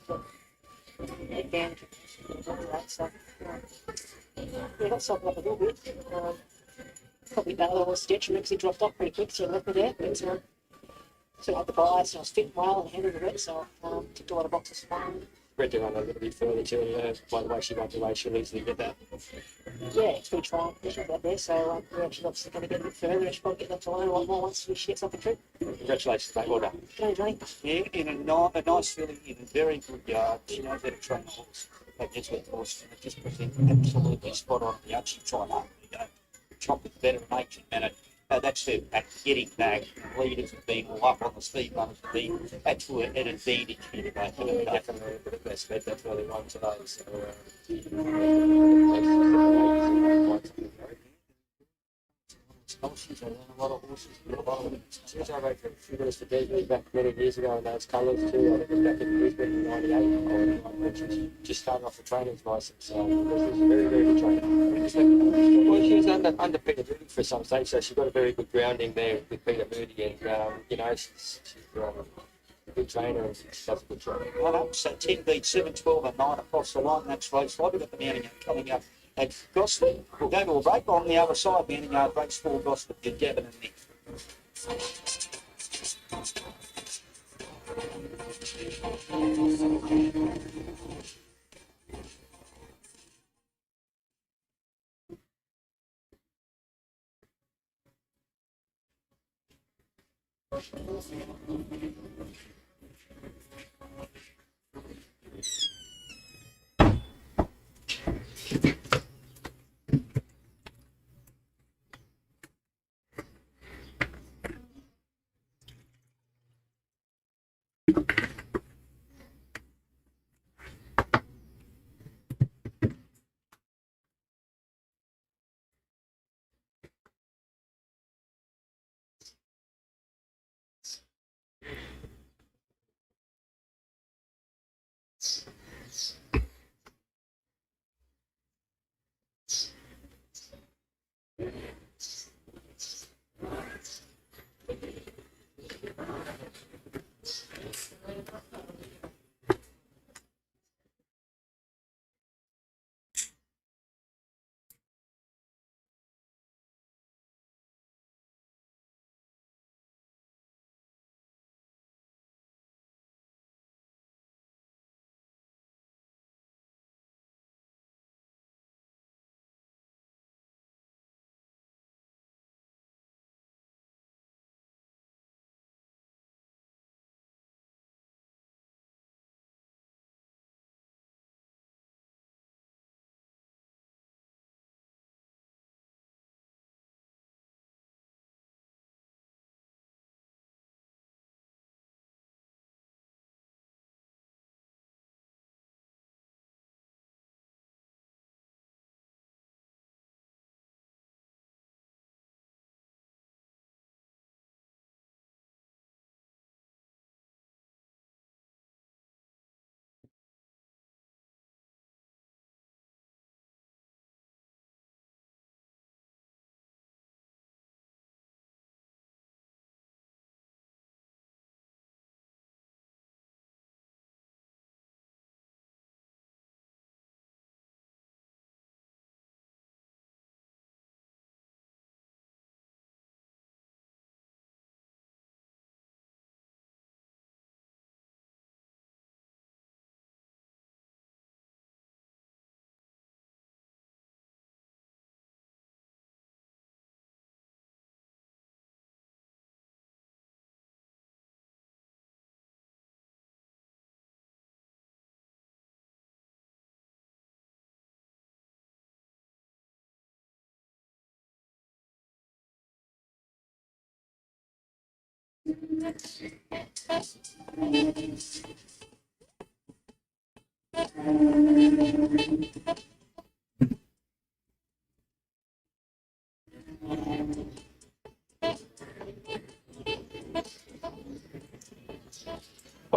and get advantage of that. So, yeah, got softened up a little bit. Probably that little stitch because he dropped off pretty quick, so I left me there. But so I had the bias and I was fitting well and handled the so ticked a lot of boxes for me. Read to run a little bit further too. By the way she runs away, she'll easily get that. Yeah, it's pretty trying conditions out there, so we're actually obviously going to get a bit further and she'll probably get left alone a lot more once she gets off the trip. Congratulations, mate. Well done. Go, Johnny. Yeah, in a nice filly, in a very good yard. She knows how to train a horse. That gets with the horse, and it just presents absolutely spot on. The she tried up, chop it better nature, and that's her getting back. Leaders have been all up on the speed runners have been. That's an advantage here today. Definitely the best bet that's really on today. So, She's a lot of horses. Since I rode for British for Disney back many years ago in those colours too, I think it was back in Brisbane in '98. Just started off the trainer's licence, so it was a very, very good trainer. Well, she was under Peter Moody for some stage, so she got a very good grounding there with Peter Moody, and she's a good trainer and she does a good job. Right up, so 10 beat 7, 12 and 9 across the line. That's race 5. We've got the mounting coming up at Gosford. We'll go to a break on the other side. Mounting yard race 4, Gosford, get Gavin and Nick.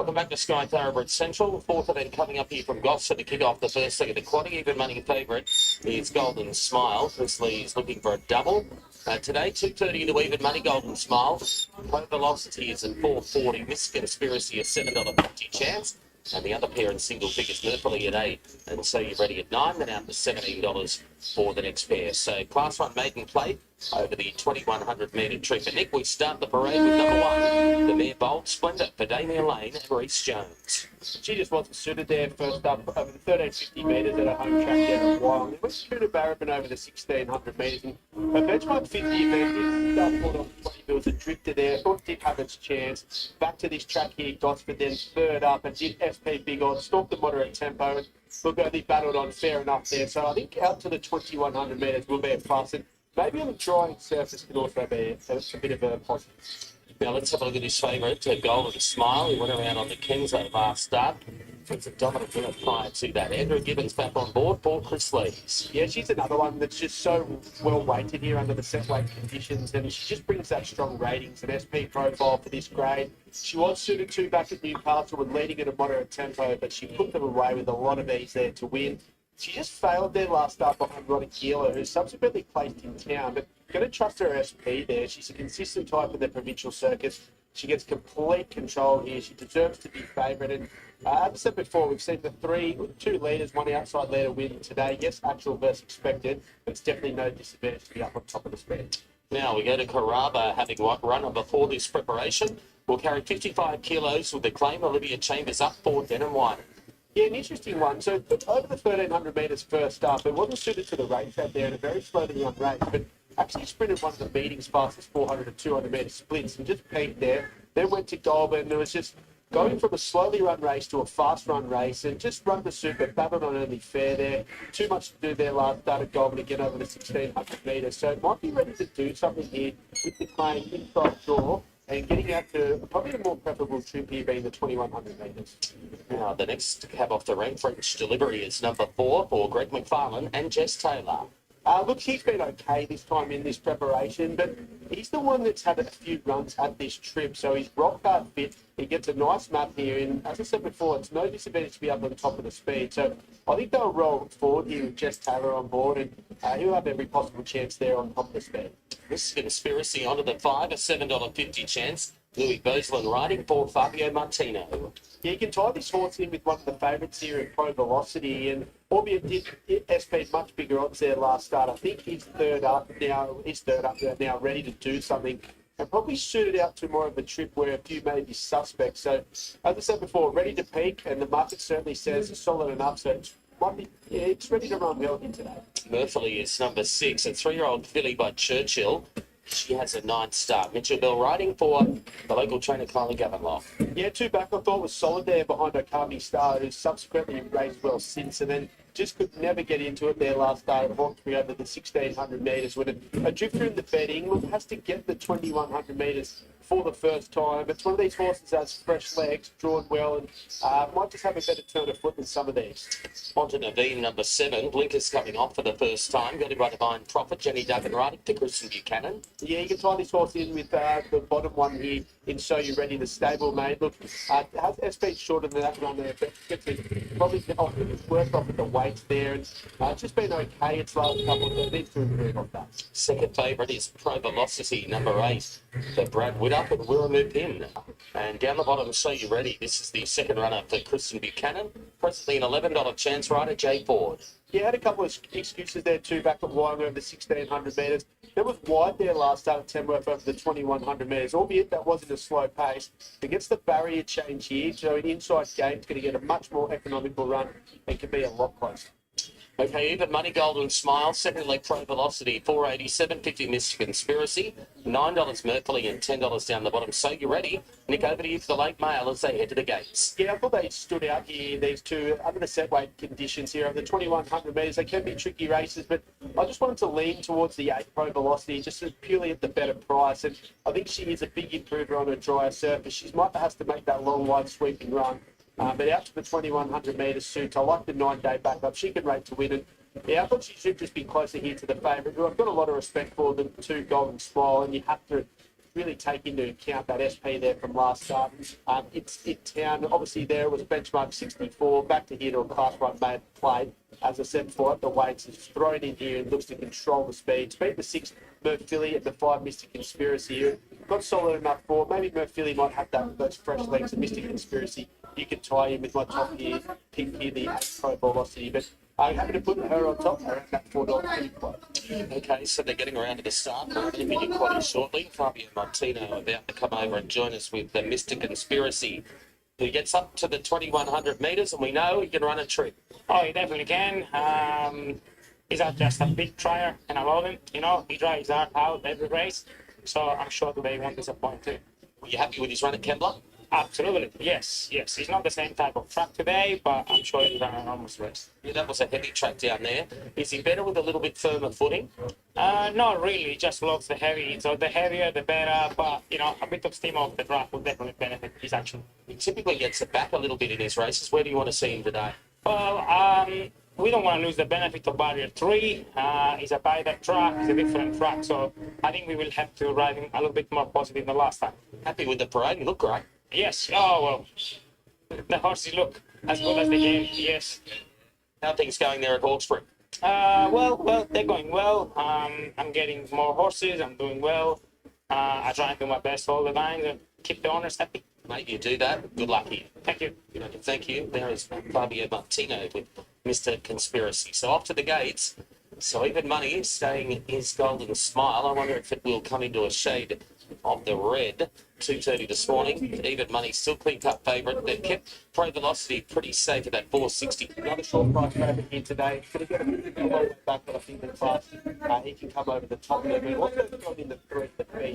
Welcome back to Sky Thoroughbred Central. Fourth event coming up here from Gosford to kick off the first leg of the quaddy. Even money favourite is Golden Smile. Chris Lee is looking for a double. Today, 2.30 to even money Golden Smile. High Velocity is at 4.40. Miss Conspiracy a $7.50 chance. And the other pair in single figures, Mercury at 8. And So You're Ready at 9. Then out to $17 for the next pair. So Class 1 maiden plate over the 2,100 metre trip. And Nick, we start the parade with number 1, the mare Bold Splendor for Damien Lane and Reece Jones. She just wasn't suited there first up over the 1,350 metres at a home track there at Wyong. It was Cooter Barabin over the 1,600 metres. And her benchmark 50 event is started on 20. There was a drifter there. Thought did have its chance. Back to this track here, Gosford then third up and did SP Big On. Stalked the moderate tempo. And look, they battled on fair enough there. So I think out to the 2,100 metres will be a plus. And maybe on the drying surface can also be a bit of a positive. Now let's have a look at his favourite, Golden Smile. He went around on the Kenzo last start. It's a dominant winner prior to that. Andrew Gibbons back on board for Chris Lees. Yeah, she's another one that's just so well weighted here under the set weight conditions, and she just brings that strong ratings and SP profile for this grade. She was suited to back at Newcastle and leading at a moderate tempo, but she put them away with a lot of ease there to win. She just failed there last start behind Roddy Keeler, who subsequently placed in town, but going to trust her SP there. She's a consistent type of the provincial circuit. She gets complete control here. She deserves to be favourite. And as I said before, we've seen the two leaders, one outside leader win today. Yes, actual versus expected, but it's definitely no disadvantage to be up on top of the speed. Now we go to Carraba, having one runner before this preparation. Will carry 55 kilos with the claim. Olivia Chambers up for Denim White. Yeah, an interesting one. So over the 1,300 metres first up, it wasn't suited to the race out there in a very slowly run race, but actually sprinted one of the meetings fastest 400 to 200 metre splits and just peaked there. Then went to Goulburn. It was just going from a slowly run race to a fast run race and just run the super, battled on only fair there. Too much to do there last start at Goulburn again over the 1,600 metres. So it might be ready to do something here with the claim inside draw and getting out to probably a more preferable trip here being the 2,100 metres. Now the next cab off the rank, French Delivery, is number 4 for Greg McFarlane and Jess Taylor. Look, he's been okay this time in this preparation, but he's the one that's had a few runs at this trip, so he's rock hard fit. He gets a nice map here, and as I said before, it's no disadvantage to be up on the top of the speed. So I think they'll roll forward here with Jess Taylor on board, and he'll have every possible chance there on top of the speed. This Conspiracy onto the 5, a $7.50 chance. Louis Boslin riding for Fabio Martino. Yeah, you can tie this horse in with one of the favourites here at Pro Velocity, and albeit did SP much bigger odds there last start. I think he's third up now, ready to do something, and probably suited out to more of a trip where a few may be suspects. So, as I said before, ready to peak, and the market certainly says it's solid enough. So it's ready to run well here today. Murphy is number 6, a 3-year-old filly by Churchill. She has a 9th start. Mitchell Bell riding for the local trainer, Kylie Gavanlock. Yeah, 2 back I thought was solid there behind Okami Star, who's subsequently raced well since, and then just could never get into it there last start at Hawkesbury over the 1,600 metres. When a drifter in the bedding, look, has to get the 2,100 metres for the first time. It's one of these horses that has fresh legs, drawn well, and might just have a better turn of foot than some of these. Onto Naveen, number 7. Blinkers coming off for the first time. Got him by Divine Prophet. Jenny Duggan riding for Kristen Buchanan. Yeah, you can tie this horse in with the bottom one here in So You Ready, the stable mate. Look, has SP shorter than that one there, but gets it probably worked off with the weights there. And it's just been okay its last couple of needs to improve off that. Second favourite is Pro Velocity, number 8. For Brad Widup and Wirramoo Pin. And down the bottom, So You Ready. This is the second runner for Kristen Buchanan. Presently an $11 chance rider, Jay Ford. Yeah, had a couple of excuses there too back at Wyong over the 1,600 metres. There was wide there last start at Tamworth over the 2,100 metres, albeit that wasn't a slow pace. It gets the barrier change here, so an inside game's going to get a much more economical run and can be a lot closer. Okay, even money, Golden Smile. Second leg, Pro Velocity, $4.80, $7.50 Mr. Conspiracy, $9 Mercury, and $10 down the bottom. So You Ready? Nick, over to you for the late mail as they head to the gates. Yeah, I thought they stood out here, these two, under the set weight conditions here. Over the 2,100 metres, they can be tricky races, but I just wanted to lean towards the 8 Pro Velocity, just purely at the better price. And I think she is a big improver on a drier surface. She might have to make that long, wide, sweeping run. But out to the 2,100 metres suits. I like the 9-day backup. She can rate to win it. Yeah, I thought she should just be closer here to the favourite, who I've got a lot of respect for, the 2 Golden Smile, and you have to really take into account that SP there from last start. It's in town. Obviously, there it was benchmark 64, back to here to a class 1 maiden plate. As I said before, the weights is thrown in here and looks to control the speed. Beat the 6 Murphy and the 5 Mystic Conspiracy here. Got solid enough for. Maybe Murphy might have those fresh legs of Mystic Conspiracy. You can tie in with my top here, pick here the 8 Pro Velocity. But I'm happy to put her on top around that $4 quote. Okay, so they're getting around to the start. We're going to be quite shortly. Fabio Martino about to come over and join us with the Mystic Conspiracy, who gets up to the 2,100 metres, and we know he can run a trip. Oh, he definitely can. He's not just a big trier, and I love him. You know, he drives hard out every race, so I'm sure today he won't disappoint too. Were you happy with his run at Kembla? Absolutely, yes. It's not the same type of track today, but I'm sure he'll run an enormous race. Yeah, that was a heavy track down there. Is he better with a little bit firmer footing? Not really, he just loves the heavy. So the heavier, the better, but, you know, a bit of steam off the track will definitely benefit his action. He typically gets it back a little bit in his races. Where do you want to see him today? Well, we don't want to lose the benefit of Barrier 3. It's a buyback track, it's a different track, so I think we will have to ride him a little bit more positive than last time. Happy with the parade? He looked great. Yes, oh well, the horses look as good as the game, yes. How are things going there at Hawkesbury? Well, they're going well. I'm getting more horses, I'm doing well. I try and do my best all the time and keep the owners happy. Mate, you do that. Good luck here. Thank you. Thank you. There is Fabio Martino with Mr. Conspiracy. So off to the gates. So even money staying his golden smile. I wonder if it will come into a shade of the red. 2:30 this morning. Even money still clean cut favourite. They've kept Pro Velocity pretty safe at that 460. Another short price favourite here today. Going to get a bit of a back, but I think the class he can come over the top there. But also got in the 3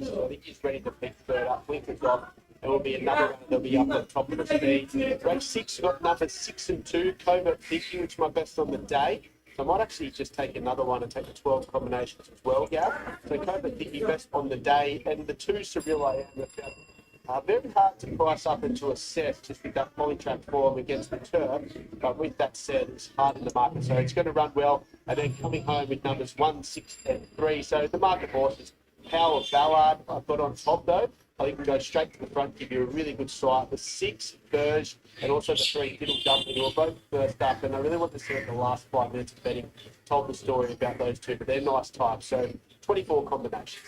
so I think he's ready to pick third up. Winkers off. There will be another one that'll be up on top of the speed. Race 6 got numbers 6 and 2. Covert Thinking, which is my best on the day. So I might actually just take another one and take the 12 combinations as well, Gav. So Covert Thinking best on the day, and the 2 Cirilla and the very hard to price up and to assess just with that polytrack form against the turf. But with that said, it's hard in the market. So it's going to run well. And then coming home with numbers 1, 6, and 3. So the market horses, Power Ballard, I've got on top though. I think we go straight to the front, give you a really good sight. The 6, Burge, and also the 3, Little Dumpling, who are both first up. And I really want to see what the last 5 minutes of betting told the story about those two, but they're nice types. So 24 combinations.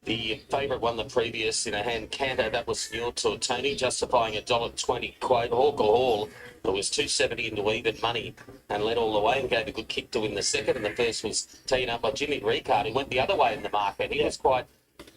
The favourite won the previous in a hand canter. That was New to Tony, justifying $1.20 quote. Hawker Hall, it was $2.70 into even money and led all the way and gave a good kick to win the second. And the first was teed up by Jimmy Ricard, who went the other way in the market. He was quite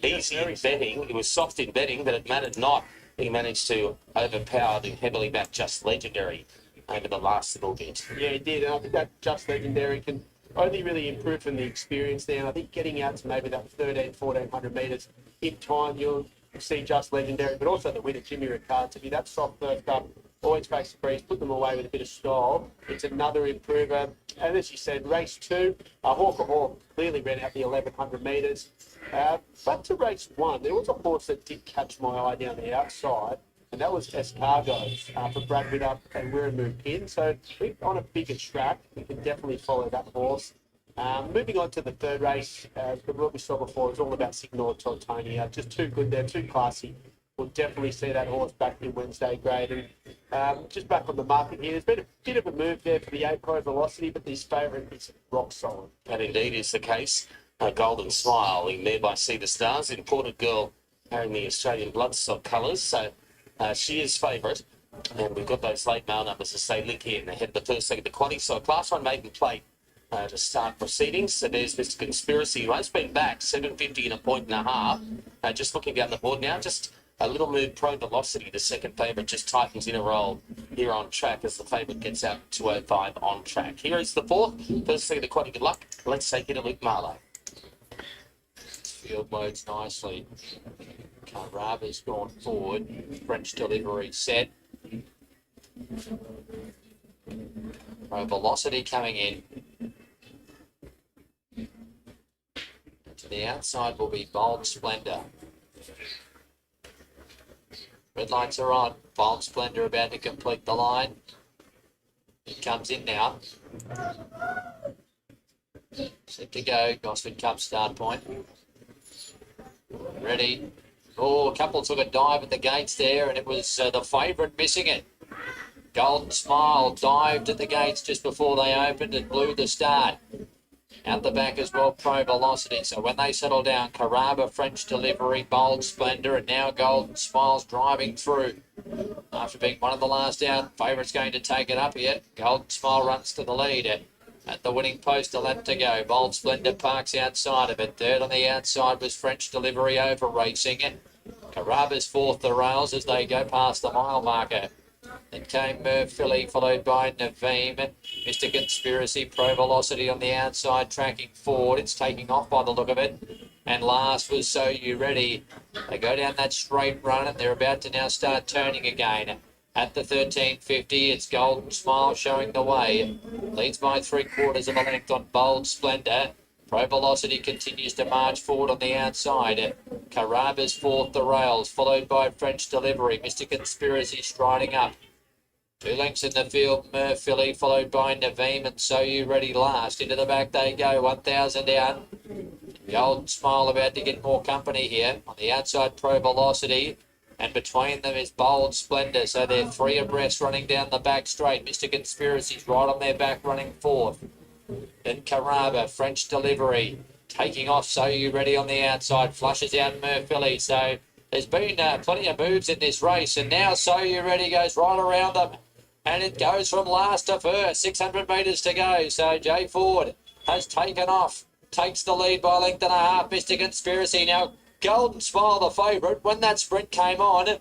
easy in betting. He was soft in betting, but it mattered not. He managed to overpower the heavily backed Just Legendary over the last little bit. Yeah, he did. And I think that Just Legendary can only really improve from the experience there. And I think getting out to maybe that 1,400 metres in time, you'll see Just Legendary, but also the winner, Jimmy Ricard, to be that soft first up, always face the breeze, put them away with a bit of style. It's another improver. And as you said, race 2, Hawker Hall clearly ran out the 1,100 metres. But to race 1, there was a horse that did catch my eye down the outside, and that was Escargo's for Brad Witter and Wiremu Pin. So on a bigger track, we can definitely follow that horse. Moving on to the third race, what we saw before, it's all about Signor Tortoni. Just too good there, too classy. We'll definitely see that horse back in Wednesday grade. And just back on the market here, there's been a bit of a move there for the 8 Pro Velocity, but this favourite is rock solid. That indeed is the case. Golden Smile, in there by See the Stars, imported girl carrying the Australian bloodstock colours. So she is favourite. And we've got those late mail numbers to say link here ahead of the first leg of the quaddy. So a Class 1 maiden plate to start proceedings. So there's Mr. Conspiracy, who has been back 750 in a point and a half. Just looking down the board now, just a little move. Pro Velocity, the second favourite, just tightens in a roll here on track as the favourite gets out 205 on track. Here is the fourth. First leg of the quaddy. Good luck. Let's take it to Luke Marlowe. Field loads nicely. Carava's gone forward. French delivery set. Velocity coming in. To the outside will be Bold Splendor. Red lights are on. Bold Splendor about to complete the line. It comes in now. Set to go. Gosford Cup start point. Ready. Oh, a couple took a dive at the gates there, and it was the favourite missing it. Golden Smile dived at the gates just before they opened and blew the start. Out the back as well, Pro Velocity. So when they settle down, Caraba, French Delivery, Bold Splendour, and now Golden Smiles driving through. After being one of the last out, favourite's going to take it up here. Golden Smile runs to the lead. At the winning post, a lap to go. Bold Splendour parks outside of it. Third on the outside was French Delivery over racing. Caraba's fourth the rails as they go past the mile marker. Then came Merv Philly, followed by Naveem. Mr. Conspiracy, Pro Velocity on the outside, tracking forward. It's taking off by the look of it. And last was So You Ready. They go down that straight run and they're about to now start turning again. At the 13.50, it's Golden Smile showing the way. Leads by 3/4 of a length on Bold Splendour. Pro Velocity continues to march forward on the outside. Caraba's fourth the rails, followed by French Delivery. Mr. Conspiracy striding up. 2 lengths in the field, Merv Philly, followed by Naveem, and So You Ready last. Into the back they go, 1,000 down. Golden Smile about to get more company here. On the outside, Pro Velocity. And between them is Bold Splendour. So they're 3 abreast running down the back straight. Mr. Conspiracy's right on their back running fourth. Then Caraba, French Delivery. Taking off So You Ready on the outside. Flushes out Merv Philly. So there's been plenty of moves in this race. And now So You Ready goes right around them. And it goes from last to first. 600 metres to go. So Jay Ford has taken off. Takes the lead by a length and a half. Mr. Conspiracy now. Golden Smile, the favourite. When that sprint came on,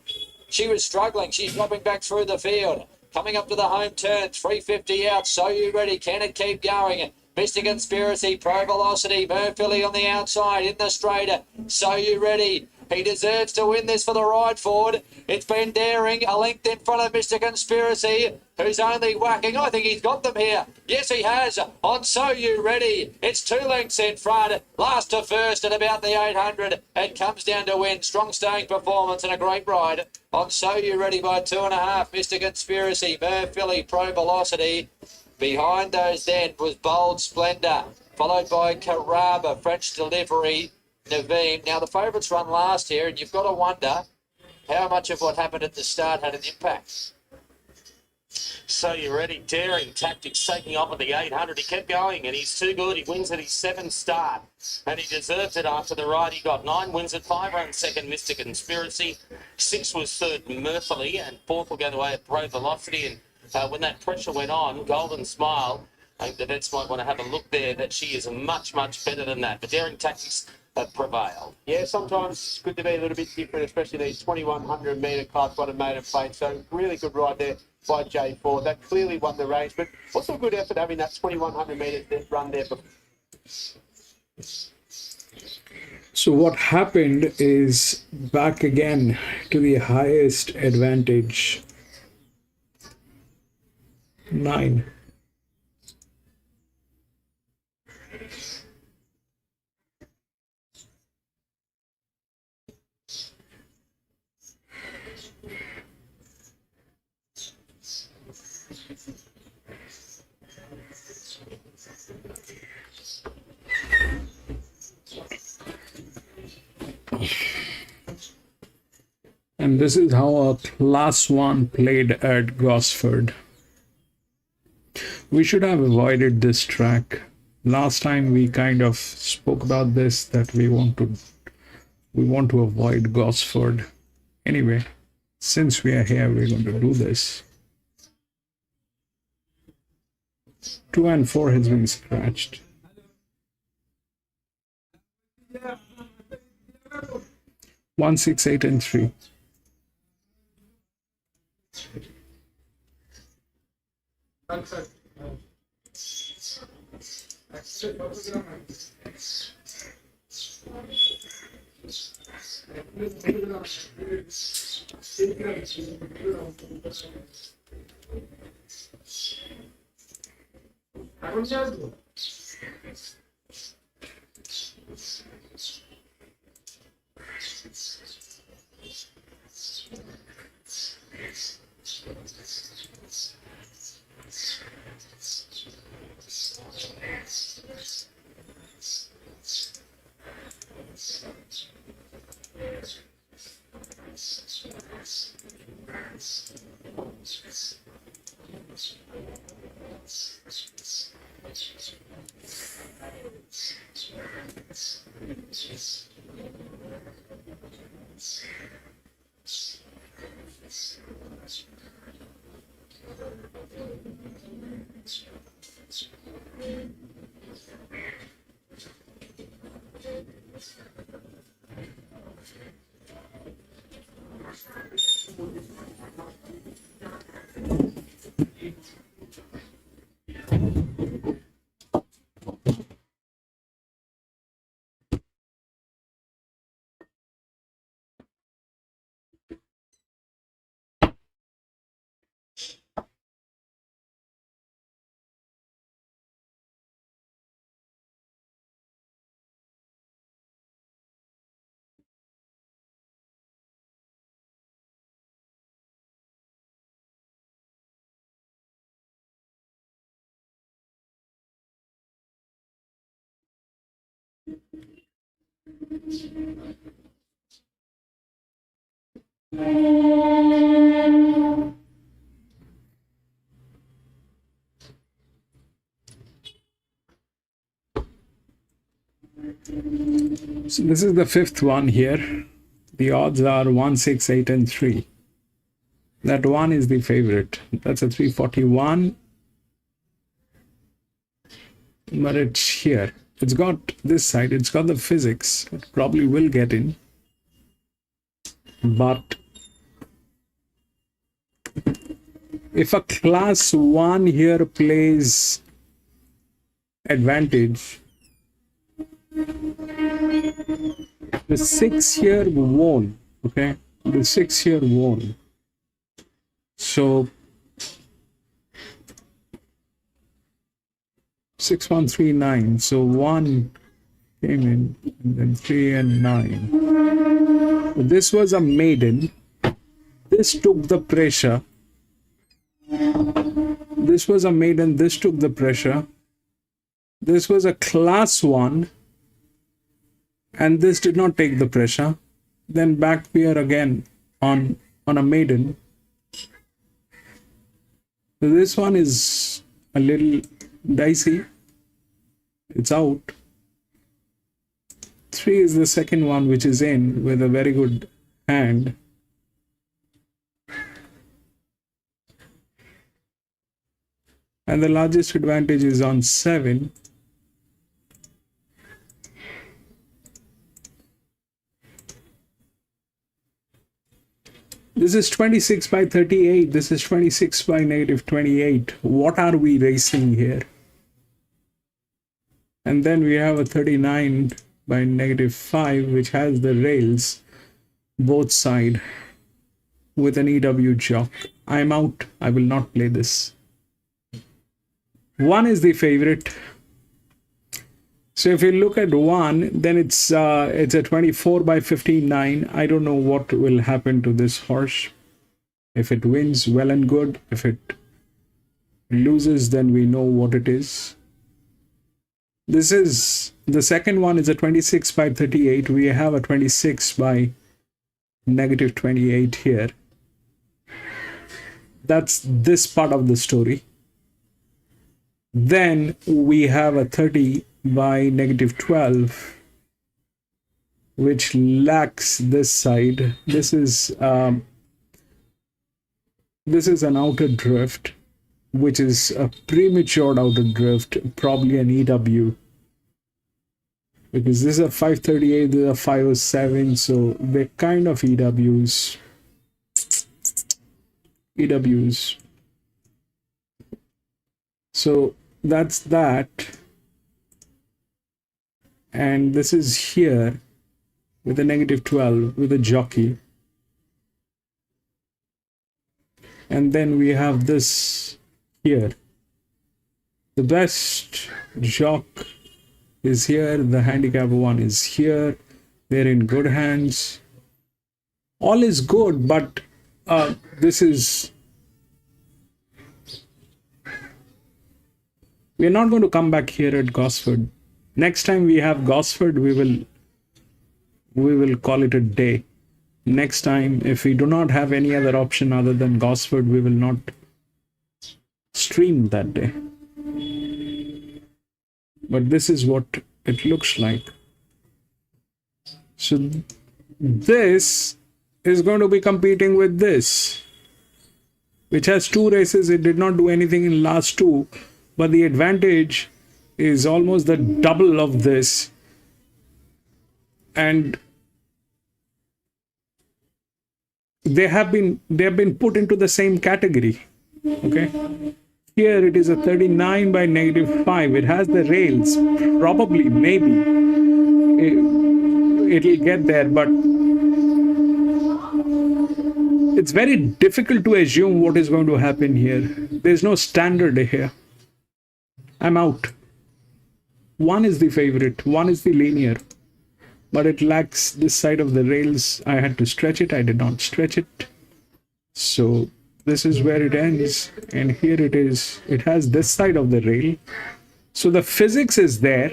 she was struggling. She's dropping back through the field. Coming up to the home turn. 350 out. So You Ready. Can it keep going? Mr. Conspiracy, Pro Velocity, Merv Philly on the outside in the straighter. So You Ready. He deserves to win this for the ride forward. It's been daring. A length in front of Mr. Conspiracy, who's only whacking. I think he's got them here. Yes, he has. On So You Ready. It's 2 lengths in front. Last to first at about the 800. It comes down to win. Strong staying performance and a great ride. On So You Ready by 2.5. Mr. Conspiracy, Merv Philly, Pro Velocity. Behind those then was Bold Splendour, followed by Caraba, French Delivery, Naveem. Now the favourites run last here, and you've got to wonder how much of what happened at the start had an impact. So You Ready, daring tactics, taking off at the 800. He kept going, and he's too good. He wins at his 7th start, and he deserved it after the ride. He got 9 wins at 5 runs second, Mr. Conspiracy. 6 was third, Murphy, and 4th will go away at Pro Velocity. And when that pressure went on, Golden Smile, I think the vets might want to have a look there that she is much, much better than that. But daring tactics have prevailed. Yeah, sometimes it's good to be a little bit different, especially these 2,100 metre class one and maiden plate. So really good ride there by Jay Ford. That clearly won the race, but also a good effort having that 2,100 metres run there. So what happened is back again to the highest advantage. 9. And this is how a class 1 played at Gosford. We should have avoided this track. Last time we kind of spoke about this, that we want to avoid Gosford. Anyway, since we are here, we're going to do this. 2 and 4 has been scratched. One, 6, 8, and 3. So this is the fifth one here. The odds are 1, 6, 8, and 3. That one is the favorite. That's a 341. But it's here. It's got this side. It's got the physics. It probably will get in. But if a class 1 here plays advantage, the 6 here won. Okay, the 6 here won. So 6139. So 1 came in, and then 3 and 9. This was a maiden. This took the pressure. This was a maiden. This took the pressure. This was a class 1. And this did not take the pressure. Then back here again on a maiden. So this one is a little dicey. It's out. 3 is the second one, which is in with a very good hand. And the largest advantage is on 7. This is 26 by 38. This is 26 by -28. What are we racing here? And then we have a 39 by -5, which has the rails both side with an EW jock. I'm out. I will not play this. 1 is the favorite. So if you look at 1, then it's a 24 by 59. I don't know what will happen to this horse. If it wins, well and good. If it loses, then we know what it is. This is the second one is a 26 by 38. We have a 26 by -28 here. That's this part of the story. Then we have a 30 by -12, which lacks this side. This is an outer drift, which is a premature outer drift, probably an EW, because this is a 538, this is a 507, so they're kind of EWs. So that's that. And this is here with a -12 with a jockey. And then we have this here. The best jock is here. The handicap one is here. They're in good hands. All is good, but this is... We're not going to come back here at Gosford. Next time we have Gosford, we will call it a day. Next time, if we do not have any other option other than Gosford, we will not stream that day. But this is what it looks like. So this is going to be competing with this, which has 2 races. It did not do anything in last 2, but the advantage is almost the double of this. And they have been put into the same category. Okay, here it is a 39 by -5. It has the rails. Probably, maybe it'll get there, but it's very difficult to assume what is going to happen here. There's no standard here. I'm out. One is the favorite, one is the linear, but it lacks this side of the rails. I had to stretch it. I did not stretch it. So this is where it ends. And here it is. It has this side of the rail. So the physics is there.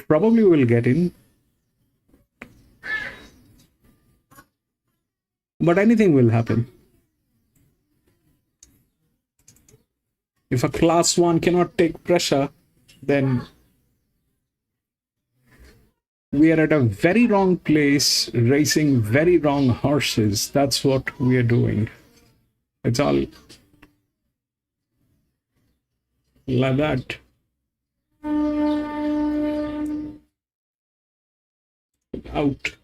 Probably will get in. But anything will happen. If a class 1 cannot take pressure, then we are at a very wrong place, racing very wrong horses. That's what we are doing. It's all like that. Out.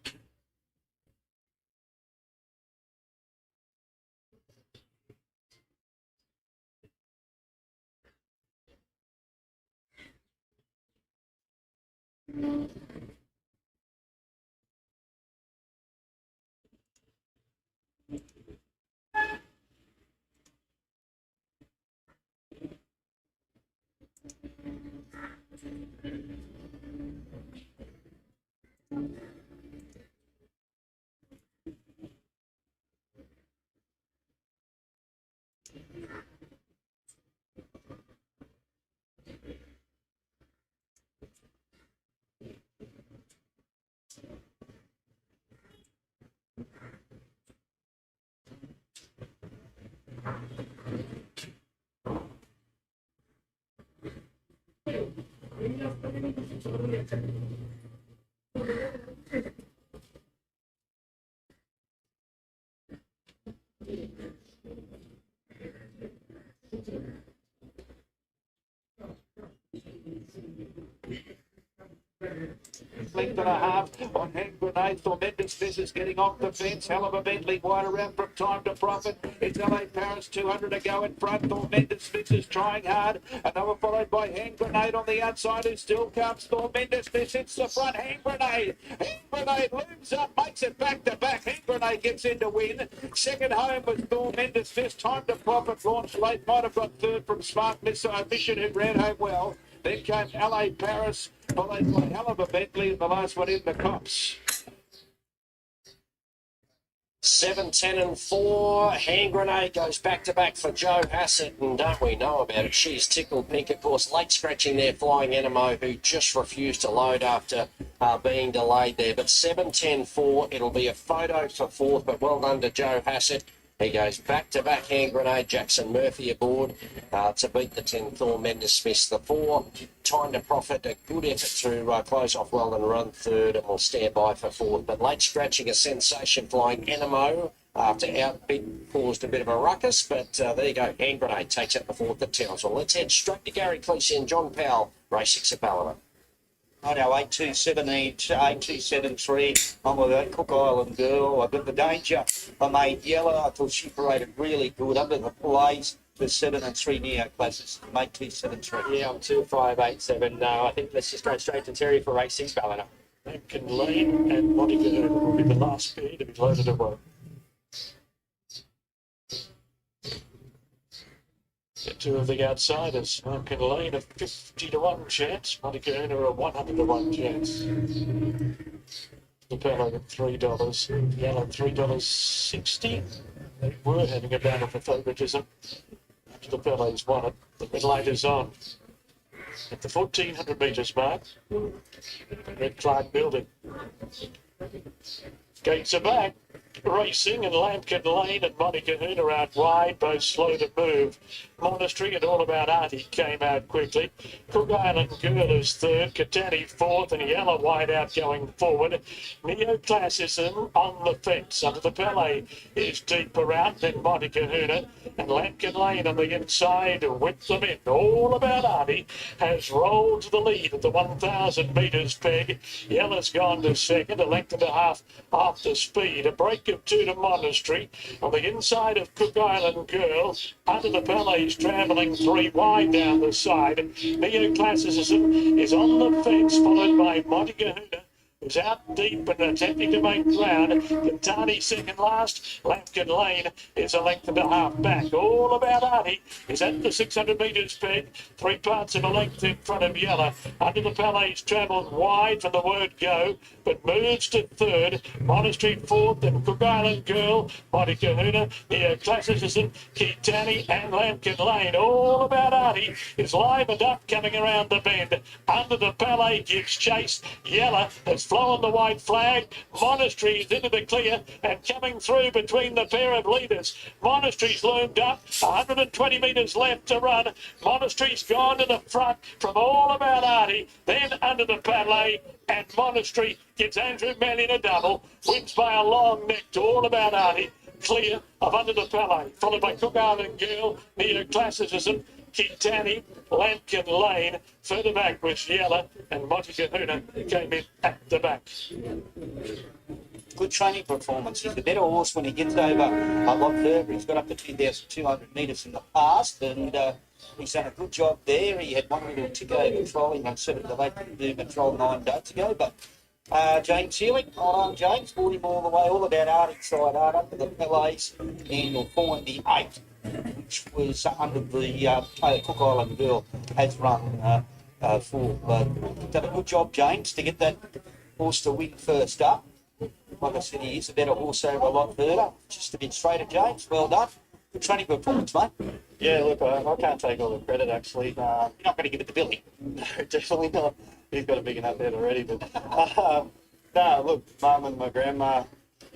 Length and a half on Hand Grenade. Tremendous Business getting off the fence. Hell of a Bentley wide around from Time to Profit. It's LA Paris 200 to go in front. Tremendous Business trying hard. And they were followed by Hand Grenade on the outside, who still comes. Tremendous Business hits the front. Hand Grenade. Hand Grenade looms up, makes it back to back. Hand Grenade gets in to win. Second home was Tremendous Business. Time to Profit launched late. Might have got third from Smart Mission, who ran home well. Then came LA Paris, followed by Hell of a Bentley, and the last one in the Cops. 7, 10 and 4. Hand Grenade goes back to back for Joe Hassett, and don't we know about it? She's tickled pink, of course. Late scratching there, Flying Enemo, who just refused to load after being delayed there. But 7, 10, 4. It'll be a photo for fourth, but well done to Joe Hassett. He goes back-to-back. Hand Grenade, Jackson Murphy aboard to beat the 10 Thor Mendes Smith. The 4, Time to Profit, a good effort to close off well and run third, and will stand by for fourth. But late scratching, a sensation, Flying Enemo after outbid caused a bit of a ruckus. But there you go. Hand Grenade takes out the fourth at Townsville. Let's head straight to Gary Cleese and John Powell, race 6 at Ballina. I know 8217, 8273. I'm with that Cook Island girl. I've got the Danger. I made yellow. I thought she paraded really good under the plays. The 7 and 3 neo classes. Mate 273. Yeah, I'm 2587. No, I think let's just go straight to Terry for race 6, Ballina. Lincoln Lane and Monica will be the last pair to be loaded away. The two of the outsiders, Lincoln Lane a 50 to 1 chance, Monica a 100 to 1 chance. The Pello at $3, Yellow $3.60. They were having a battle for favouritism. The Pello's won it. The middle-agers on. At the 1400 metres mark, Red Clark building. Gates are back. racing, and Lambkin Lane and Monty Kahuna out wide, both slow to move. Monastery and All About Artie came out quickly. Cook Island Girl is third, Catani fourth, and Yellow wide out going forward. Neoclassicism on the fence. Under the Ballet is deeper out than Monty Kahuna, and Lambkin Lane on the inside with them in. All About Artie has rolled to the lead at the 1,000 metres peg. Yellow's gone to second, a length and a half off the speed. A break of 2 to Monastery. On the inside of Cook Island Girl, under the Ballet's travelling 3 wide down the side. Neoclassicism is on the fence, followed by Monty Kahuna, who's out deep and attempting to make ground. Catani second last. Lambkin Lane is a length and a half back. All About Artie is at the 600 metres peg. 3 parts of a length in front of Yellow. Under the Palais travelled wide from the word go, but moves to third. Monastery fourth, and Cook Island Girl, Monty Kahuna, Neoclassicism, Catani and Lambkin Lane. All About Artie is livened up coming around the bend. Under the Palais gives chase. Yellow has flown the white flag. Monastery is into the clear and coming through between the pair of leaders. Monastery's loomed up, 120 metres left to run. Monastery's gone to the front from All About Artie, then under the Palais, and Monastery gives Andrew Mannion a double, wins by a long neck to All About Artie, clear of under the Palais, followed by Cook Island Girl, Neoclassicism, Catani, Lambkin Lane. Further back was Yellow, and Monty Kahuna came in at the back. Good training performance. He's a better horse when he gets over a lot further. He's got up to 2,200 metres in the past, and he's done a good job there. He had one little tick over trolling on 7 to 8 movement troll 9 days ago, but James Healy, on James, brought him all the way, All About Artie side out up to the Palais, and will find the 8, which was under the Cook Island Girl, has run for. Done a good job, James, to get that horse to win first up. Like I said, he is a better horse over a lot further. Just a bit straighter, James. Well done. Good training performance, mate. Yeah, look, I can't take all the credit, actually. You're not going to give it to Billy. No, definitely not. He's got a big enough head already. But no, look, Mum and my grandma,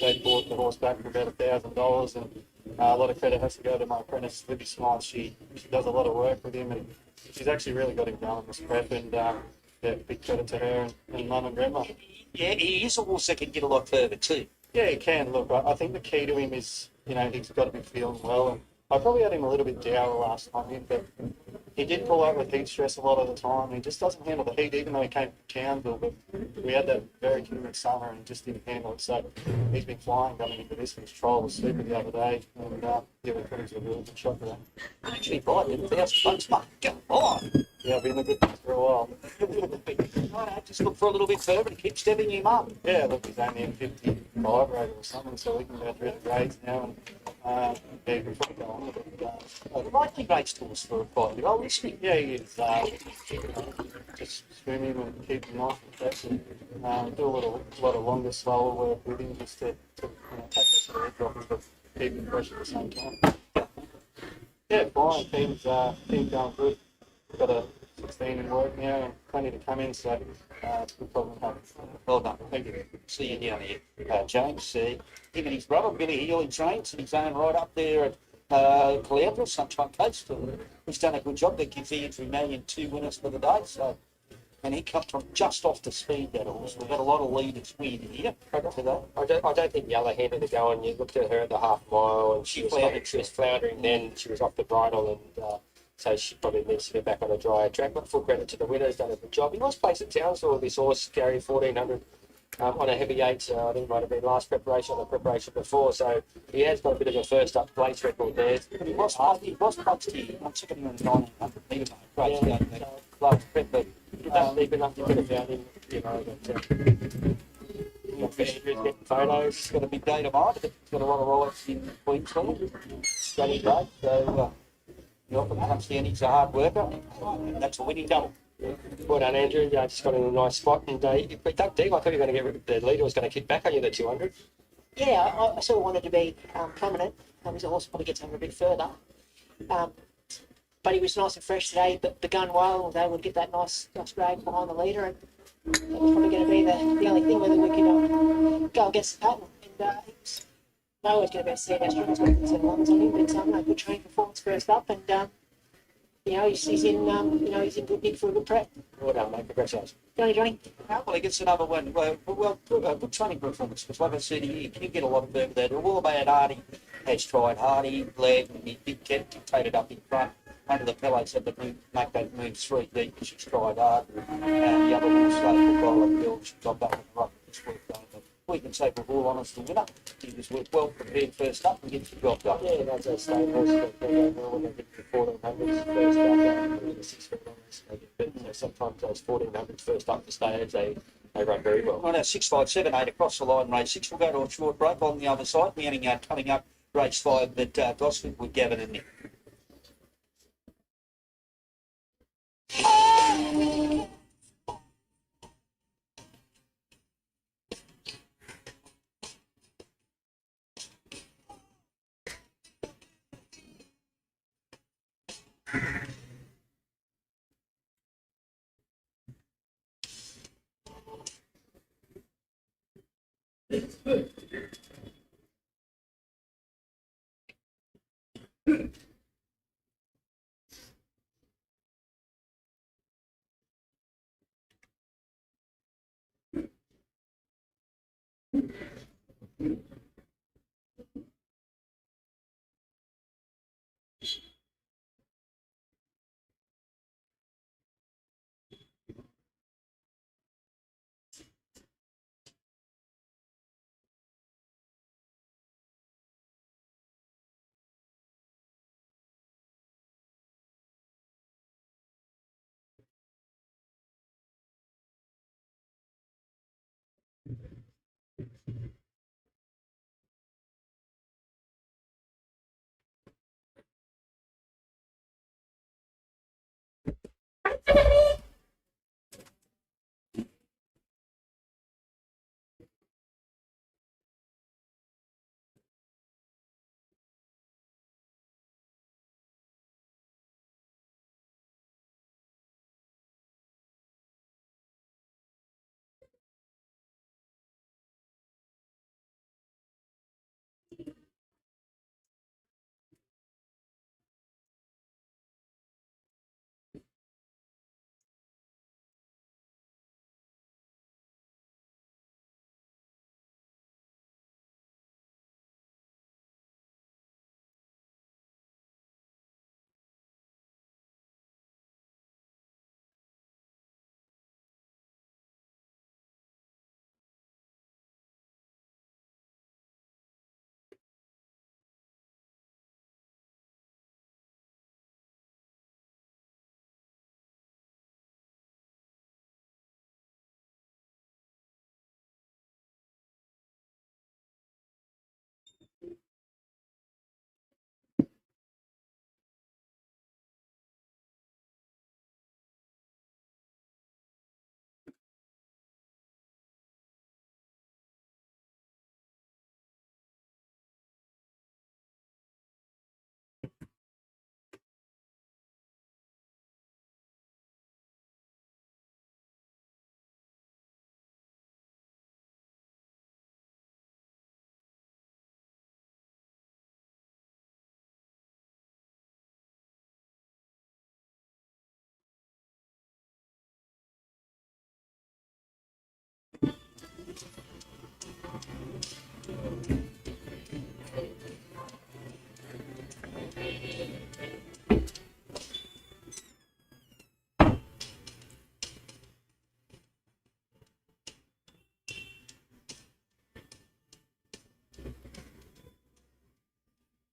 they bought the horse back for about $1,000, and a lot of credit has to go to my apprentice, Libby Smart. She does a lot of work with him, and she's actually really got him going this prep, and yeah, big credit to her and Mum and grandma. Yeah, he is a horse that can get a lot further too. Yeah, he can. Look, I think the key to him is, he's got to be feeling well, and I probably had him a little bit down last time in, but he did pull out with heat stress a lot of the time. He just doesn't handle the heat, even though he came from Townsville, but we had that very humid summer and he just didn't handle it. So he's been flying coming into this. His trial was super the other day, and yeah, we put him to a really good shot for that. Actually, bought him $1,000, mate. Come on. Yeah, I've been a good one for a while. Just look for a little bit further to keep stepping him up. Yeah, look, he's only in 55 grade or something, so we can go through the grades now, and yeah, you can probably go on with it. Likely grade stores for a 5-year-old, isn't he? Yeah, he is. Just swim him and keep him nice and fresh, and do a lot of longer, slower work with him just to take us to the head drop, but keep him fresh at the same time. Yeah, fine. Team's going good. We've got a 16 in work now and plenty to come in, so it's a good problem to have. Well done. Thank you. See you down here. James, him and his brother, Billy Healy, trains in his own right up there at Caloundra, Sunshine Coast. He's done a good job. That gives Andrew Mannion 2 winners for the day. So, and he comes from just off the speed, that horse. We've got a lot of leaders win here. I don't think Yellow handed the go, and you looked at her at the half mile, and she was floundering then. She was off the bridle, and so she probably needs to get back on a drier track. But full credit to the winner, has done a good job. He was placed at Townsville with this horse, carrying 1,400 on a heavy 8. I think it might have been last preparation or the preparation before. So he has got a bit of a first up place record there. But he was placed here. I'm checking him in the 900 metre mark. Great, last prep, but deep enough, you could have found him, getting photos. He's got a big day tomorrow. He's got a lot of rides in Queensland. Sunny day, so he often comes down. He's a hard worker, and that's a winning double. Well done, Andrew. Just got in a nice spot, and but dug deep. I thought you were going to get the leader was going to kick back on you the 200. Yeah, I sort of wanted to be prominent. He's a horse probably gets over a bit further. But he was nice and fresh today, but begun well. Was able to get that nice grade behind the leader, and that was probably going to be the only thing whether we could go against the pattern. And I always get about see our struggles making some runs on him, but no, good training performance first up, and he's in good nick for a good prep. Well done, mate. Congratulations. Johnny. Well, he gets another one. Good training performance. Because, like I said, he can get a lot further there. All about Hardy has tried. Hardy led, and he did get dictated up in front. Under the pillows had to make that move 3 deep, and she's tried hard. And the other horse, Local Golden Bill, she got that one right this week. But we can say with all honesty, winner. He was well prepared first up and gets the job done. Yeah, that's a state horse that they go when they get to 1400s first up and the 6 foot runners. But sometimes those 1400s first up the stage, they run very well. On our 6, 5, 7, 8 across the line, race 6 will go to a short break on the other side. Meaning coming up, race 5 at Gosford with Gavin and Nick.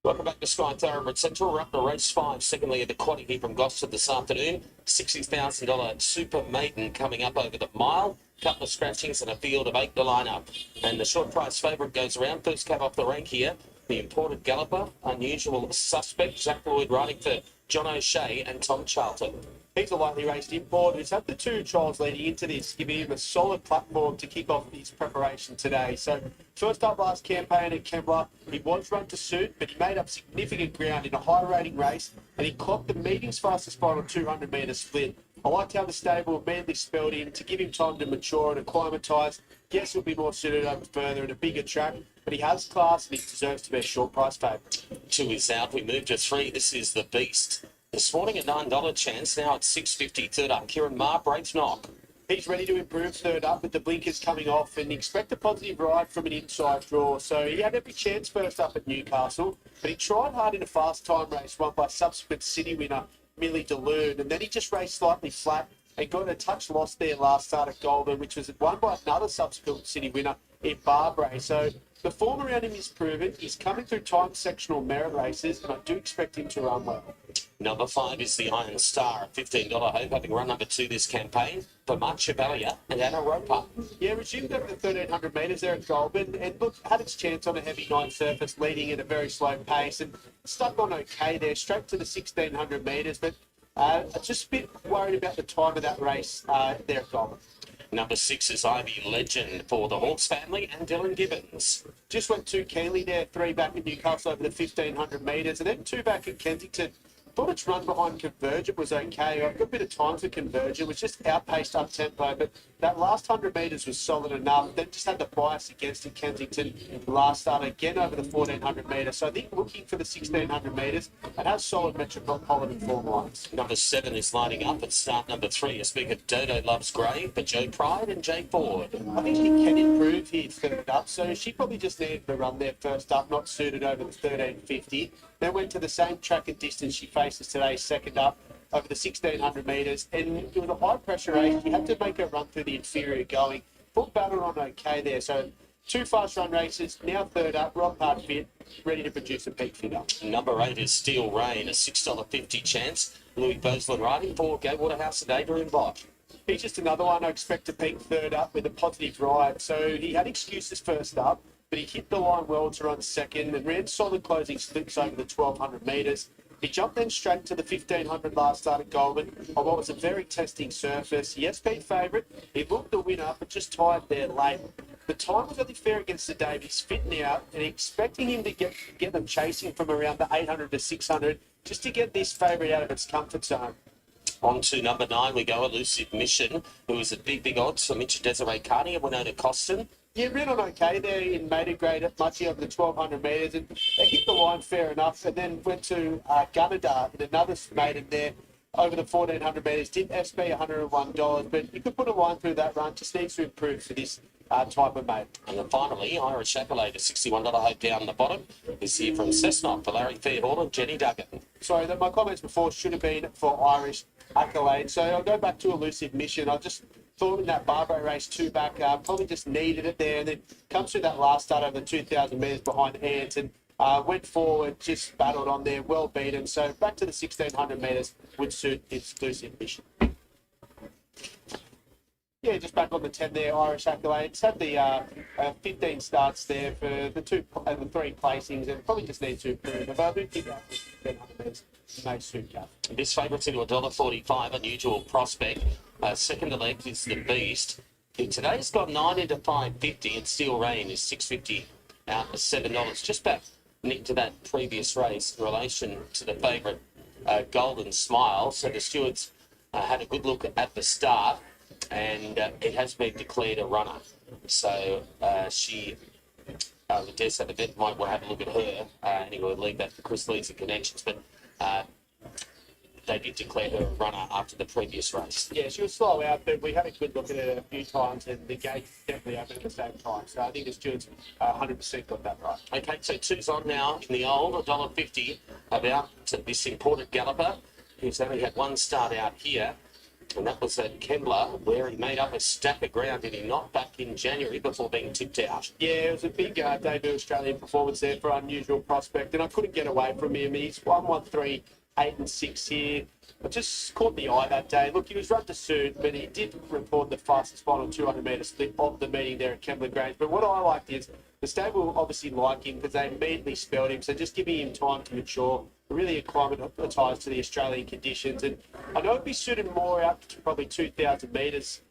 Welcome back to Sky Thoroughbred Central. We're up to race 5, secondly at the Quantitative from Gosford this afternoon. $60,000 Super Maiden coming up over the mile. Couple of scratchings and a field of 8 to line up. And the short price favourite goes around. First cab off the rank here. The Imported Galloper, Unusual Suspect, Zach Lloyd riding for John O'Shea and Tom Charlton. He's a lightly raced import who's had the 2 trials leading into this, giving him a solid platform to kick off his preparation today. So first up last campaign at Kembla, he was run to suit, but he made up significant ground in a high rating race, and he clocked the meeting's fastest spot on 200 metre split. I liked how the stable immediately spelled him to give him time to mature and acclimatise. Yes, he'll be more suited over further in a bigger track, but he has class and he deserves to be a short price favourite. 2 is out. We move to 3. This is the Beast. This morning a $9 chance. Now it's $6.50. Third up. Kieran Marr breaks knock. He's ready to improve third up with the blinkers coming off and expect a positive ride from an inside draw. So he had every chance first up at Newcastle, but he tried hard in a fast time race won by subsequent city winner Millie DeLune, and then he just raced slightly flat and got a touch lost there last start at Goulburn, which was won by another subsequent city winner in Barbary. So the form around him is proven. He's coming through time sectional merit races, and I do expect him to run well. Number 5 is the Iron Star, a $15 hope, having run number 2 this campaign for Mark Chevalier and Anna Roper. Yeah, resumed over the 1,300 metres there at Goulburn, and look, had its chance on a heavy night surface, leading at a very slow pace, and stuck on okay there, straight to the 1,600 metres, but just a bit worried about the time of that race there at Goulburn. Number 6 is Ivy Legend for the Hawks family and Dylan Gibbons. Just went too keenly there, 3 back at Newcastle over the 1,500 metres, and then 2 back at Kensington. Thought its run behind Convergent was okay. I've got a bit of time for Convergent. It was just outpaced up tempo, but that last 100 metres was solid enough. Then just had the bias against it, Kensington last start again over the 1,400 metres. So I think looking for the 1,600 metres and has solid metropolitan form lines. Number 7 is lining up at start number 3. A speaker Dodo Loves Grey for Joe Pride and Jay Ford. I think she can improve here third up, so she probably just needed to run there first up, not suited over the 1,350. Then went to the same track and distance she faces today, second up over the 1,600 metres. And it was a high pressure race. She had to make her run through the inferior going. Thought battled on okay there. So 2 fast run races, now third up, rock hard fit, ready to produce a peak figure. Number 8 is Steel Rain, a $6.50 chance. Louis Boslin riding for Gay Waterhouse and Adrian Bott. He's just another one I expect to peak third up with a positive ride. So he had excuses first up, but he hit the line well to run second and ran solid closing slips over the 1,200 metres. He jumped then straight to the 1,500 last start at Goulburn on what was a very testing surface. Yes, been favourite. He looked the winner, but just tired there late. The time was only fair against the Dave. He's fitting out and expecting him to get them chasing from around the 800 to 600 just to get this favourite out of its comfort zone. On to number 9 we go, Elusive Mission, who is at big odds for Mitch Desiree Carney and Winona Costin. Yeah, ran on okay there in maiden grade at Muchie over the 1,200 metres, and they hit the line fair enough, and then went to Gunnedah in another maiden there over the 1,400 metres. Did SB $101, but you could put a line through that run. Just needs to improve for this type of maiden. And then finally, Irish Accolade, a $61 hope down the bottom, is here from Cessnock for Larry Fairhall and Jenny Duggan. Sorry, my comments before should have been for Irish Accolade. So I'll go back to Elusive Mission. I just thought in that Barbary race 2 back, probably just needed it there, and then comes through that last start over the 2,000 metres behind Ant and went forward, just battled on there, well beaten. So back to the 1,600 metres would suit Elusive Mission. Yeah, just back on the 10 there, Irish Accolades. Had the 15 starts there for the 3 placings, and probably just needs to improve. But I do think that 1,500 metres may suit Gav. This favourite's into $1.45, unusual prospect. Second to left is the Beast. Today's got 9 into 5.50, and Steel Rain is $6.50 out for $7. Just back, Nick, to that previous race in relation to the favourite Golden Smile. So the stewards had a good look at the start, and it has been declared a runner. So she, the desk at the vet might want to have a look at her. Anyway, we'll leave that for Chris Leeds and Connections. But they did declare her a runner after the previous race. Yeah, she was slow out, but we had a good look at it a few times, and the gate definitely opened at the same time. So I think the stewards 100% got that right. Okay, so 2's on now in the old, $1.50 about this imported galloper, who's only had 1 start out here. And that was at Kembla, where he made up a stack of ground, did he not, back in January before being tipped out? Yeah, it was a big debut Australian performance there for unusual prospect, and I couldn't get away from him. He's 1-1-3, 8 and 6 here. I just caught the eye that day. Look, he was run to suit, but he did report the fastest final 200 metre split of the meeting there at Kembla Grange. But what I liked is the stable obviously like him because they immediately spelled him, so just giving him time to mature, really acclimatised to the Australian conditions. And I know it'd be suited more out to probably 2,000 metres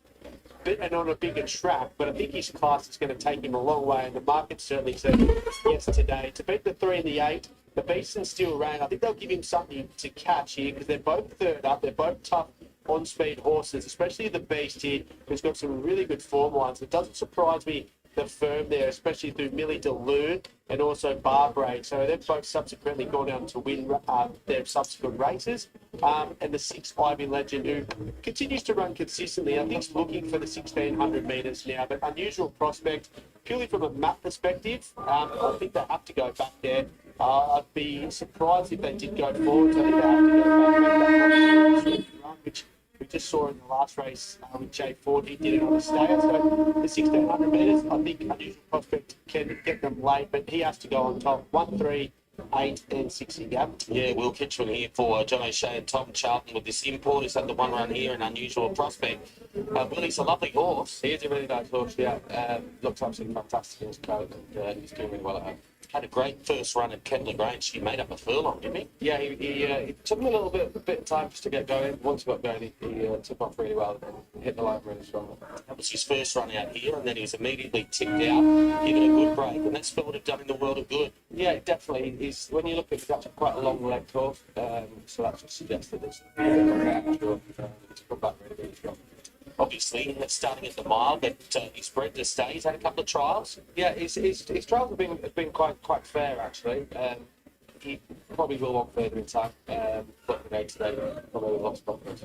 and on a bigger track, but I think his class is going to take him a long way, and the market certainly said yes today. To beat the 3 and the 8, the Beast and Steel Rain, I think they'll give him something to catch here because they're both third up, they're both tough on-speed horses, especially the Beast here, who's got some really good form lines. It doesn't surprise me the firm there, especially through Millie DeLune and also Barbraid. So they've both subsequently gone on to win their subsequent races. And the 6 Ivy Legend, who continues to run consistently. I think he's looking for the 1600 metres now, but unusual prospect, purely from a map perspective. I think they have to go back there. I'd be surprised if they did go forward. So I think they have to go back, make that run, which we just saw in the last race with Jay Ford. He did it on the stayer. So the 1600 metres, I think unusual prospect can get them late, but he has to go on top. 1, 3, 8 and 6 in gap. Yeah, Will Kitchman here for John O'Shea and Tom Charlton with this import. He's had the 1 run here, an unusual prospect. Willie's a lovely horse. He is a really nice horse, yeah. Looks absolutely fantastic in his coat, and he's doing really well at home. Had a great first run at Kembla Grange. He made up a furlong, didn't he? Yeah, he took him a bit of time just to get going. Once he got going, he took off really well and hit the line really strong. That was his first run out here, and then he was immediately tipped out, given a good break, and that's what would have done him the world of good. Yeah, definitely. He's when you look at, he's actually quite a long leg horse, so that just suggests that there's to put back really strong. Obviously, starting at the mile, but he's bred to stay. He's had a couple of trials. Yeah, his trials have been quite fair actually. He probably will want further in time. But the gates today probably lost confidence.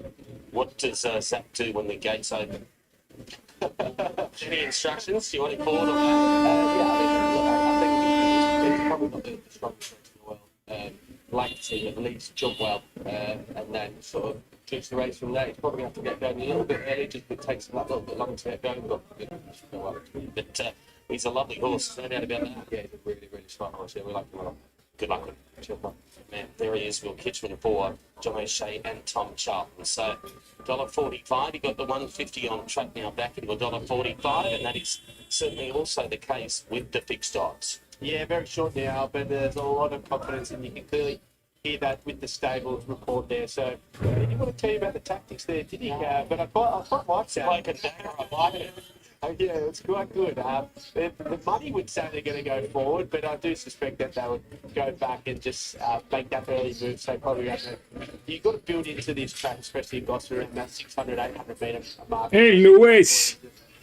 What does Zach do when the gates open? Any instructions? Do you want to call it or I think it's probably not the strongest race in the world. Like to see at least jump well, and then sort of judge the race from there. He's probably going to have to get going a little bit early, just it takes him that little bit longer to get going. But he's a lovely horse, no doubt about that. Yeah, he's a really, really smart horse. Yeah, we like him a lot. Good luck with him. Man, there he is, Will Kitchman for John O'Shea and Tom Charlton. So $1.45, he got the 150 on track now back into $1.45, and that is certainly also the case with the fixed odds. Yeah, very short now, but there's a lot of confidence, and you can clearly hear that with the stables report there. So he didn't want to tell you about the tactics there, did he? But I quite like that. Like a dagger, I like it. Yeah, it's quite good. The money would say they're going to go forward, but I do suspect that they would go back and just make that early move. So probably you've got to build into this track, especially in Gosford, around that 600, 800 metre mark. Hey, Luis.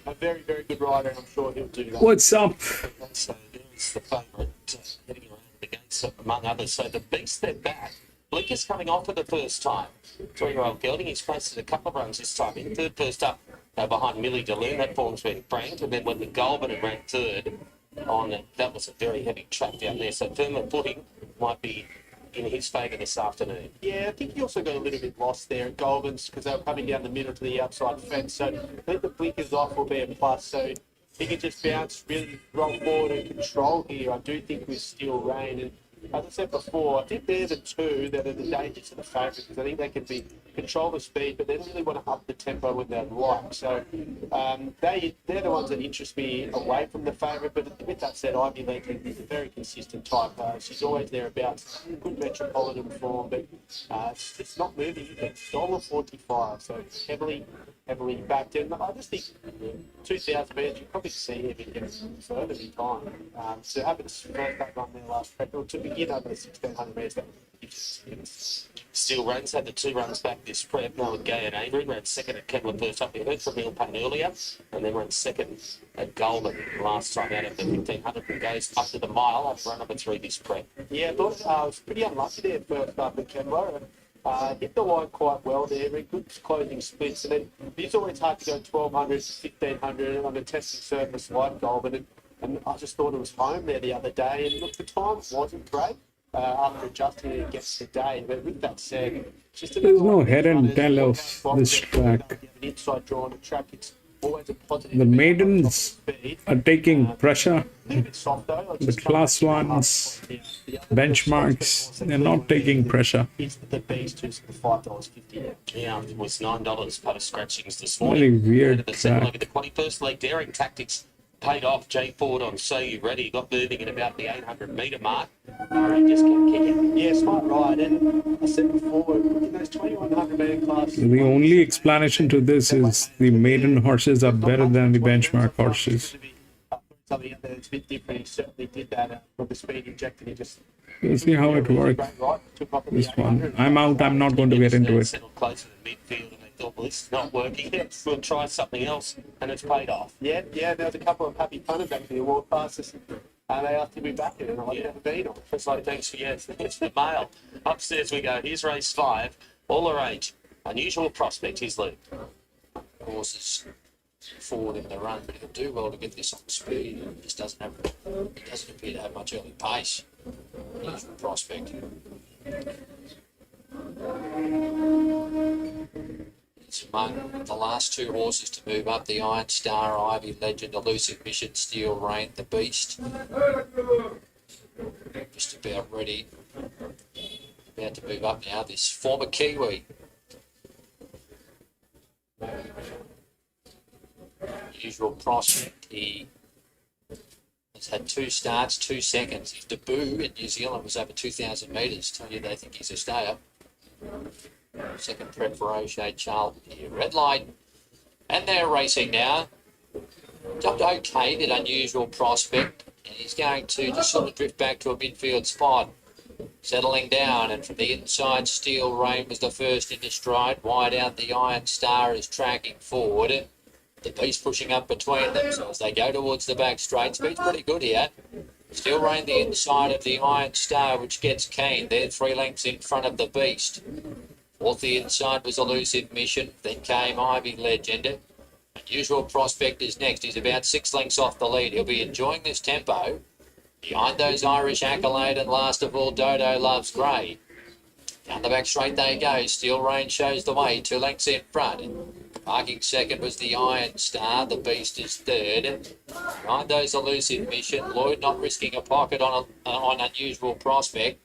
A very, very good rider, and I'm sure he'll do that. What's up? So there's the favourite heading around the gates, among others. So the Beast, they're back. Blake is coming off for the first time. 3-year-old gelding. He's posted a couple of runs this time. In third, first up behind Millie DeLune. That form's been franked. And then when the Goulburn had ranked third on that was a very heavy track down there. So firmer footing might be in his favour this afternoon. Yeah, I think he also got a little bit lost there at Goulburn's because they were coming down the middle to the outside fence. So I think the blinkers off will be a plus. So he can just bounce, really roll forward and control here. I do think with Steel Rain. And as I said before, I think they're the two that are the dangers to the favourite because I think they can control the speed, but they really want to up the tempo when they're like. So they're the ones that interest me away from the favourite. But with that said, Ivy Legend is a very consistent type. She's always thereabouts, good metropolitan form, but it's not moving. It's $1.45, so it's heavily backed in. I just think 2,000 metres, you probably see him in further in time. So having his first back run there last prep, to begin over the 1,600 metres, Steel Rain's had the 2 runs back this prep. Now with Gay and Avery, ran second at Kembla first up. We heard from Neil Payne earlier, and then ran second at Goulburn last time out of the 1,500 and goes up to the mile after run number 3 this prep. Yeah, I thought I was pretty unlucky there first up at Kembla. Hit the line quite well there, very good closing splits, and then it's always hard to go 1,200 to 1,500 on a testing surface like Goulburn, and I just thought it was home there the other day, and look, the time wasn't great after adjusting it against the day, but with that said, just there's no head and tail of this track. An inside draw on a track, it's always a positive. The maidens are taking pressure. A little bit soft though. The class ones, benchmarks, they're not taking pressure. It's the Beast who's the $5.50. Yeah, it was $9 post scratchings this Really morning. weird The second track. leg of the 21st leg, daring tactics paid off. Jay Ford on So You Ready got moving at about the 800 metre mark. He just kept kicking. Yeah, smart ride. And I said before, in those 2,100 metre classes, The only explanation to this is the maiden horses are better than the benchmark horses. something that's a bit different. He certainly did that with the speed injected. He just We'll see how it works. took off at the This 800. one. I'm out. I'm not going to get into it. Settled closer to midfield, and they thought, well, this is not working. We'll try something else, and it's paid off. Yeah, there was a couple of happy punters actually who walked past us. And they asked to be back in, and I'm like, never been on. It's like, thanks for it's the mail. Upstairs we go. Here's race 5. All her age. Unusual Prospect, his lead. Horses forward in the run, but he'll do well to get this on speed. He just doesn't appear to have much early pace. Unusual Prospect. It's among the last 2 horses to move up: the Iron Star, Ivy Legend, Elusive Mission, Steel Rain, the Beast. Just about ready. About to move up now. This former Kiwi. Usual Prospect. He has had 2 starts, 2 seconds. His debut in New Zealand was over 2,000 metres. Tell you they think he's a stayer. Second prep for O'Shea Charlton here. Red light. And they're racing now. Jumped okay, that Unusual Prospect. And he's going to just sort of drift back to a midfield spot. Settling down, and from the inside, Steel Rain was the first in his stride. Wide out, the Iron Star is tracking forward. The Beast pushing up between them, so as they go towards the back straight, speed's pretty good here. Steel Rain the inside of the Iron Star, which gets keen. They're 3 lengths in front of the Beast. Fourth the inside was Elusive Mission, then came Ivy Legend. Unusual Prospect is next. He's about 6 lengths off the lead. He'll be enjoying this tempo. Behind those, Irish Accolade, and last of all, Dodo Loves Grey. Down the back straight they go. Steel Rain shows the way, 2 lengths in front. Parking second was the Iron Star. The Beast is third. Behind those, Elusive Mission. Lloyd not risking a pocket on Unusual Prospect.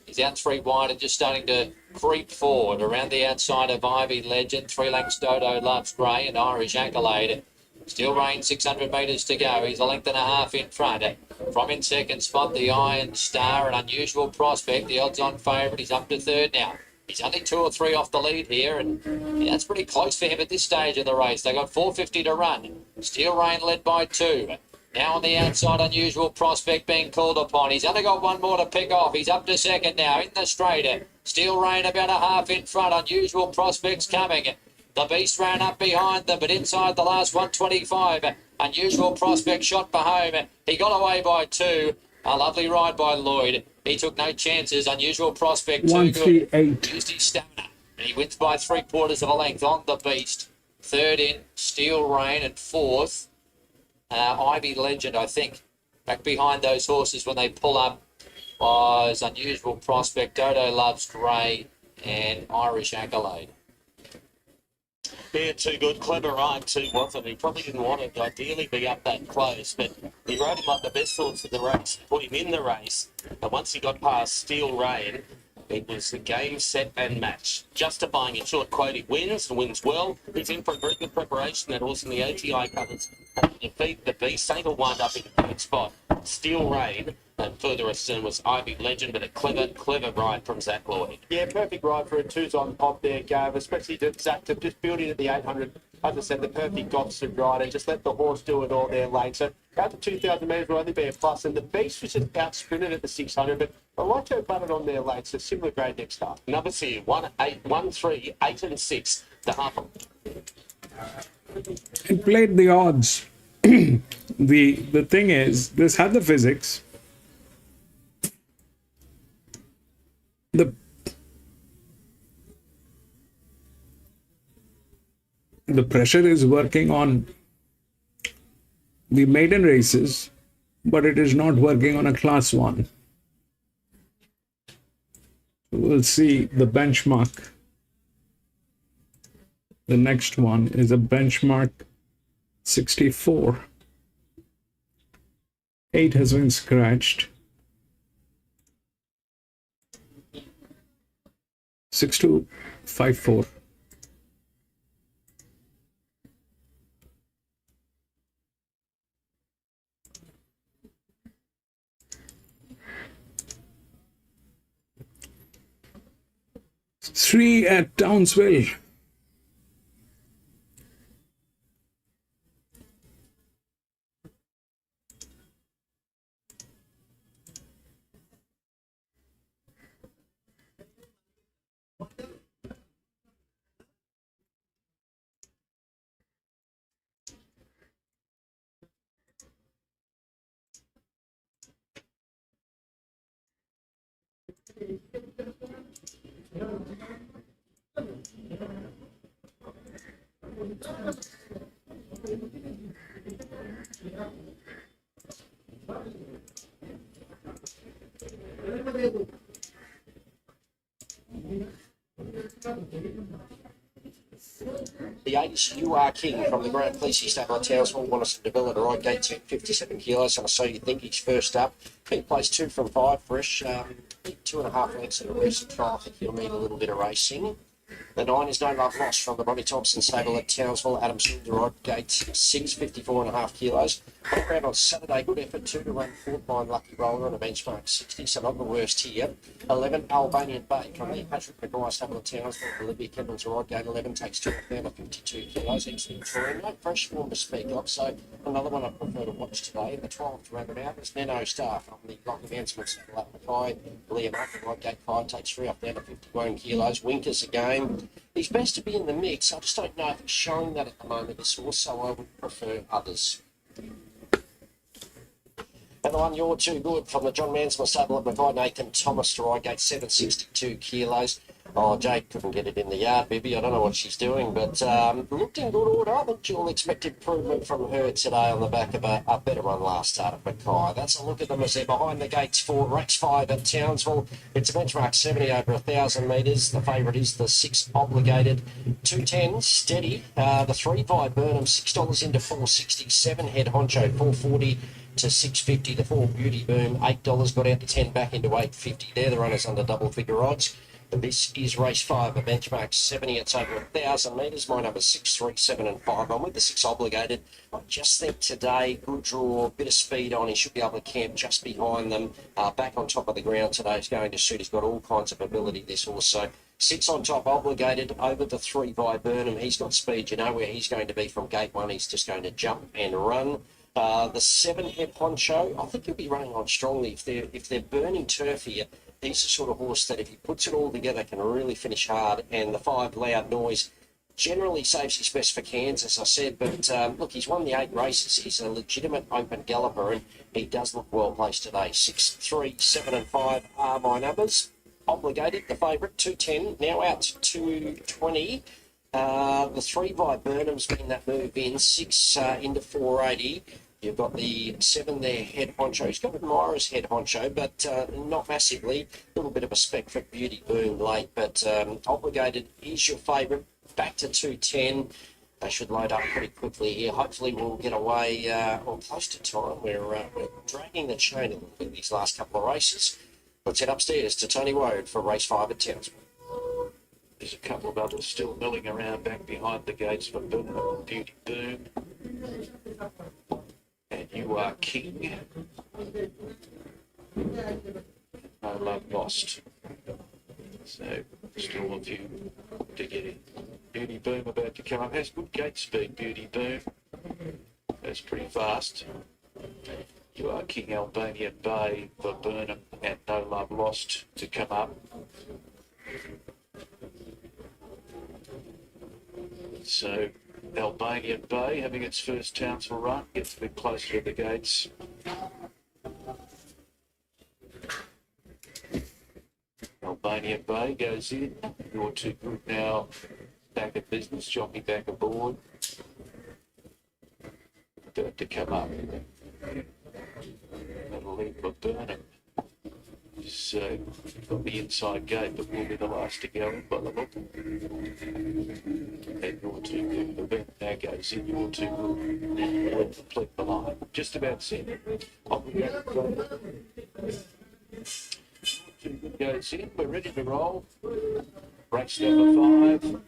He's out 3 wide and just starting to creep forward. Around the outside of Ivy Legend, 3 lengths Dodo Loves Grey and Irish Accolade. Steel Rain, 600 metres to go. He's a length and a half in front. From in second spot, the Iron Star, an Unusual Prospect. The odds-on favourite. He's up to third now. He's only 2 or 3 off the lead here, and that's pretty close for him at this stage of the race. They got 4:50 to run. Steel Rain led by 2. Now on the outside, Unusual Prospect being called upon. He's only got 1 more to pick off. He's up to second now in the straight. Steel Rain about a half in front. Unusual Prospect's coming. The Beast ran up behind them, but inside the last 125. Unusual Prospect shot for home. He got away by 2. A lovely ride by Lloyd. He took no chances. Unusual Prospect too good. 138. Used his stamina. And he wins by 3/4 of a length on the Beast. Third in, Steel Rain, and fourth, Ivy Legend, I think. Back behind those horses when they pull up was Unusual Prospect, Dodo Loves Grey, and Irish Accolade. Yeah, too good. Clever ride too, wasn't he? Probably didn't want to ideally be up that close, but he rode him like the best horse of the race, put him in the race, and once he got past Steel Rain, it was a game, set and match. Justifying it short quote, he wins and wins well. He's in for a very good preparation. That horse in the ATI colours. Defeat the Beast. Saint wind up in the third spot. Steel Rain. And further astern was Ivy Legend, but a clever ride from Zach Lloyd. Yeah, perfect ride for a 2's on pop there, Gav, especially to Zach to just building at the 800. As I said, the perfect Gosford ride and just let the horse do it all there late. So out to 2,000 metres will only be a plus, and the Beast was just out sprinted at the 600, but I like to butt it on there late, so similar grade next up. Numbers here, 1, 8, 1, 3, 8 and 6. The half. It played the odds. The thing is, this had the physics. The pressure is working on the maiden races, but it is not working on a class 1. We'll see the benchmark. The next one is a benchmark 64. 8 has been scratched. 6254. Three at Townsville. The 80s, You Are King from the Grand Fleecy stable at Townsville. Want us to develop a right gate 10, 57 kilos. And so you think he's first up. He plays 2 from 5, fresh. 2.5 lengths at a recent trial. I think he'll need a little bit of racing. The 9 is No Love Lost from the Bobby Thompson stable at Townsville. Adam Smith, the rod gate 6, 54.5 kilos. Went round on Saturday, good effort 2 to run 4th Lucky Roller on a benchmark 60, so not the worst here. 11 Albanian Bay from the Patrick McGuire stable at Townsville. Olivia Kendall's rod gate 11 takes 2 down to 52 kilos. Excellent touring, no fresh form to speak of, so another one I prefer to watch today. The 12th to round it out is Neno Star from the Lock Advancement stable at Mackay. Liam Martin, rod gate 5 takes 3 down to 51 kilos. Winkers again. He's best to be in the mix. I just don't know if he's showing that at the moment, this horse, so I would prefer others. And the one, You're Too Good from the John Mansell stable at Mackay. Nathan Thomas to ride gate 762 kilos. Oh, Jake couldn't get it in the yard, Bibby. I don't know what she's doing, but looked in good order. I think you'll expect improvement from her today on the back of a better one last start at Mackay. That's a look at them as they're behind the gates for race 5 at Townsville. It's a benchmark 70 over 1,000 metres. The favourite is the 6 Obligated. 210 steady. The 3 by Burnham, $6 into 460. 7 Head Honcho, 440 to 650. The 4 Beauty Boom, $8 got out to 10, back into 850. They're the runners under double figure odds. This is race 5, a benchmark 70. It's over 1,000 metres. My number's 6, 3, 7 and 5. I'm with the 6 Obligated. I just think today, good draw, bit of speed on. He should be able to camp just behind them. Back on top of the ground today is going to suit. He's got all kinds of ability, this horse. So 6 on top, Obligated, over the 3 by Burnham. He's got speed. You know where he's going to be from gate 1. He's just going to jump and run. The 7 Head Honcho, I think he'll be running on strongly. If they're burning turf here, he's the sort of horse that if he puts it all together can really finish hard. And the 5 Loud Noise generally saves his best for Cairns, as I said. But look, he's won the 8 races. He's a legitimate open galloper, and he does look well placed today. 6, 3, 7 and 5 are my numbers. Obligated, the favourite, 210, now out to 220. The 3 by Burnham's been that move in, 6 into 480. You've got the 7 there, Head Honcho. He's got Admirer's Head Honcho, but not massively. A little bit of a spec for Beauty Boom late, but Obligated is your favourite. Back to 210. They should load up pretty quickly here. Hopefully we'll get away or close to time. We're dragging the chain a little bit these last couple of races. Let's head upstairs to Tony Woad for race 5 at Townsville. There's a couple of others still milling around back behind the gates for Burnham, Beauty Boom. And You Are King. No Love Lost. So still a few to get in. Beauty Boom about to come up. Has good gate speed, Beauty Boom. That's pretty fast. You Are King, Albanian Bay for Burnham, and No Love Lost to come up. So Albanian Bay having its first Townsville run, gets a bit closer to the gates. Albanian Bay goes in. You're Too Good now back at business, Jockey back aboard. About to come up. That'll lead for Burnham. So got the inside gate, but will be the last to go in by the look. And You're Too Good. The event now goes in. You're Too Good. Will complete the line. Just about seen it. Too Good goes in. We're ready to roll. Race number 5.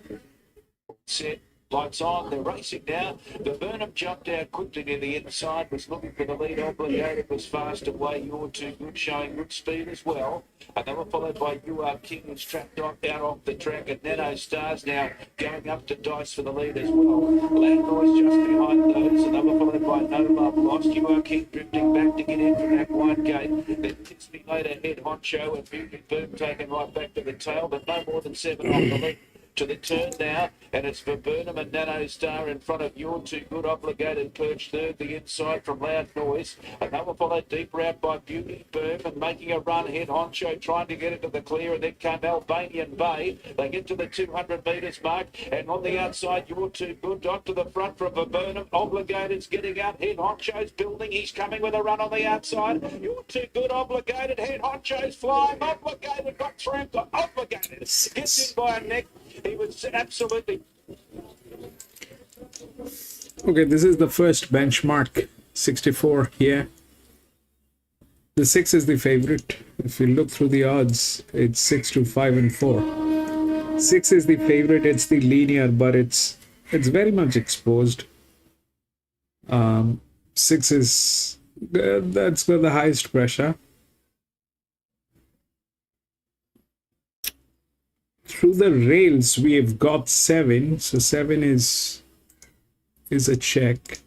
Set. Lights on, they're racing now. The Burnham jumped out quickly near the inside, was looking for the lead. Obligated was fast away. You're Too Good, showing good speed as well. And they were followed by You Are King, who's trapped out off the track. And Nano Stars now going up to Dice for the lead as well. Loud Noise just behind those. And they were followed by No Love Lost. You Are King drifting back to get in from that wide gate. Then Disney later, Head Honcho and Beauty Boom taken right back to the tail, but no more than 7 off the lead. to the turn now, and it's for Burnham and Nano Star in front of You're Too Good. Obligated perch third, the inside from Loud Noise. Another followed deeper out by Beauty Boom and making a run ahead. Honcho trying to get into the clear, and then came Albanian Bay. They get to the 200 metres mark, and on the outside, You're Too Good. Dot to the front from Burnham. Obligated's getting out. Head Honcho's building. He's coming with a run on the outside. You're Too Good. Obligated. Head Honcho's flying. Obligated got through. Got Obligated. Gets in by a neck. He was absolutely... Okay, this is the first benchmark, 64 here. The 6 is the favorite. If you look through the odds, it's 6 to 5 and 4. 6 is the favorite. It's the linear, but it's very much exposed. 6 is that's got the highest pressure. Through the rails, we have got 7. So 7 is a check.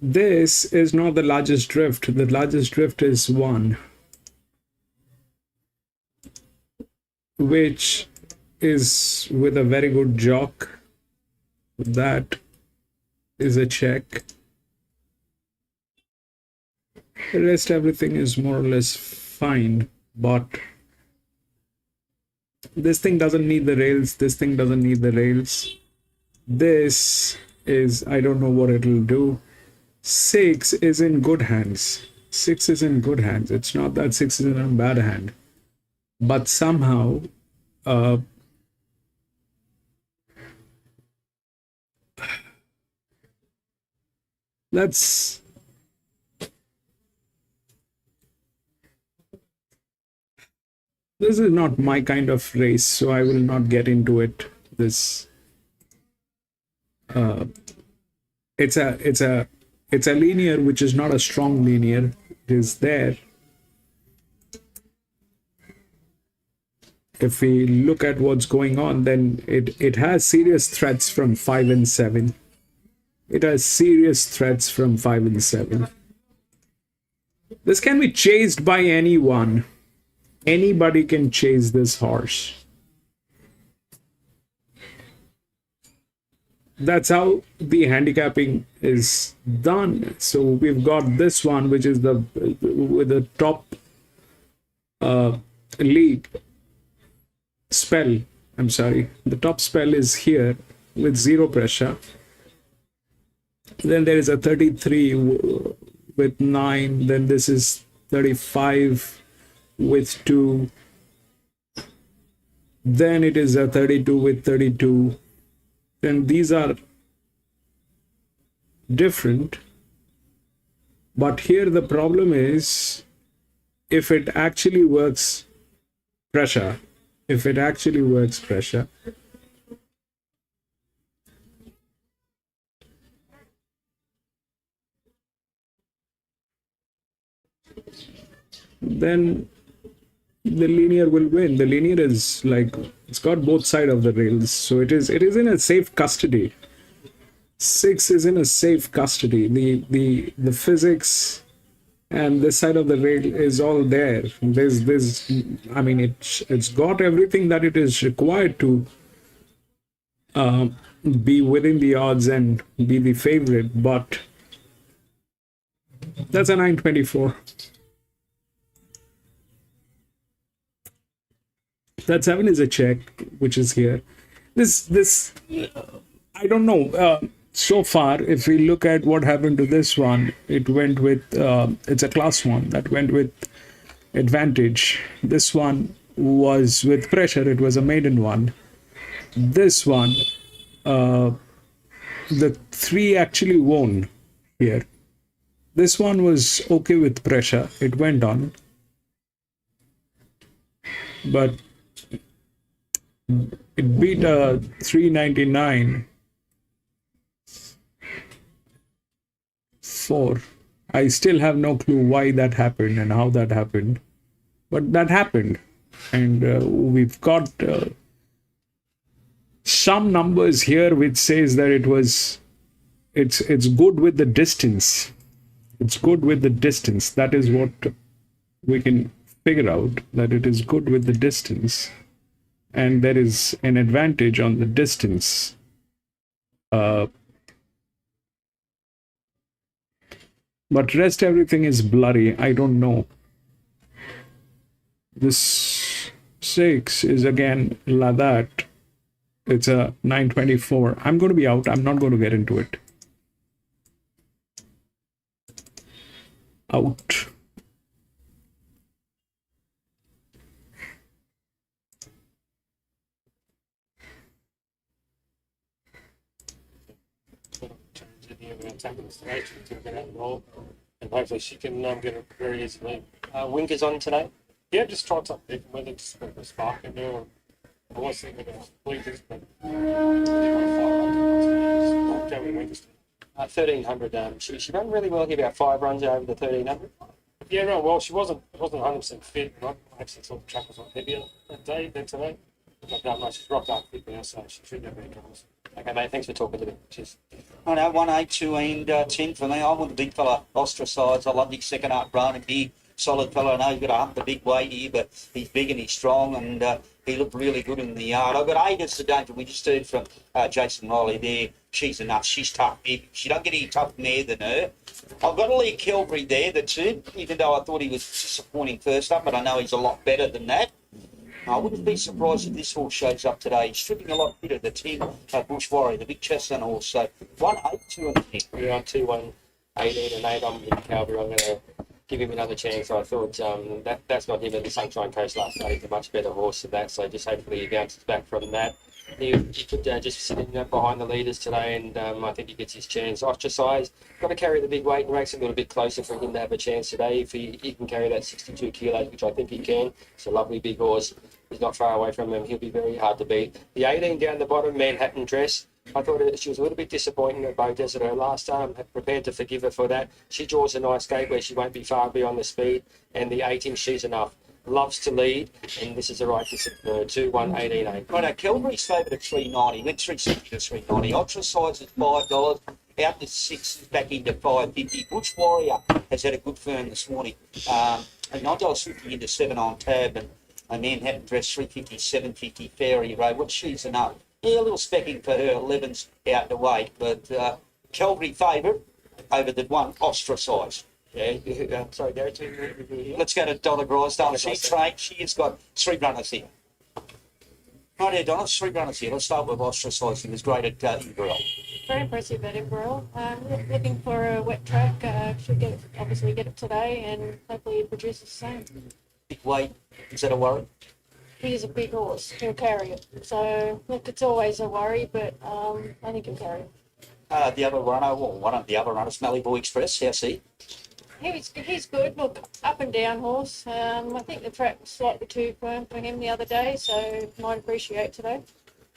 This is not the largest drift. The largest drift is 1, which is with a very good jock. That is a check. The rest, everything is more or less fine, but this thing doesn't need the rails. This thing doesn't need the rails. This is, I don't know what it'll do. 6 is in good hands. 6 is in good hands. It's not that 6 is in a bad hand. But somehow, this is not my kind of race, so I will not get into it. This it's a linear which is not a strong linear. It is there. If we look at what's going on, then it has serious threats from 5 and 7. It has serious threats from 5 and 7. This can be chased by anyone. Anybody can chase this horse. That's how the handicapping is done. So we've got this one, which is with the top lead spell. I'm sorry. The top spell is here with 0 pressure. Then there is a 33 with 9. Then this is 35 with 2. Then it is a 32 with 32. Then these are different. But here the problem is, if it actually works pressure, then the linear will win. The linear is like, it's got both sides of the rails, so it is in a safe custody. 6 is in a safe custody. The physics and this side of the rail is all there. There's I mean, it's got everything that it is required to be within the odds and be the favorite, but that's a 924. That 7 is a check, which is here. This I don't know. So far, if we look at what happened to this one, it went with, it's a class 1 that went with advantage. This one was with pressure. It was a maiden one. This one, the 3 actually won here. This one was okay with pressure. It went on. But it beat a 399 4. I still have no clue why that happened and how that happened, but that happened. And we've got some numbers here which says that it's good with the distance. It's good with the distance. That is what we can figure out, that it is good with the distance. and there is an advantage on the distance. But rest everything is blurry. I don't know. This 6 is again like that. It's a 924. I'm going to be out. I'm not going to get into it. Out. And hopefully she can get it very easily. Winkers on today? Yeah, just tried something different, whether just put a spark in there or I was thinking about blinkers, but go with winkers. 1300. She ran really well here, about 5 runs over the 1300. Yeah, no, well, she wasn't 100% fit. Right? I actually thought the track was a lot heavier that day than today. But no, she's rocked up fit now, so she shouldn't have any troubles. Okay, mate, thanks for talking to me. Cheers. I know, 1, 8, 2 and 10 for me. I want the big fella ostracised. I love his second up run and big, solid fella. I know he's got to hump the big weight here, but he's big and he's strong and he looked really good in the yard. I've got 8 as the danger. We just heard from Jason Riley there. She's enough. She's tough, big. She don't get any tougher there than her. I've got to leave Kelbury there, the 2, even though I thought he was disappointing first up, but I know he's a lot better than that. I wouldn't be surprised if this horse shows up today. He's stripping a lot fitter, the 10 Bush Warrior, the big chestnut horse. So 1, 8, 2 and 10. We're on 2, 1, 18 and 8. I'm with Calvary. I'm going to give him another chance. I thought that's not him at the Sunshine Coast last night. He's a much better horse than that. So just hopefully he bounces back from that. He could just sit in behind the leaders today, and I think he gets his chance. Ostracised, got to carry the big weight and makes it a little bit closer for him to have a chance today. If he can carry that 62 kilos, which I think he can, it's a lovely big horse. He's not far away from him. He'll be very hard to beat. The 18 down the bottom, Manhattan Dress. I thought she was a little bit disappointing at Bow Desert her last time. Prepared to forgive her for that. She draws a nice gate where she won't be far beyond the speed. And the 18, she's enough. Loves to lead, and this is the right distance for her. 2, 1, 18, 8. Right, Kelbury's favourite at 390. Went 360 to 390. Ostracised at $5. Out to 6, back into 550. Bush Warrior has had a good firm this morning. And $9.50 into 7 on tab, and a Manhattan Dress 350, 750 Fairy Road. What she's enough. Yeah, a little specking for her. 11's out to wait, but Kelbury favourite over the 1 Ostracised. Yeah, sorry, Gary, Let's go to Donna Grisdale. She's trained. She has got 3 runners here. Right here, Donna, 3 runners here. Let's start with Ostracised. He was great at Inverell. Very impressive at Inverell. Looking for a wet track. Should obviously get it today, and hopefully he produces the same. Big weight. Is that a worry? He is a big horse. He'll carry it. So look, it's always a worry, but I think he'll carry it. The other runner, well, one of the other runners, Malibu Express. How's he? He's good. Look, up and down horse. I think the track was slightly too firm for him the other day, so might appreciate today.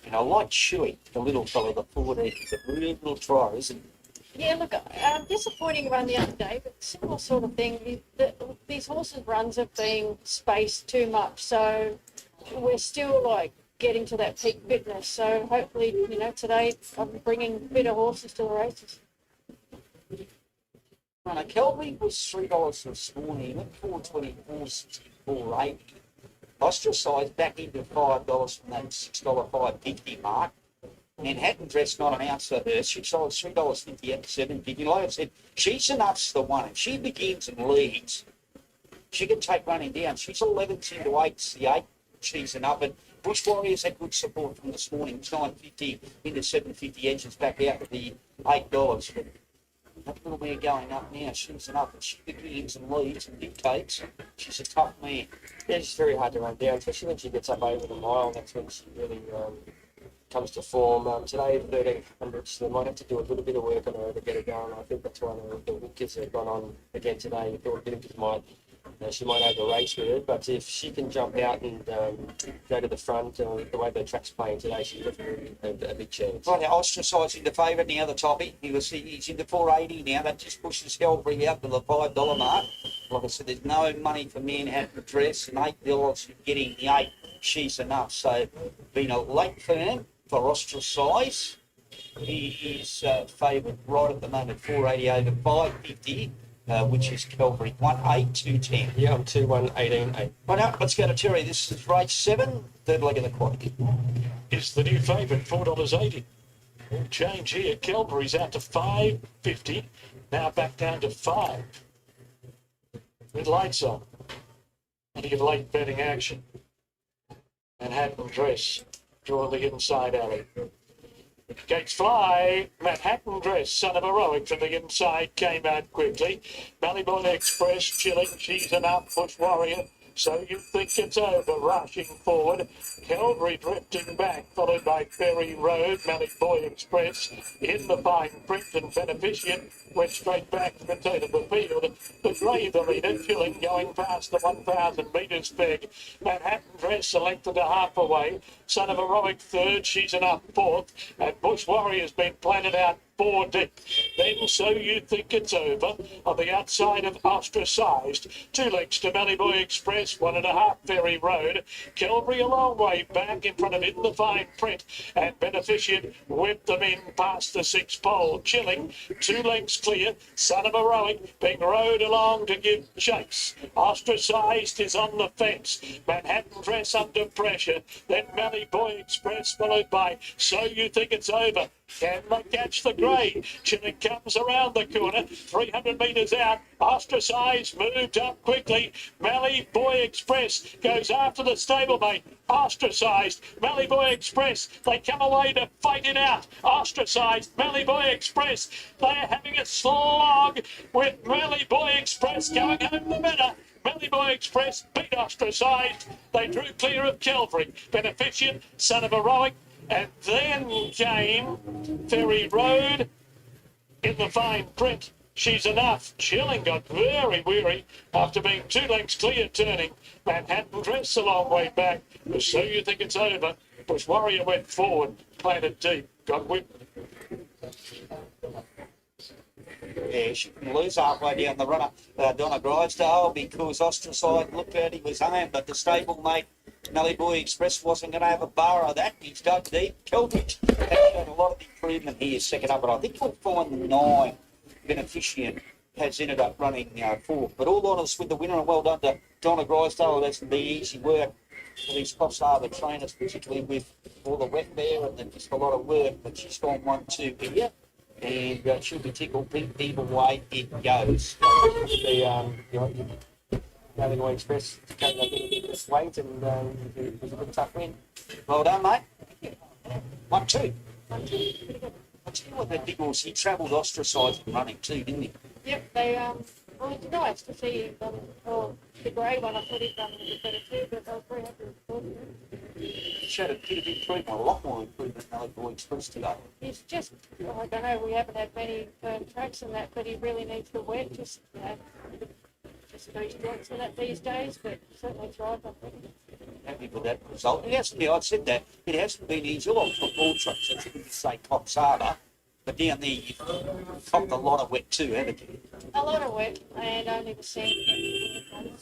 And I like Chewy, the little fellow, the forward. He's a really little try, isn't he? Yeah, look, disappointing run the other day, but similar sort of thing. These horses' runs have been spaced too much, so we're still like getting to that peak fitness. So hopefully, today I'm bringing fitter horses to the races. Runner Kelby was $3 this morning. Went 424, 8. Ostracised back into $5 from that $6.550 mark. Manhattan Dress, not an ounce of her. She sold $3.50 at $7.50. Like I said, she's enough's the one. If she begins and leads, she can take running down. She's 11s into 8's the 8. She's enough. And Bush Warriors had good support from this morning. It's $9.50 into $7.50 edges back out to the $8. But that little mare going up now, she's enough. And she begins and leads and dictates. She's a tough mare. Yeah, she's very hard to run down, especially when she gets up over the mile. That's when she really comes to form. Today, 1300, so they might have to do a little bit of work on her to get her going. I think that's why the wickets have gone on again today. I thought she might over-race with it, but if she can jump out and go to the front, the way the track's playing today, she's definitely a big chance. Right now, Ostracised in the favourite now, the toppy. He's in the 480 now. That just pushes Kelbury out to the $5 mark. Like I said, there's no money for Manhattan Dress, and $8 getting the 8. She's enough. So, been a late firm for Ostracised. He is favoured right at the moment, 480 over 550. which is Calvary, 1-8-2-10. Yeah, I'm 2-1-18-8. Right now, let's go to Terry. This is race 7, third leg of the quad. Is the new favourite, $4.80. Change here. Calvary's out to $5.50. Now back down to 5. With lights on. Plenty of late betting action. Manhattan Dress. Draw the inside alley. Gates fly. Manhattan Dress, son of heroic from the inside, came out quickly. Ballyboy Express chilling. She's an out-push warrior. So you think it's over, rushing forward. Calvary drifting back, followed by Ferry Road. Ballyboy Express in the fine print, and Beneficient went straight back to the tail of the field. The grey, the leader, chilling, going past the 1,000 metres peg. Manhattan Dress selected a half away. Son of Heroic third, she's an up fourth. And Bush Warrior's been planted out 4 deep. Then So You Think It's Over on the outside of Ostracised. 2 lengths to Ballyboy Express, 1.5 Ferry Road. Calvary a long way back in front of In the Fine Print, and Beneficient whipped them in past the 6 pole. Chilling, 2 lengths clear. Son of Heroic being rode along to give chase. Ostracised is on the fence. Manhattan Dress under pressure. Then Ballyboy Express followed by So You Think It's Over. Can they catch the grey? Chilling comes around the corner, 300 metres out. Ostracised moved up quickly. Ballyboy Express goes after the stablemate. Ostracised, Ballyboy Express, they come away to fight it out. Ostracised, Ballyboy Express, they're having a slog with Ballyboy Express going home the winner. Ballyboy Express beat Ostracised. They drew clear of Calvary. Beneficient, Son of Heroic, and then came Ferry Road in the fine print. She's Enough. Chilling got very weary after being 2 lengths clear turning. Manhattan Dress a long way back. So You Think It's Over. Bush Warrior went forward, planted deep, got whipped. Yeah, she can lose halfway down the runner, Donna Grisdale, because Ostracized looked out he was home, but the stablemate Ballyboy Express wasn't going to have a bar of that. He's dug deep. Keldridge has shown a lot of improvement here, second up, but I think you'll find the 9 Beneficient has ended up running 4th. But all honest with the winner, and well done to Donna Grisdale. That's going to be easy work for these Coffs Harbour trainers, particularly with all the wet there and then just a lot of work. But she's gone 1-2 here, and she'll be tickled either way it goes. Ballyboy Express came up in this weight, and it was a good tough win. Well done, mate. 1-2. I tell you what, that big horse, he travelled Ostracised and running too, didn't he? Yep, they well, it's nice to see him done. Oh, the grey one, I thought he'd done a bit better too, but I was very happy with him. He showed a bit of improvement, a lot more improvement than Ballyboy Express today. He's just, I don't know, we haven't had many firm tracks and that, but he really needs the wet, just do his joints and that these days, but certainly thrive, I think. Happy with that result. It hasn't been, I said that, it hasn't been easy. A lot of football trucks, I shouldn't say Coffs Harbour, but down there you've copped a lot of wet too, haven't you? A lot of wet, and only the sand,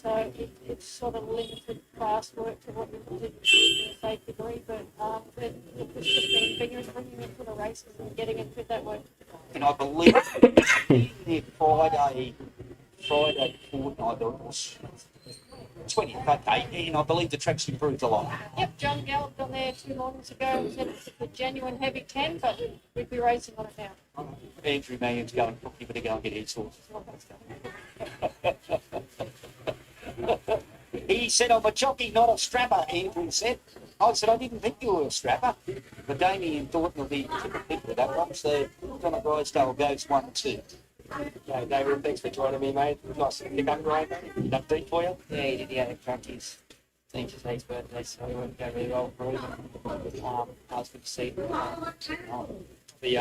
so it's sort of limited fast work to what we did to a safe degree, but it's just been fingers bringing into the races and getting into that work. And I believe their Friday fortnight, or 20th, okay, and I believe the track's improved a lot. Yep, John galloped on there 2 mornings ago. Said it's a genuine heavy 10, but we'd be racing on it now. Andrew Mannion's going, you better go and get his horse. He said, I'm a jockey, not a strapper, Andrew said. I said, I didn't think you were a strapper. But Damien Thornton will be picked with that one, so Donna Grisdale goes 1-2. Yeah, David, thanks for joining me, mate. Nice to pick up, right? Enough deep for you? Yeah, he did. He had a crack. His his birthday, so he went go really well for him. That was good to see. Get back on the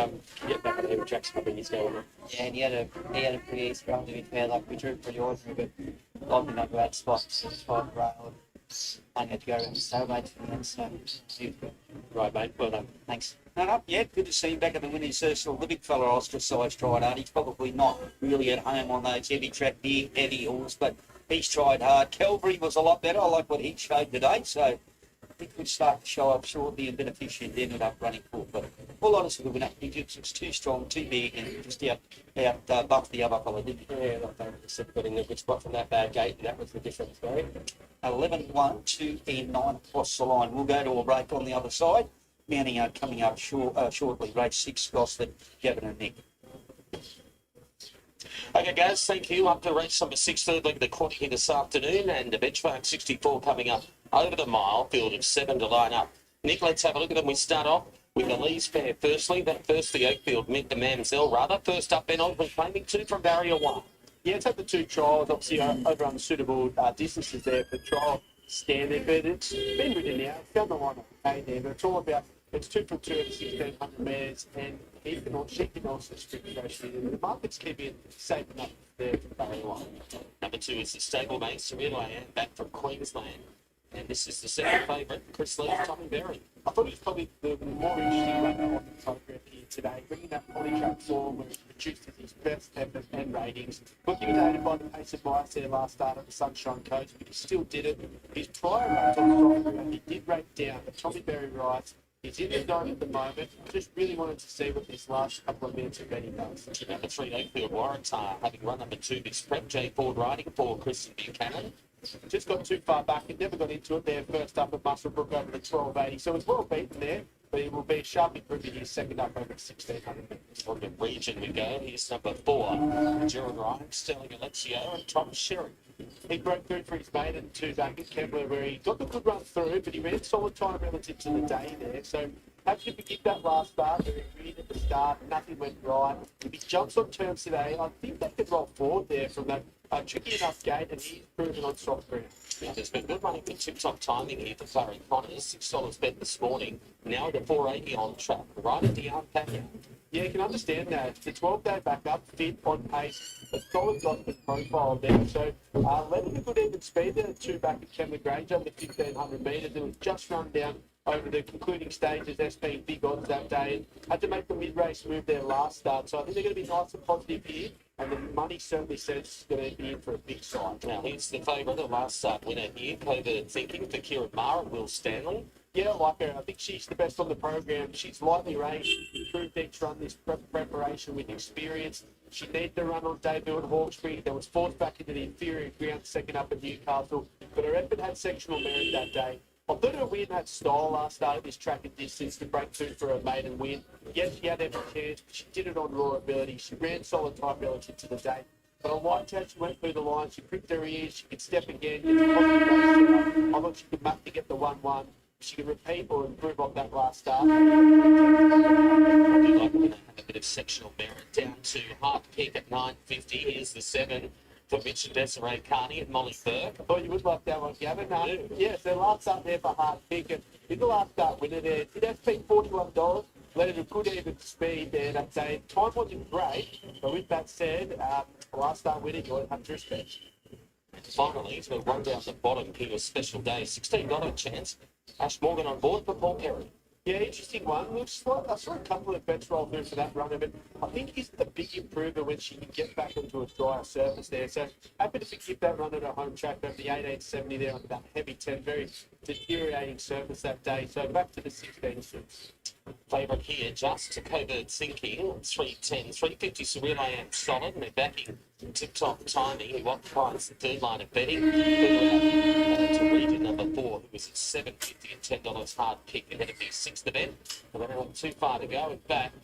heavy tracks a couple of years ago. Yeah, and he had a pretty easy run, to be fair. Like, we drew pretty ordinary, but Bob didn't have a bad spot. So it's fine, right? I had to go around the stablemate for the end, so right, mate. Well done. Thanks. Yeah, good to see him back at the winner's circle. The big fella Ostracised tried hard. He's probably not really at home on those heavy track, big, heavy horse, but he's tried hard. Calvary was a lot better. I like what he showed today, so I think we'll start to show up shortly, and Beneficient ended up running full. But all honestly, we're not. It's too strong, too big, and just buff the other fella. Yeah, like they said, got in a good spot from that bad gate, and that was the difference, right? 11-1, 2 and 9 across the line. We'll go to a break on the other side. Mounting coming up shortly. Race 6, Gosford, Gavin and Nick. Okay, guys, thank you. Up to race number 6, third leg of the Quantitative this afternoon, and the benchmark 64 coming up over the mile, field of 7 to line up. Nick, let's have a look at them. We start off with the Lee's pair firstly. That first, the Oakfield, meant the Mamsell rather. First up, Ben Osborne claiming 2 from barrier 1. Yeah, it's had the 2 trials, obviously over unsuitable distances there for trial standard, but it's been ridden now. It's found the line okay there, but it's all about, it's 2 from 2 at 1,600 metres, and she can also sprint race in. The market's keeping safe enough there for barrier 1. Number 2 is the stablemate, Surreal back from Queensland. And this is the second favourite, Chris Lee's Tommy Berry. I thought it was probably the more interesting runner on the program here today, bringing that polytrack form where he produced his best effort and ratings. Look, he was aided by the pace of bias there last start at the Sunshine Coast, but he still did it. His prior runs on the program, he did rate down, but Tommy Berry writes, he's in the zone at the moment. Just really wanted to see what this last couple of minutes of betting does. Number 3, Oakfield Waratah, having run number 2, this prep, J Ford riding for Kristen Buchanan. Just got too far back and never got into it there first up at Muswellbrook over the 1280. So it's well beaten there, but it will be sharply improving his second up over 1,600 metres. On the region we go. Here's number 4, Gerard Ryan, Sterling Alexio, and Tom Sherry. He broke through for his mate at 2 back at Kembla, where he got the good run through, but he ran solid time relative to the day there. So have to forgive that last start where he read at the start, nothing went right. If he jumps on terms today, I think they could roll forward there from that tricky enough gate, and he's proven on soft ground. Now, there's been good running for tip-top timing here for Clary Connors. $6 bet this morning. Now at a 480 on track, right at the unpacking. Yeah, you can understand that. The 12-day backup, fit, on pace, a solid Gosford profile there. So letting a good even speed there, 2 back at Kembla Grange over the 1,500 metres. It was just run down over the concluding stages, that's being big odds that day. And had to make the mid-race move there last start. So I think they're going to be nice and positive here. And the money certainly says it's going to be in for a big side. Now, here's the favourite, the last start winner here, Covert Thinking for Kieran Maher and Will Stanley. Yeah, I like her. I think she's the best on the program. She's lightly raced, improved each run this preparation with experience. She needed to run on debut at Hawkesbury. That was forced back into the inferior ground, second up at Newcastle. But her effort had sectional merit that day. I thought her win had style last start at this track and distance to break through for a maiden win. Yes, she had every chance, but she did it on raw ability. She ran solid time relative to the day. But I liked how she went through the line. She pricked her ears. She could step again. Get the positive race set up. I thought she could muck to get the 1-1. She could repeat or improve on that last start. I do like when they have a bit of sectional merit down to hard pick at 9.50. Here's the 7 for Mitch and Desiree Carney and Molly Burke. I thought you would like that one, Gavin. Yes, their last start there for hard pick. And in the last start winner there, did have to pay $41. Let it a good even speed there that day. Time wasn't great, but with that said, last start winner, you'll have to respect. And finally, as we run down the bottom here, a special day, $16 chance. Ash Morgan on board for Paul Perry. Yeah, interesting one. Looks like I saw a couple of bets roll through for that runner, but I think he's the big improver when she can get back onto a drier surface there. So happy to forgive that run at a home track over the 1870 there on that heavy 10, very deteriorating surface that day. So back to the 16 suits. Favourite here, just to Covert Thinking, 310, 350 Surreal solid, and they're backing tip-top timing, who occupies the third line of betting. To region number 4, who was at $7.50 and $10 hard pick ahead of the 6th event. And they don't have too far to go. In fact,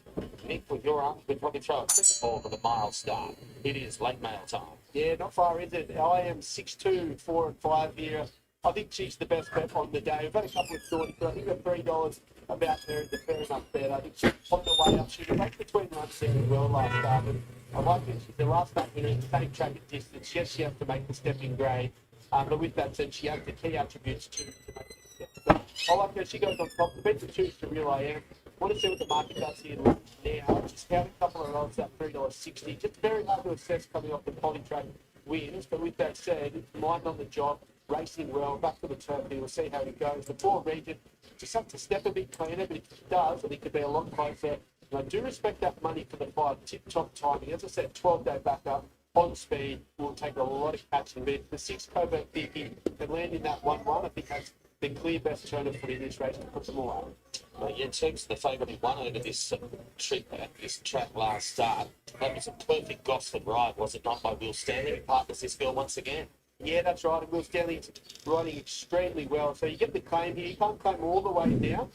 Nick, with your arm, we'd probably throw a cricket ball for the mile start. It is late mail time. Yeah, not far, is it? I am 6-2, 4 and 5 here. I think she's the best bet on the day. We've had a couple of thoughts, but I think the $3 about her is a fair enough bet. I think she's on the way up. She was right between runs as well last start. But I like that she's the last start winner in the same track and distance. Yes, she has to make the step in grade. But with that said, she has the key attributes to make the step. So I like her. She goes on top. The bet to choose to Real I Am. Want to see what the market does here now. Just count a couple of odds at $3.60. Just very hard to assess coming off the polytrack wins. But with that said, it's mind on the job. Racing well, back to the turf here, we'll see how it goes. The 4 region, just have to step a bit cleaner, but if it does, I think it could be a lot closer. And I do respect that money for the 5 tip-top timing. As I said, 12-day backup, on speed, will take a lot of catching. But the 6 Covert Thinking and landing that 1-1, I think has the clear best turn for in this race to put them all out. Well, yeah, Tubes, the favourite, he won over this trip at this track last start. That was a perfect Gosford ride, was it not, by Will Stanley, who partners this girl once again? Yeah, that's right. And Will Stanley's riding extremely well. So you get the claim here. You can't claim all the way down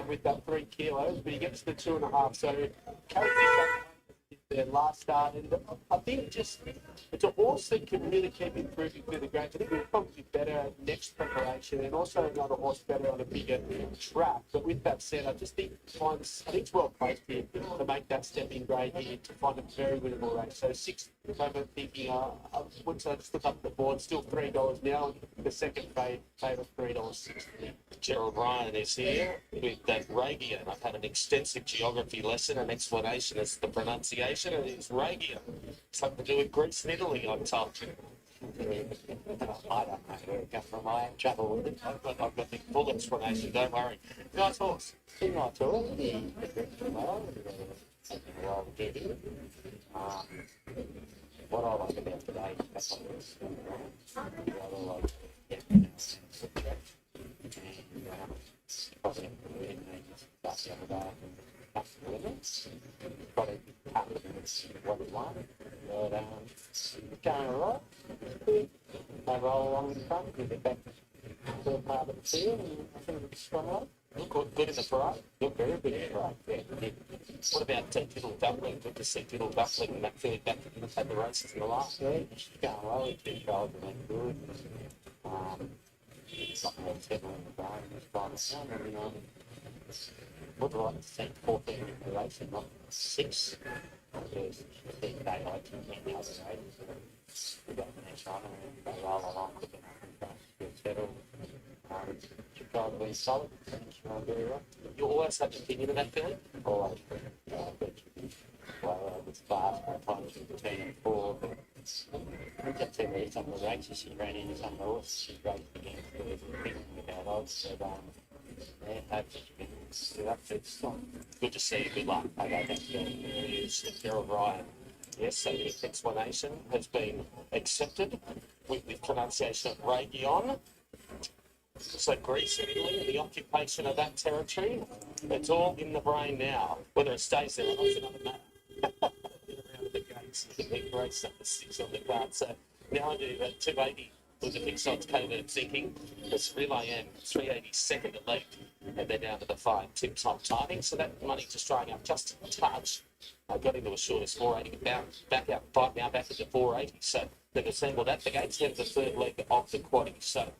with that 3 kilos, but you get to the 2.5. So carry this up their last start. And I think just it's a horse that can really keep improving through the grades. I think it'll probably be better at next preparation, and also another horse better on a bigger track. But with that said, I just think I think it's well placed here to make that step in grade here to find a very winnable race. So 6 over thinking, once I just look up the board, still $3 now. The second favourite $3.60. Gerald Ryan is here with that Regian. I've had an extensive geography lesson and explanation as to the pronunciation, and it's Regian. Something to do with Greece and Italy, I'm told. I don't know where it comes from. I have trouble with it. I've got the full explanation, don't worry. Nice horse. Not all. Yeah. Well, getting. What I like about today is probably the other day. Probably a couple of minutes what we want, but going all right. They roll along in front, we get back to the part of the field, and I think it's gone right. Look good in the parade. Look very good in the parade. Yeah. What about Diddle Duckling? Good to see Diddle Duckling and that filly back in the races in the last. Yeah, she's going well. It's been trials and been good. It's not more settle in the brain this time around. Would like to see 14 in the race and not 6. Because I think they like to win the other races. We've got the next one and they roll along quick enough and feel settled. She's probably solid. She's going very well. You always have an opinion of that filly? Always. Well, it's fast by the time she was 10 and 4, but we've got to read some of the races. She ran into some of the horses. She raced against without odds. So, yeah, hopefully she can do up to it. Good to see you. Good luck. Okay, thanks, Bill. Here's Gerald Ryan. Yes, so the explanation has been accepted with the pronunciation of Region. So Greece and Italy and the occupation of that territory, it's all in the brain now. Whether it stays there or not is another matter. Around the gates, the big Greece number 6 on the card. So now I do that 280 with the fixed odds covert thinking. It's Relay M, 382nd elite, and they're down to the 5 tip top timing. So that money just drying up just a touch. I got into a shortest 480, back out 5 now, back into 480. So they've assembled at the gates, head the third leg of the quaddy. So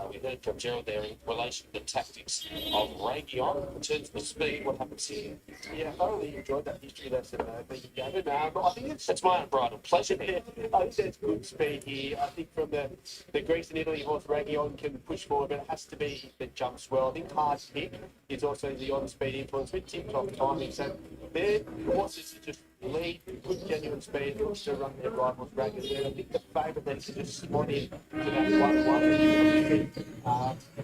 we heard from Gerald there in relation to the tactics of Region. In terms of the speed, what happens here? Yeah, I thoroughly enjoyed that history lesson that you gave it. But I think it's my unbridled pleasure. I think there's good speed here. I think from the Greece and Italy horse, Region can push forward, but it has to be the jumps well. I think Hard Pick is also the on-speed influence with tip-top timing. So their horses just lead, good genuine speed, and also run their rivals ragged there. I think the favourite then to just slot in to that 1-1.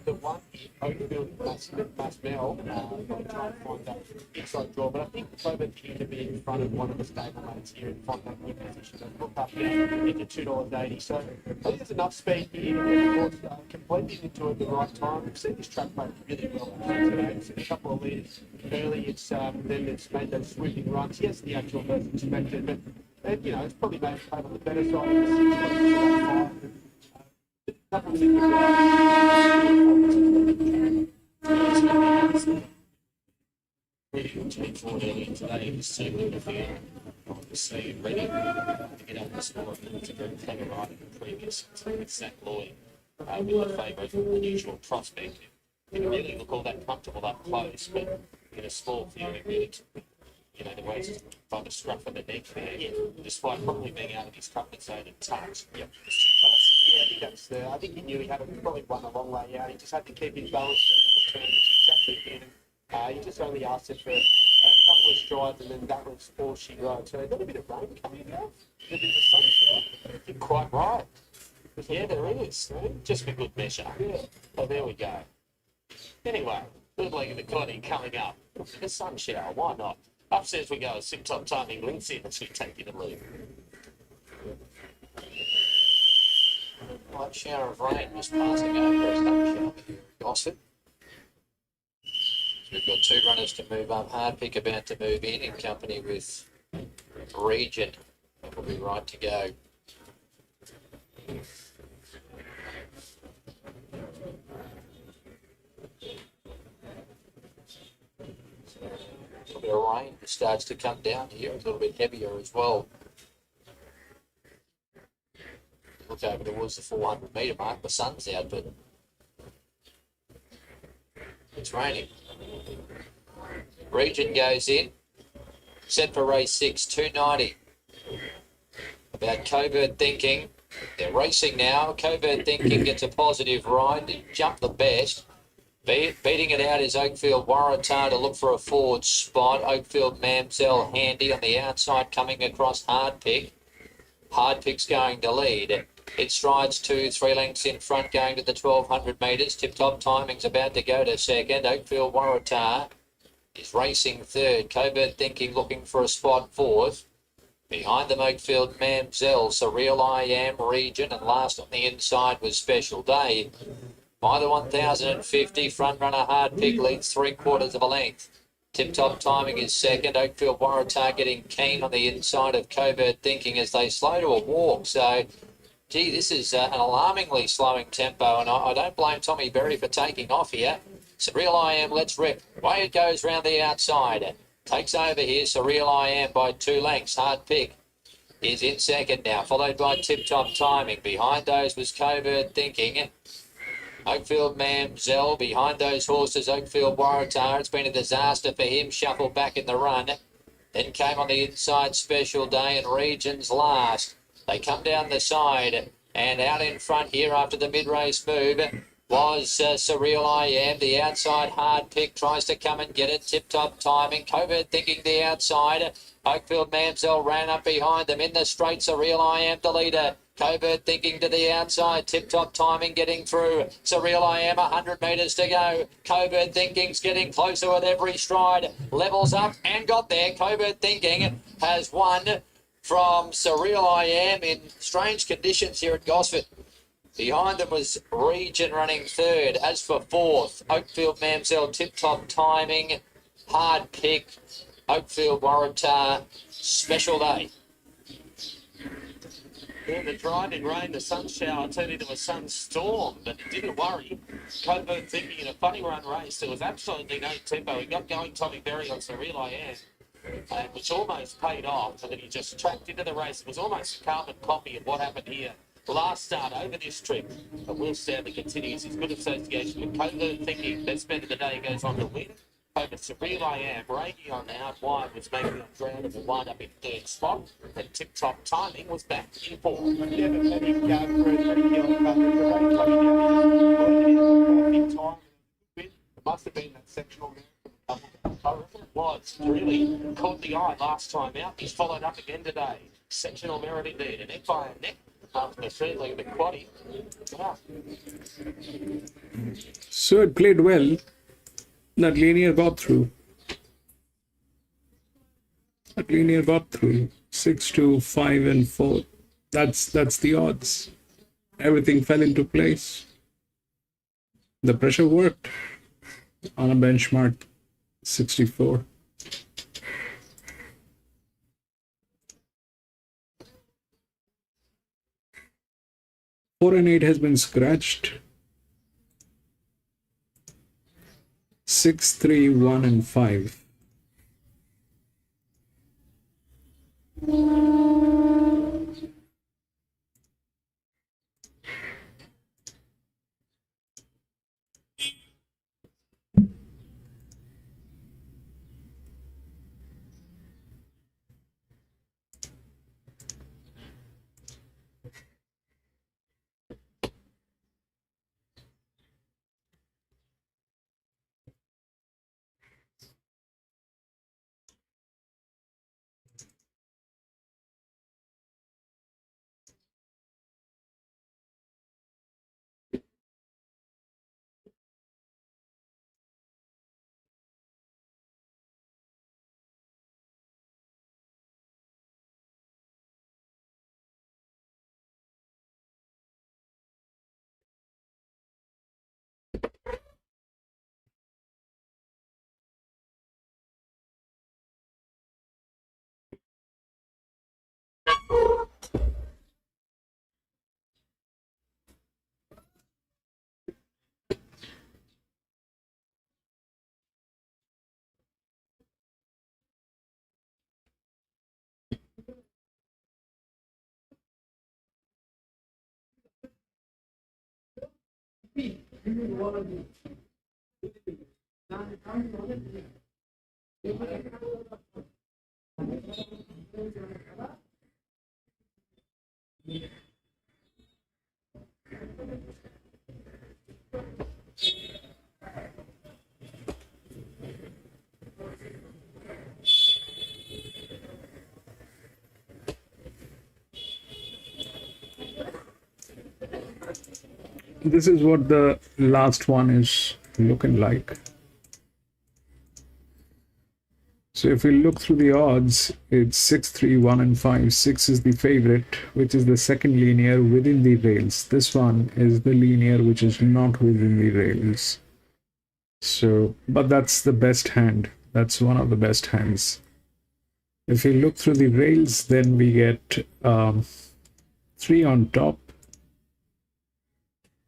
The one here, Oakfield, Masmell, I'm trying to find that inside draw, but I think the favourite here to be in front of one of the stablemates here and find that good position and look up there into $2.80. So I think there's enough speed here, and of course, completely into it at the right time. We've seen this track run really well today. It's a couple of leaders early, it's then it's made those swooping runs. Yes, the actual version expected, but it's probably made it on the better side of the 6 close to that 5. Couple of earlier today, was certainly the field. Obviously, ready to get on the score. It's a very clever ride in the previous with Zach Lloyd with the favourite unusual prospect. Didn't really look all that comfortable up close, but in a small field, it really took the race by the scruff of the neck there, despite probably being out of his comfort zone and touch. Yep. Yeah, I think that's I think he knew he had probably won a long way out. He just had to keep his balance in the turn, which exactly did. He just only asked it for a couple of strides, and then that was all she wrote. So got a bit of rain coming out, a bit of sunshine. You're quite right. Yeah, there is. Just for good measure. Yeah. Oh, there we go. Anyway, third leg of the quaddy coming up. The sun shower, why not? Upstairs we go. Sim top timing links in as we take you to lead. Light shower of rain just passing over us, that shower here at Gosford. So we've got 2 runners to move up. Hardpick about to move in company with Region. That will be right to go. A little bit of rain starts to come down here, a little bit heavier as well. Look over towards the 400 metre mark, the sun's out, but it's raining. Region goes in, set for race 6, 290. About Covert Thinking. They're racing now. Covert Thinking gets a positive ride to jump the best. Beating it out is Oakfield Waratah to look for a forward spot. Oakfield Mamsell handy on the outside coming across Hardpick. Hardpick's going to lead. It strides 2-3 lengths in front going to the 1200 metres. Tip-top timing's about to go to second. Oakfield Waratah is racing third. Covert Thinking looking for a spot fourth. Behind them, Oakfield Mamsell, Surreal I Am, Region, and last on the inside was Special Day. By the 1050, front runner Hardpick leads 3/4 of a length. Tip-top timing is second. Oakfield Waratah getting keen on the inside of Covert Thinking as they slow to a walk. So, gee, this is an alarmingly slowing tempo, and I don't blame Tommy Berry for taking off here. Surreal I Am, let's rip. Way it goes round the outside. Takes over here, Surreal I Am by 2 lengths. Hardpick is in second now, followed by Tip-top timing. Behind those was Covert Thinking. Oakfield Mamsell, behind those horses, Oakfield Waratah. It's been a disaster for him, shuffled back in the run. Then came on the inside Special Day and Region's last. They come down the side and out in front here after the mid-race move was Surreal I Am. The outside Hardpick tries to come and get it. Tip-top timing. Covert Thinking the outside. Oakfield Mamsell ran up behind them in the straight. Surreal I Am the leader. Covert Thinking to the outside. Tip-top timing getting through. Surreal I Am 100 metres to go. Covert Thinking's getting closer with every stride. Levels up and got there. Covert Thinking has won from Surreal I Am in strange conditions here at Gosford. Behind them was Region running third. As for fourth, Oakfield Mamsell, Tip-top timing, Hardpick, Oakfield Waratah, Special Day. Yeah, the driving rain, the sun shower turned into a sunstorm, but it didn't worry. Covert Thinking in a funny run race. There was absolutely no tempo. He got going Tommy Berry on Surreal I Am, which almost paid off, and then he just tracked into the race. It was almost a carbon copy of what happened here. Last start over this trip, but Will Stanley continues his good association with Covert Thinking. Best bet of the day goes on to win. Over Surreal I Am, Brady on the out wide was making on ground and will wind up in third spot. And Tip-top timing was back in fourth. Never let him go for a 3 kilo coverage. The rain coming down. It must have been that sectional there. I reckon it was. Really caught the eye last time out. He's followed up again today. Sectional merit indeed. And neck by a neck. After certainly the quaddy. Yeah. So it played well. That linear got through. 6, 2, 5, and 4. That's the odds. Everything fell into place. The pressure worked on a benchmark 64. 4 and 8 has been scratched. 6, 3, 1, and 5. This is what the last one is looking like. So if we look through the odds, it's 6, 3, 1, and 5. 6 is the favorite, which is the second linear within the rails. This one is the linear which is not within the rails. So, but that's the best hand. That's one of the best hands. If we look through the rails, then we get 3 on top.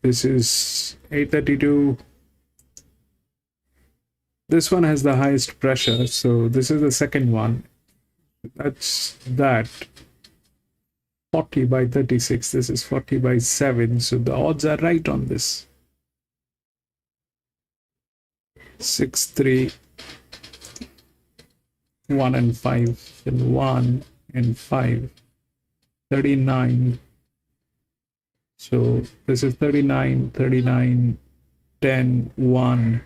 This is 832. This one has the highest pressure, so this is the second one. That's that. 40 by 36. This is 40 by 7. So the odds are right on this. 6, 3, 1 and 5, then 1 and 5. 39. So this is 39, 39, 10, 1.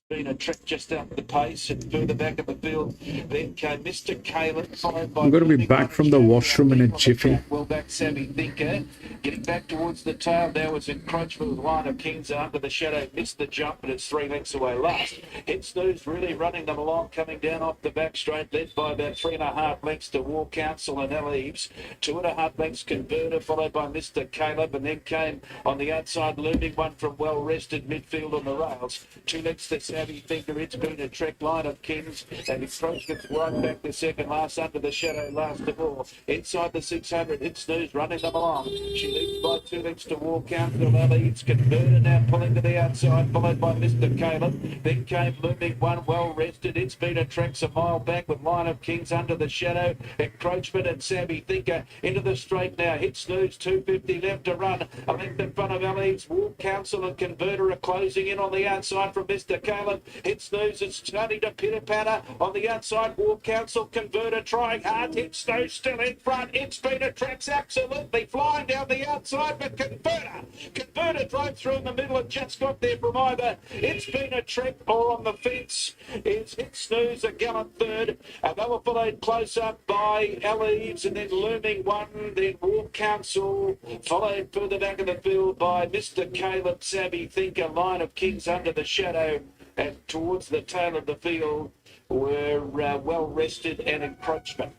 Been a trick just out the pace and further back of the field. Then came Mr. Caleb, followed by. I'm going to be back from the washroom in a jiffy. Well back, Sammy Thinker. Getting back towards the tail. There was encroachment with Line of Kings under the shadow. Missed the jump, but it's 3 lengths away last. Head Snooze really running them along, coming down off the back straight, led by about 3.5 lengths to War Council and L. Eves. 2.5 lengths Converter, followed by Mr. Caleb, and then came on the outside, looming one from well rested midfield on the rails. 2 lengths to Savvy Thinker. It's been a trek. Line of Kings and encroachments right back the second last under the shadow last of all. Inside the 600, Hit Snooze running them along. She leads by 2 lengths to War Council. It's Converter now pulling to the outside, followed by Mr. Caleb. Then came looming one well rested. It's been a trek a mile back with Line of Kings under the shadow. Encroachment and Savvy Thinker into the straight now. Hit Snooze 250 left to run. A length in front of Alex. War Council and Converter are closing in on the outside from Mr. Caleb. Hit Snooze is starting to pitter patter on the outside. War Council, Converter trying hard. Hit Snooze still in front. It's been a track's absolutely flying down the outside, but Converter drove through in the middle and just got there from either It's Been a Trek or on the fence is Hit Snooze, a gallant third, and they were followed close up by L. Eves and then looming one, then War Council, followed further back in the field by Mr. Caleb, Savvy Thinker, Line of Kings under the shadow, and towards the tail of the field were well rested and encroachment.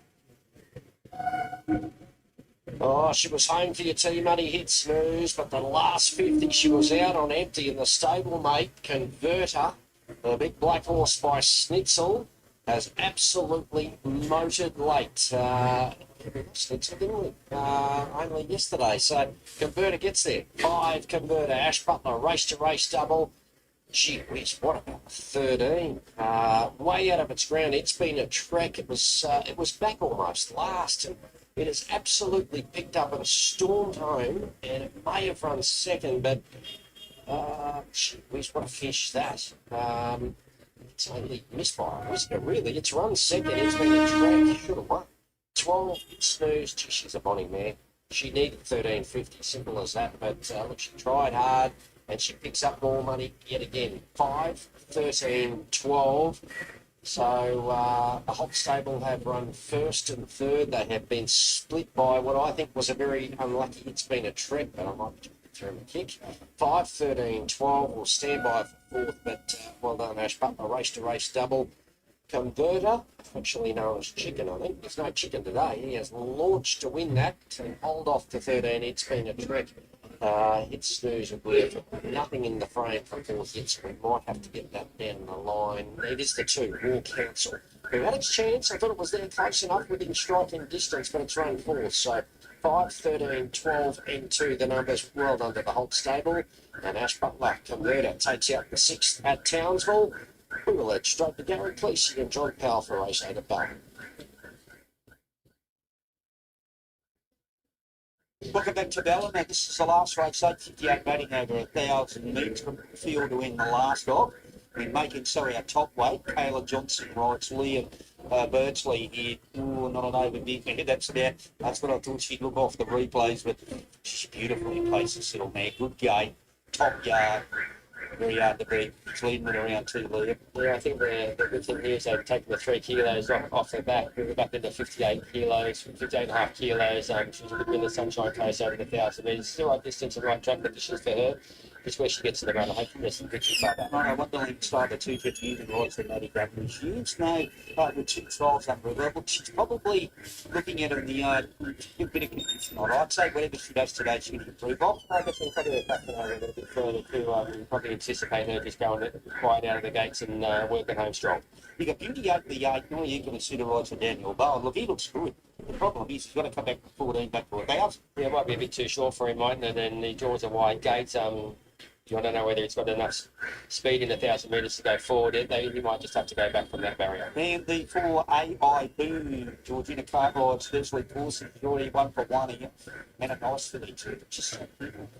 Oh, she was home for your T-Money Hit Snooze, but the last 50 she was out on empty, and the stablemate Converter, the big black horse by Schnitzel, has absolutely motored late. Schnitzel didn't we? Only yesterday. So Converter gets there. 5 Converter. Ash Butler, race to race double. Gee whiz, what about 13? Way out of its ground. It's Been a Trek. It was back almost last. And it has absolutely picked up and stormed home, and it may have run second, but gee whiz, what a fish that. totally misfire, wasn't it? Really, it's run second. It's been a track. Should have won. 12 snooze. Gee, she's a bonny mare. She needed 13.50, simple as that. But look, she tried hard and she picks up more money yet again. 5, 13, 12. So the Holt stable have run first and third. They have been split by what I think was a very unlucky. It's been a trek, but I might throw him a kick. 5, 13, 12 will stand by for fourth, but well done, Ash Butler. Race to race double. Converter, actually known as Chicken, I think. There's no Chicken today. He has launched to win that and hold off to 13. It's been a trek. It's snooze and blue. Nothing in the frame for fourth yet, so we might have to get that down the line. It is the 2, War Council, who had its chance. I thought it was there close enough within striking distance, but it's run fourth. So 5, 13, 12, and 2, the numbers well under the Holt stable. And Ash Butler Converter takes out the 6th at Townsville. We will head straight to Gary Cleese and John Powell for race 8 at Bell. Welcome back to Ballina. Now, this is the last race, 8:58 batting over 1,000 metres from the field to win the last of. We're making so our top weight. Kayla Johnson rides Leah Birdsley here. Ooh, not an overbid. That's what I thought she'd look off the replays, but she's beautifully placed, this little mare. Good gate, top yard. Very hard to beat. It's leading it around 2 Leah. Yeah, I think the good thing here is they've taken the 3 kilos off her back. We were back into 58 kilos, 58.5 kilos. She was a good win the Sunshine Coast over the 1,000 metres. Still right distance and right track conditions for her. It's where she gets to the run. I hope there's some good shit like that. I want to start the 250 even rides the Handicapping. She is now with 2 trials under her level. She's probably looking at her in the a bit of condition. I'd say whatever she does today, she can improve off. I guess we'll probably back to her a little bit further too. Probably anticipate her just going quiet out of the gates and working home strong. You got Beauty 8 the 8, now you can see the rides for Daniel Bowen. Look, he looks good. The problem is he's got to come back from 14 back to 1,000. Yeah, it might be a bit too short for him, mightn't it? And he draws a wide gate. I don't know whether it's got enough speed in 1,000 metres to go forward. He might just have to go back from that barrier. And the 4 AI Boom, Georgina Cartwright, Leslie Pawson, already 1 for 1 here. And a nice filly too. Just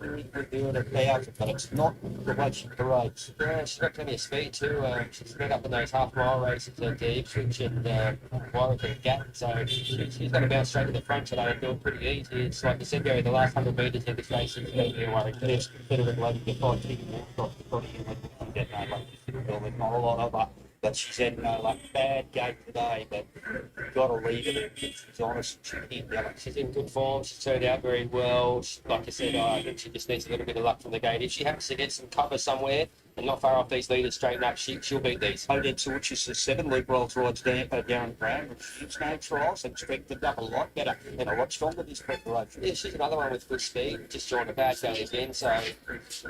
very good there at 1,000, but it's not the way she parades. Yeah, she's got plenty of speed too. She's met up in those half-mile races at Ipswich and Warwick and Gat, so she's going to bounce straight to the front today and do it pretty easy. It's like you said, Gary, the last 100 metres in this race is going to be a worry. There's better than loading the 5 got the body and we get no luck. Not a lot of her, but she's had no luck. Bad gate today, but got to leave it. She's honest. She's in good form. She's turned out very well. Like I said, I think she just needs a little bit of luck from the gate. If she happens to get some cover somewhere and not far off these leaders straighten up, she'll beat these. Odette Sorchis is 7. Luke Rolls rides Darren Graham. She's no trials and strengthened up a lot better and a lot stronger this preparation. Yeah, she's another one with good speed. Just joined a bad gate again, so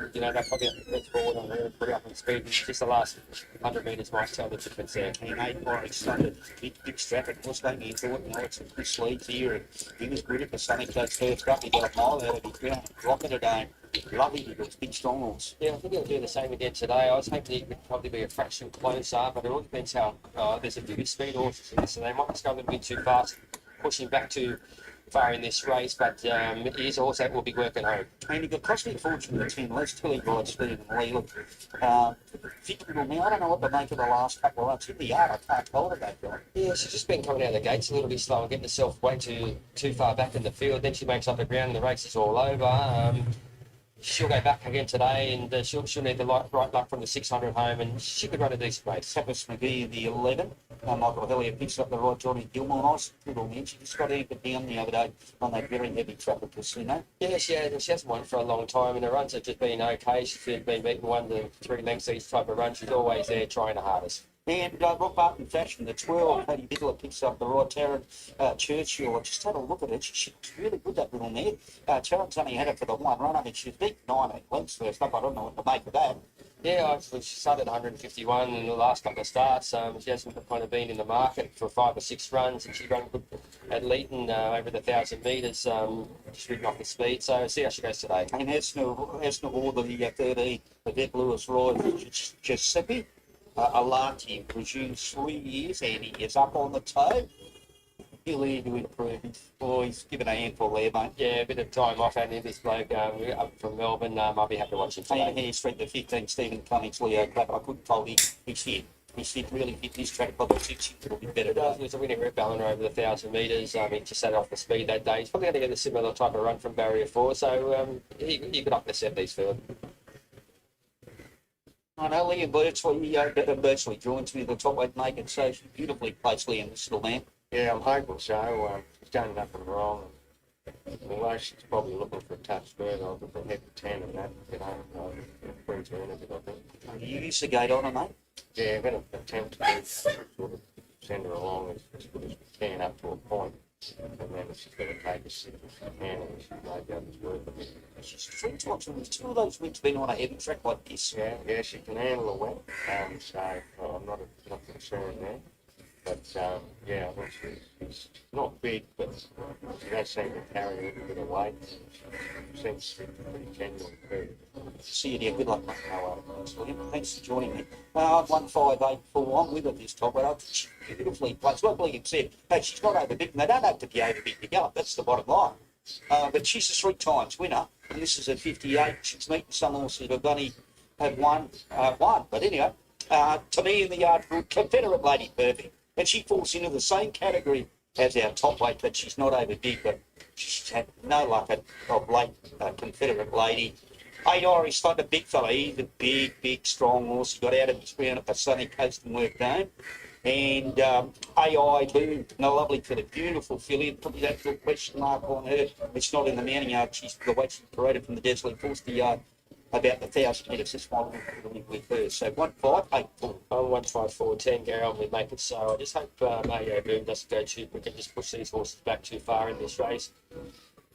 they'll probably have to press forward on her and put her up in speed. Just the last 100 metres might tell the difference there. And 8 Warwick started big traffic. Was going into it. Now it's a good lead here. And he was good at the Sunny Coast first up. He got a mile out of his ground. Rocking it down. Lovely eagles, big strong ones. Yeah, I think he'll do the same again today. I was hoping he would probably be a fraction closer, but it all depends how there's a few good speed horses in this, so they might just go a little bit too fast, pushing back too far in this race, but he is also will be working home. And he got costing a fortune the 10 less till he rides Stephen Lee. Look, fit little now, I don't know what to make of the last couple of runs. In the yard, I can't hold of that guy. Yeah, she's just been coming out of the gates a little bit slow and getting herself way too far back in the field. Then she makes up the ground and the race is all over. She'll go back again today, and she'll need the right luck from the 600 home, and she could run a decent race. Tappas McGee in the 11. Michael Hellier picks up the right Johnny Gilmore. Nice little man. She just got anchored down the other day on that very heavy traffic casino. Yeah, she hasn't won for a long time, and her runs have just been okay. She's been beaten 1 to 3 lengths each type of run. She's always there trying her hardest. And Rock Barton Fashion, the 12, Paddy Biddler picks up the right. Taryn Churchill, I just had a look at it. She's really good, that little mare. Taryn's only had it for the 1 run. I mean, she's beat 9 lengths first up. I don't know what to make of that. Yeah, she started 151 in the last couple of starts. She hasn't kind of been in the market for 5 or 6 runs, and she's run good at Leeton over the 1,000 metres, just ridden off the speed. So see how she goes today. And Esna Ward, the 13, the Vic Lewis ride, Giuseppe. Alati presumes 3 years, and he is up on the toe. He'll need to improve. He's given a handful there, mate. Yeah, a bit of time off, and this bloke up from Melbourne. I'll be happy to watch him today. And Hare Street, the 15, Stephen Cummings, Leo Clapper. I couldn't tell he's here. He really fit this track, probably suits him a little bit better. He was a winning rep ballander over the 1,000 metres. He just set off the speed that day. He's probably going to get a similar type of run from barrier 4, so he could up the 70s field. I know Liam Birchley joins me, the top weight maker, so beautifully placed, Liam, this little man. Yeah, I'm hoping so. She's done nothing wrong. Although she's probably looking for a touch further, I'll look for head to 10 and that, brings her in a bit, I think. You used the gate on her, mate? Yeah, I'm going to attempt to sort of send her along as good as we can up to a point. And then she's going to take a sip if she can, and she's no doubt it's worth it. She's 3 times with 2 of those wins been on a heavy track like this. Yeah, she can handle the wet, so I'm not concerned there. But yeah, I think she's not big, but she does seem to carry a little bit of weight. She seems to be pretty genuine too. See you there. Good luck, mate. Thanks, William. Thanks for joining me. 15841 I'm with her this time, but she's beautifully placed. Like William said, hey, she's not overbid, and they don't have to be overbid to go up. That's the bottom line. But she's a 3 times winner, and this is a 58. She's meeting some horses that have only had one. But anyway, to me in the yard, Confederate Lady Perfect. And she falls into the same category as our top weight, but she's not over big, but she's had no luck of late. Confederate Lady. Irish Thunder, big fella. He's a big, strong horse. He got out of his ground at the sunny coast and worked home. And AI Boom, no lovely filly, beautiful filly. Probably that little question mark on her. It's not in the mounting yard. She's the way she's paraded from the Desley Forster yard. About the 1,000 metres, that's why we're with her. So 1584. I'm 15410, Gary. I'm with Make It So. I just hope Mayo Boom doesn't go too quick and just push these horses back too far in this race.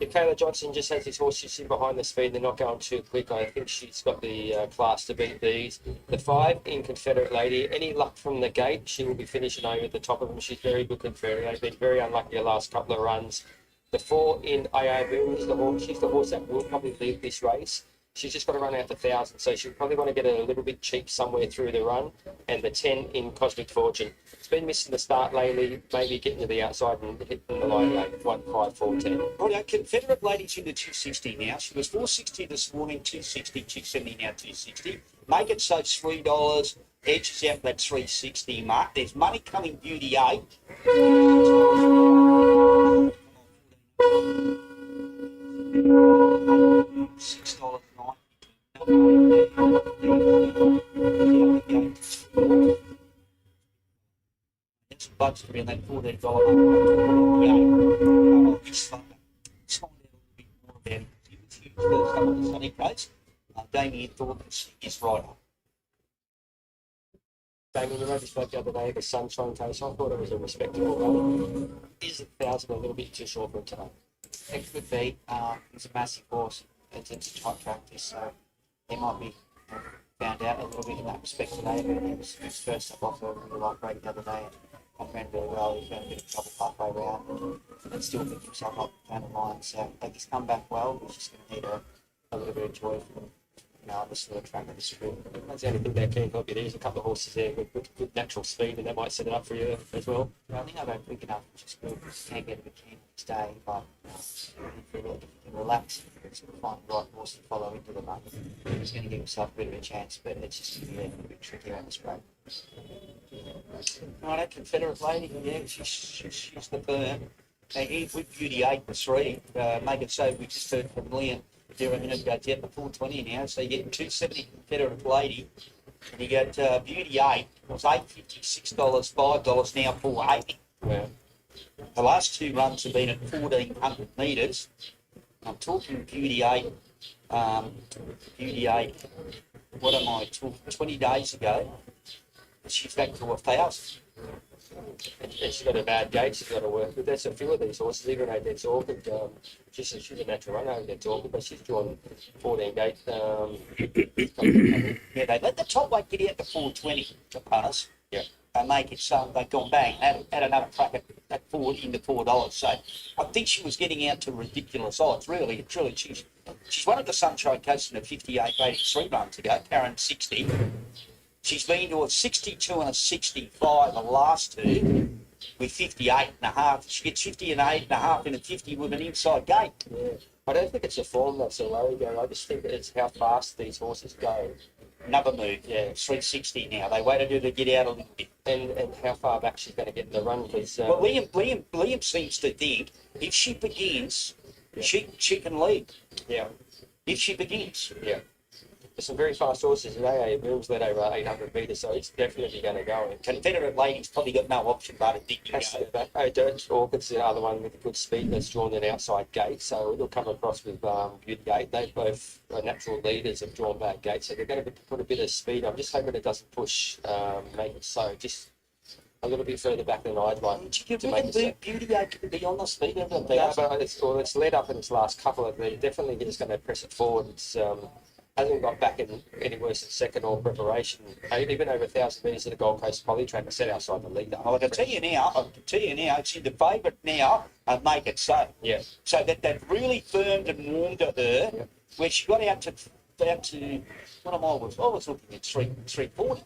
If Kayla Johnson just has his horse just in behind the speed, they're not going too quick. I think she's got the class to beat these. The 5 in Confederate Lady, any luck from the gate, she will be finishing over at the top of them. She's very good Confederate. They've been very unlucky the last couple of runs. The 4 in AA Boom is the horse. She's the horse that will probably lead this race. She's just got to run out the 1,000, so she'll probably want to get a little bit cheap somewhere through the run. And the 10 in Cosmic Fortune. It's been missing the start lately, maybe getting to the outside and hitting the line late, 15410. Righto, Confederate Lady's in the 260 now. She was 460 this morning, 260, 270 now, 260. Make It So $3. Edges out that 360 mark. There's money coming, Beauty 8. $6.90. It's budged around that $14 mark. Let's find out a little bit more about it. He was huge first up on the sunny coast. Damien Thornton is right up. Damien, you maybe spoke the other day at the Sunshine case. I thought it was a respectable run. Is the 1,000 a little bit too short for it today? It could be. It's a massive horse. It's a tight track this, so he might be found out a little bit in that respect today. But he was his first up off a really light break the other day. And ran really well. He found a bit of trouble halfway round and still picked himself up down the line. So I think he's come back well. He's just going to need a little bit of joy from this sort of track of the sprint. That's the only thing that can help you. There's a couple of horses there with good natural speed, and that might set it up for you as well. I think I don't quick enough, which is good. Can't get a bit keen each day, but if you can relax, sort of find the right horse to follow into the run. He's going to give himself a bit of a chance, but it's just going to be a little bit tricky around this break. Right, Confederate Lady, yeah, she's the burn. He with Beauty 8 for 3. Make It So, we just heard from Liam there a minute ago, at the 420 now, so you get 270 Confederate Lady, and you get Beauty 8, it was $8.50, $6, $5, now $4.80. Wow. The last 2 runs have been at 1,400 metres. I'm talking Beauty 8, what am I talking, 20 days ago, she's back to 1,000. And she's got a bad gate she's got to work with. There's a few of these horses, even though they're Orchid. She's a natural runner against Orchid, but she's drawn 14 gate. Yeah, they let the top weight get out to 420, the punters. Yeah. They make it so they've gone bang, had another crack at into $4. So I think she was getting out to ridiculous odds, really. Truly, she's won at the Sunshine Coast in a 58-83 runs ago, Karen 60. She's been to a 62 and a 65 the last 2 with 58.5. She gets 58.5 in a 50 with an inside gate. Yeah. I don't think it's the form that's a worry, Gary. I just think it's how fast these horses go. another move. Yeah, 360 now. They waited her to get out a little bit. And how far back she's going to get in the run? Because Well, Liam seems to think if she begins, she can lead. Yeah. If she begins. Yeah. There's some very fast horses in AA Bill's led over 800 metres, so he's definitely going to go. And Confederate Lady's probably got no option but a digging go. Dirt Orchid's the other one with a good speed that's drawn an outside gate, so it'll come across with Beauty Gate. They both are natural leaders of drawn back gates, so they're going to put a bit of speed. I'm just hoping it doesn't push, make it so. Just a little bit further back than I'd like to make it so. Beauty Gate could be on the speed of it. It's led up in its last couple of they're definitely just going to press it forward. It's hasn't got back in any worse than second or preparation. Even over 1,000 metres at the Gold Coast Poly track, set outside the leader. I can tell you now, it's in the favourite now and make it so. Yeah. So they've really firmed and warmed to her, where she got out to what am I was looking at 340.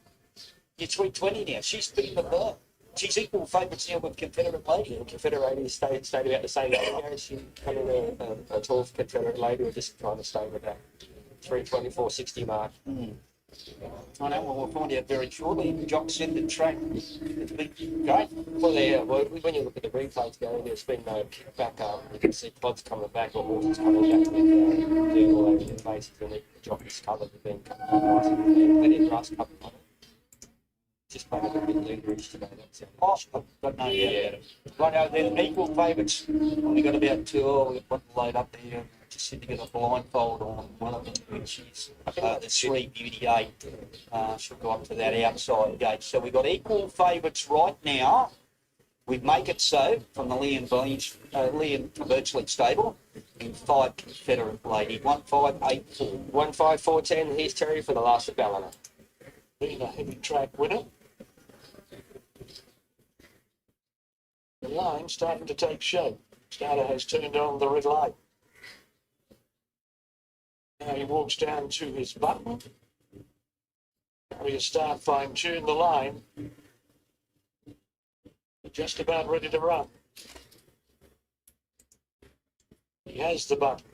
You're 320 now. She's beating the bar. She's equal favourites now with Confederate Lady. Confederate Lady stayed about the same age. She come in a tall Confederate Lady, or just trying to stay with that 320, 460 mark. I know, we'll find out very shortly. Jock sent the track. It's been great. Well, when you look at the replays going, there's been no kickback. You can see pods coming back or horses coming back with dirt all over their faces, and the jockey's covered have been nice and plenty of grass covered on it. Just played a little bit leaderish today. That's it. Oh, I've got no doubt about it. Right now, they're equal favourites. We've got about two. We've got one load up there. Just sitting with a blindfold on one of them, which is the 3 Beauty 8. She'll go up to that outside gate. So we've got equal favourites right now. We make it so from the Liam Birchley stable in 5 Confederate Lady, 1584. 15410. Here's Terry for the last of Ballina. Being a heavy track winner. The line starting to take shape. Starter has turned on the red light. Now he walks down to his button. Now he'll start fine-tune the line. Just about ready to run. He has the button.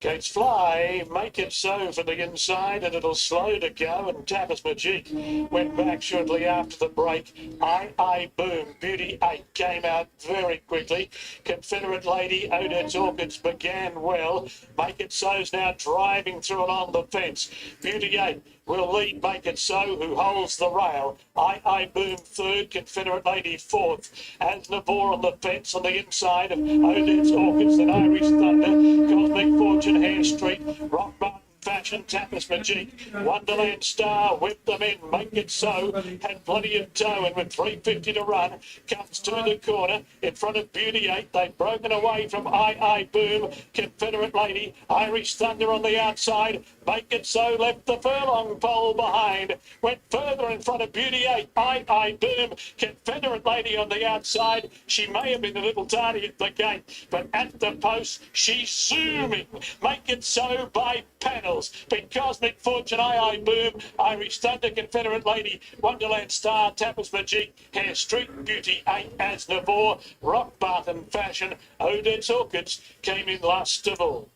Gates fly, make it so for the inside, and it'll slow to go, and Tapas Majik went back shortly after the break. I Boom, Beauty 8 came out very quickly. Confederate Lady, Odette's Orchids began well. Make it so's now driving through and on the fence. Beauty 8 will lead Make It So, who holds the rail. I Boom third, Confederate Lady fourth. As Navor on the fence on the inside of Odette's Orchids, then Irish Thunder, Cosmic Fortune, Hare Street, Rock Martin Fashion, Tapas Majik, Wonderland Star, whipped them in, Make It So, had plenty of toe, and with 350 to run, comes to the corner in front of Beauty 8. They've broken away from I Boom, Confederate Lady, Irish Thunder on the outside, Make It So left the furlong pole behind, went further in front of Beauty 8, I Boom, Confederate Lady on the outside. She may have been a little tardy at the gate, but at the post, she's zooming. Make It So by panels. Big Cosmic Fortune, I Boom, Irish Thunder, Confederate Lady, Wonderland Star, Tapas Majik, Hare Street, Beauty 8, as Navor, Rock Barton Fashion, Odette's Orchids came in last of all.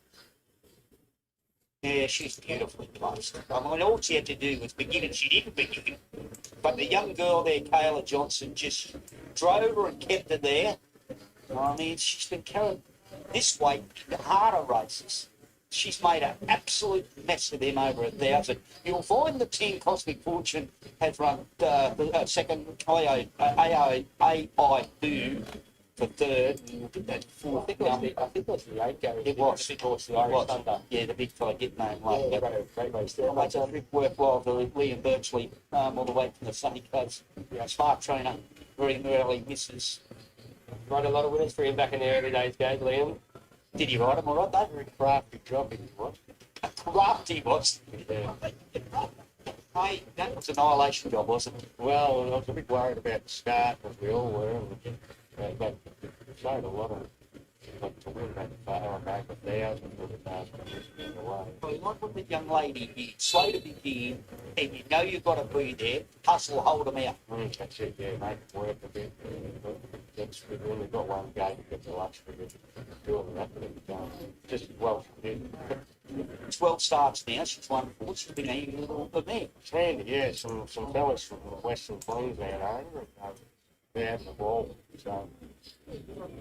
Yeah, she's beautifully placed. I mean, all she had to do was begin, and she didn't begin. But the young girl there, Kayla Johnson, just drove her and kept her there. I mean, she's been carried this way in the harder races. She's made an absolute mess of them over 1,000. You'll find the 10 Cosmic Fortune has run the second AI Boo for third, and did that fourth. I think it was the 8 Gary. It was. Big horse, the Irish Thunder. Yeah, the big fella getting named late. Yeah, great race there. It's a bit worthwhile for Liam Birchley all the way from the sunny coast. Smart trainer, very early misses. Rode a lot of winners for him back in the early days, Gabe, Liam. Did he ride him all right, though? Very crafty jockey, he was. Crafty was. Yeah. Hey, that was an annihilation job, wasn't it? Well, I was a bit worried about the start, as we all were. But showed a lot of to win that far back 1,000 with the last away. Well, you like what the young lady did. Slow to begin, and you know you've got to be there. Hustle, hold them out. That's it, yeah, make it work a bit. We've only got one game to get the luxury of doing that, but just as well she did. 12 starts now. She's won 4. She's been a little bit there. And yeah, some fellas from Western Queensland, they're having the ball. So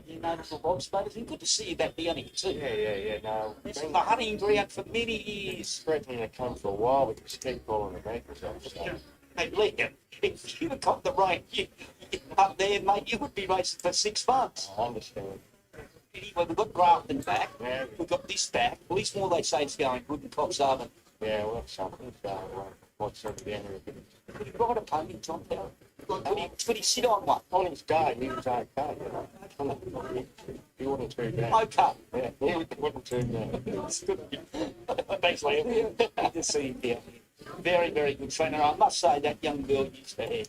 You know, little Bob Sputters, good to see you back down here too. yeah, no. It's been the hunting ground for many years. Threatening to come for a while, but just keep calling the bank results. So. Hey, Liam, if you had got the right up there, mate, you would be racing for 6 months. I understand. Anyway, we've got Grafton back. Yeah. We've got this back. At least more they say it's going good in Coxhaven. Yeah, well, that's something. So, what's sort of the end of it? Could you ride a pony, John Power? Could he sit on one? On his day, he was okay, you know. He wasn't too bad. Okay. Yeah, he wasn't too bad. Thanks, Liam. Good to see him down here. Very, very good trainer. I must say that young girl used to have.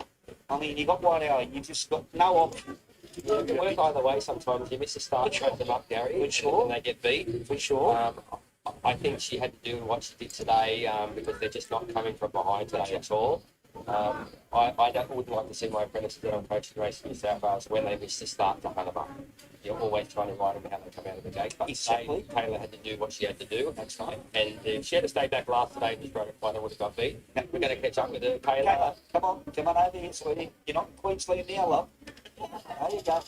I mean, you got 1 hour, you just got no option. Yeah, it can work either way sometimes. You miss a start, throw them up, Gary, For sure. and they get beat. For sure. I think she had to do what she did today because they're just not coming from behind today at all. Would like to see my apprentices that I'm coaching racing in South Wales when they miss the start to hunt them up. You're always trying to ride them how they come out of the gate. But Exactly. today, Taylor had to do what she had to do. That's right. And if she had to stay back last today and just rode it fine, I would have got beat. We're going to catch up with her, Taylor. Kayla, come on over here, sweetie. You're not in Queensland now, love. There you go.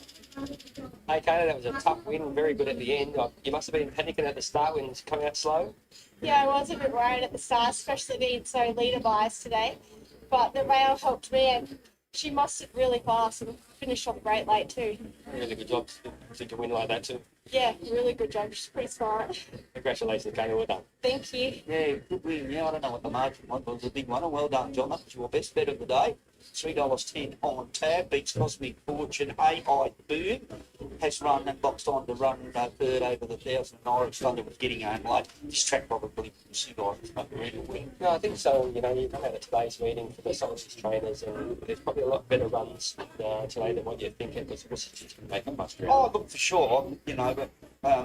Hey, Taylor, that was a tough win. Very good at the end. You must have been panicking at the start when it's coming out slow. Yeah, I was a bit worried at the start, especially being so leader biased today. But the rail helped me, and she mustered really fast and finished off great late too. Really good job to win like that too. Yeah, really good job. She's pretty smart. Congratulations, Taylor. Well done. Thank you. Yeah, good win. Yeah, I don't know what the margin was, but it was a big one. And well done, John. That was your best bet of the day. $3.10 on tab. Beats Cosmic Fortune. AI Boom has run and boxed on to run third over the 1,000. Norwich Thunder was getting home late. This track probably you guys not really win. No, I think so. You know, you come out of today's meeting for the sciences trainers, and there's probably a lot better runs today than what you're thinking because it was just going to make a much ground. Oh, look, for sure. You know, but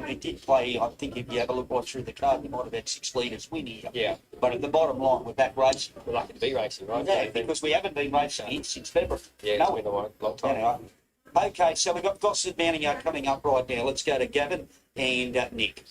it did play. I think if you have a look right through the card, you might have had 6 leaders win here. Yeah. But at the bottom line, we're back racing. We're lucky to be racing, right? Yeah, because we haven't been racing here since February. Yeah, it's been a long time. Anyway. Okay, so we've got Gosford mounting out coming up right now. Let's go to Gavin and Nick.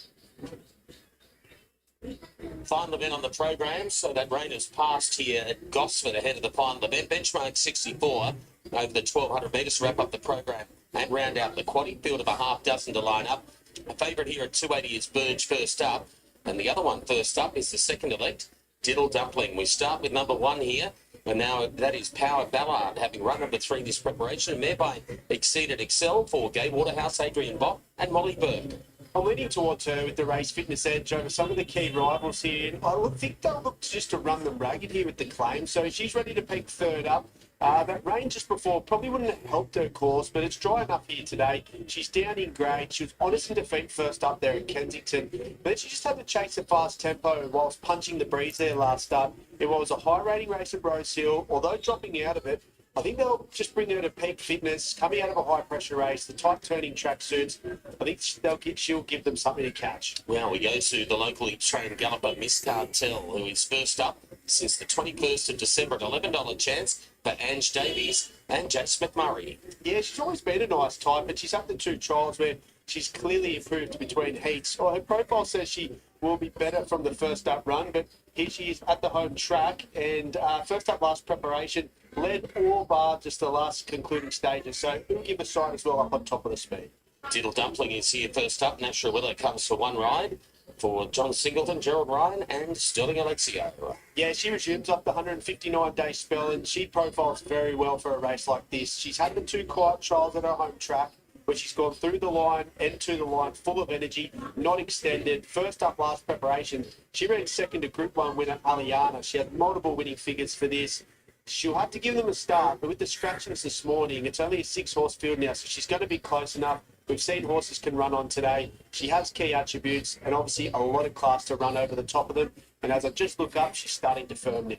Final event on the program, so that rain has passed here at Gosford ahead of the final event. Benchmark 64 over the 1,200 metres to wrap up the program and round out the quaddie. Field of a half dozen to line up. A favourite here at 280 is Burge first up, and the other one first up is the second elect, Diddle Dumpling. We start with number 1 here, and now that is Power Ballard, having run number 3 this preparation, and thereby exceeded Excel for Gay Waterhouse, Adrian Bock, and Molly Burke. I'm leaning towards her with the race fitness edge over some of the key rivals here. And I think they'll look just to run them ragged here with the claim. So she's ready to peak third up. That rain just before probably wouldn't have helped her course, but it's dry enough here today. She's down in grade. She was honest in defeat first up there at Kensington. But she just had to chase a fast tempo whilst punching the breeze there last start. It was a high rating race at Rose Hill, although dropping out of it. I think they'll just bring her to peak fitness, coming out of a high pressure race, the tight turning tracksuits. I think she'll give them something to catch. Well, we go to the locally trained galloper Miss Cartel, who is first up since the 21st of December at $11 chance for Ange Davies and Jack Smith-Murray. Yeah, she's always been a nice type, but she's had the 2 trials where she's clearly improved between heats. Well, her profile says she will be better from the first up run, but here she is at the home track, and first up last preparation, led all bar just the last concluding stages, so it'll give a sign as well up on top of the speed. Diddle Dumpling is here first up. Natural Willow comes for 1 ride for John Singleton, Gerald Ryan and Sterling Alexio. Yeah, she resumes up the 159-day spell, and she profiles very well for a race like this. She's had the 2 quiet trials at her home track, where she's gone through the line and to the line, full of energy, not extended. First up last preparation, she ran second to Group 1 winner Aliana. She had multiple winning figures for this. She'll have to give them a start, but with the scratchiness this morning, it's only a 6-horse field now, so she's going to be close enough. We've seen horses can run on today. She has key attributes and obviously a lot of class to run over the top of them. And as I just look up, she's starting to firm now.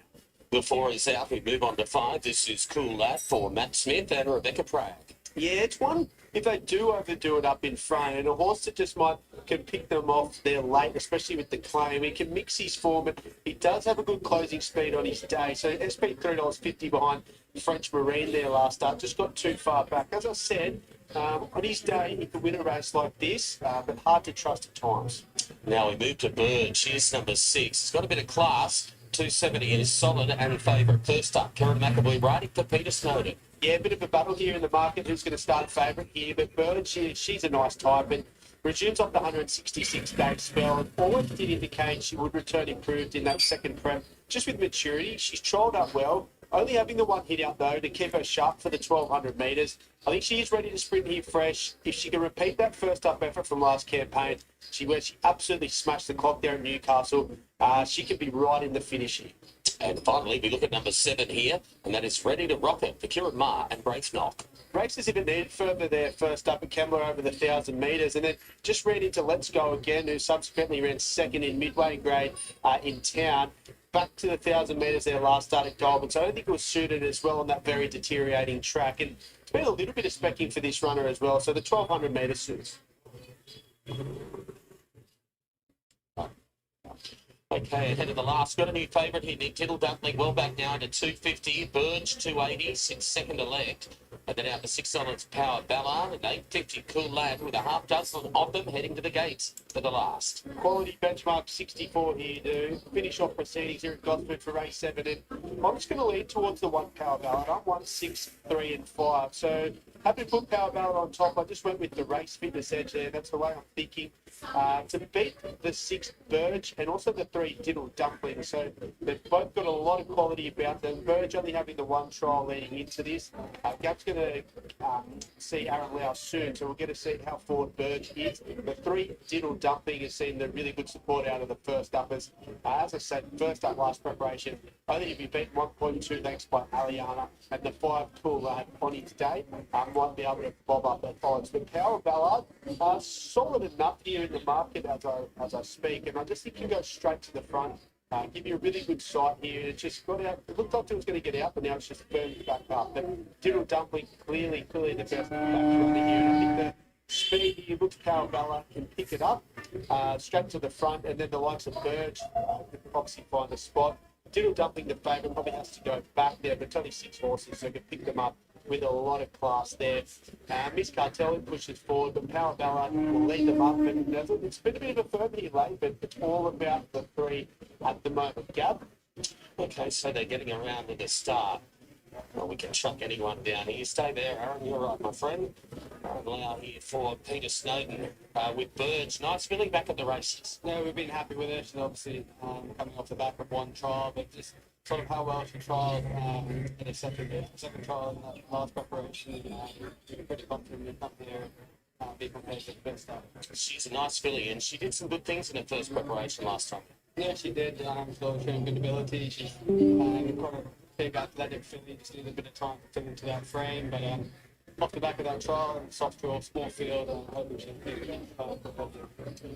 The 4 is out. We move on to 5. This is Cool Lad for Matt Smith and Rebecca Pragg. Yeah, it's one, if they do overdo it up in front, and a horse that just can pick them off there late, especially with the claim. He can mix his form, but he does have a good closing speed on his day. So SP $3.50 behind French Marine there last start, just got too far back. As I said, on his day, he could win a race like this, but hard to trust at times. Now we move to Burge. Here's number 6. He's got a bit of class. 270 is solid and favourite. First up, Karen McAvoy riding for Peter Snowden. Yeah, a bit of a battle here in the market. Who's going to start favourite here? But Bird, she's a nice type and resumes off the 166-day spell. And always did indicate she would return improved in that second prep. Just with maturity, she's trialled up well. Only having the one hit out though to keep her sharp for the 1200 metres. I think she is ready to sprint here fresh. If she can repeat that first up effort from last campaign, where she absolutely smashed the clock there in Newcastle, she could be right in the finish here. And finally, we look at number 7 here, and that is Ready to Rock It for Kieran Ma and Brace Knock. Races if it needed further there first up at Kembla over the 1,000 metres, and then just ran into Let's Go again, who subsequently ran second in midway grade in town. Back to the 1,000 metres there last start at Goulburn, so I don't think it was suited as well on that very deteriorating track. And it's been a little bit of specking for this runner as well, so the 1,200 metres suits. Okay, ahead of the last, got a new favourite here, Nick Tittle Dumpling, well back now to 250, Burge 280, sits second elect, and then out to $6 Power Ballard, and 850 Cool Lad with a half dozen of them heading to the gates for the last. Quality benchmark 64 here to finish off proceedings here at Gosford for race 7, and I'm just going to lead towards the 1 Power Ballard. I'm 1, 6, 3 and 5, so happy to put Power Ballard on top. I just went with the race fitness edge there, that's the way I'm thinking. To beat the 6 Burge and also the 3 Diddle Dumpling. So they've both got a lot of quality about them. Burge only having the one trial leading into this. Gap's going to see Aaron Lau soon, so we'll get to see how forward Burge is. The 3 Diddle Dumpling has seen the really good support out of the first uppers. As I said, first up last preparation, only if you beat 1.2 thanks by Aliana, and the 5 Cool Lad on his day might be able to bob up that odds. But Power Ballard, solid enough here in the market as I speak, and I just think you go straight to the front, give you a really good sight here. It just got out. It looked like it was going to get out, but now it's just burned back up. But Diddle Dumpling clearly the best back runner here, and I think the speed here looks Power Ballard can pick it up straight to the front, and then the likes of Burge can obviously find a spot. Diddle Dumpling, the favourite, probably has to go back there, but it's only 6 horses, so you can pick them up with a lot of class there. Miss Cartel pushes forward, but Power Ballard will lead them up. And it's been a bit of a firm here late, but it's all about the 3 at the moment. Gab? Okay, so they're getting around to the start. Well, we can chuck anyone down here. Stay there, Aaron. You're right, my friend. Aaron Lau here for Peter Snowden with Burge. Nice feeling back at the races. Yeah, we've been happy with her. She's obviously coming off the back of one trial, but just sort of how well she trialled in a second trial in that last preparation. We're pretty confident to come here and be prepared for the best start. She's a nice filly, and she did some good things in her first preparation last time. Yeah, she did. She's showing good ability. She's quite a big athletic filly, just needs a bit of time to fit into that frame, but off the back of that trial and soft draw, small field, hoping she'll pick it up.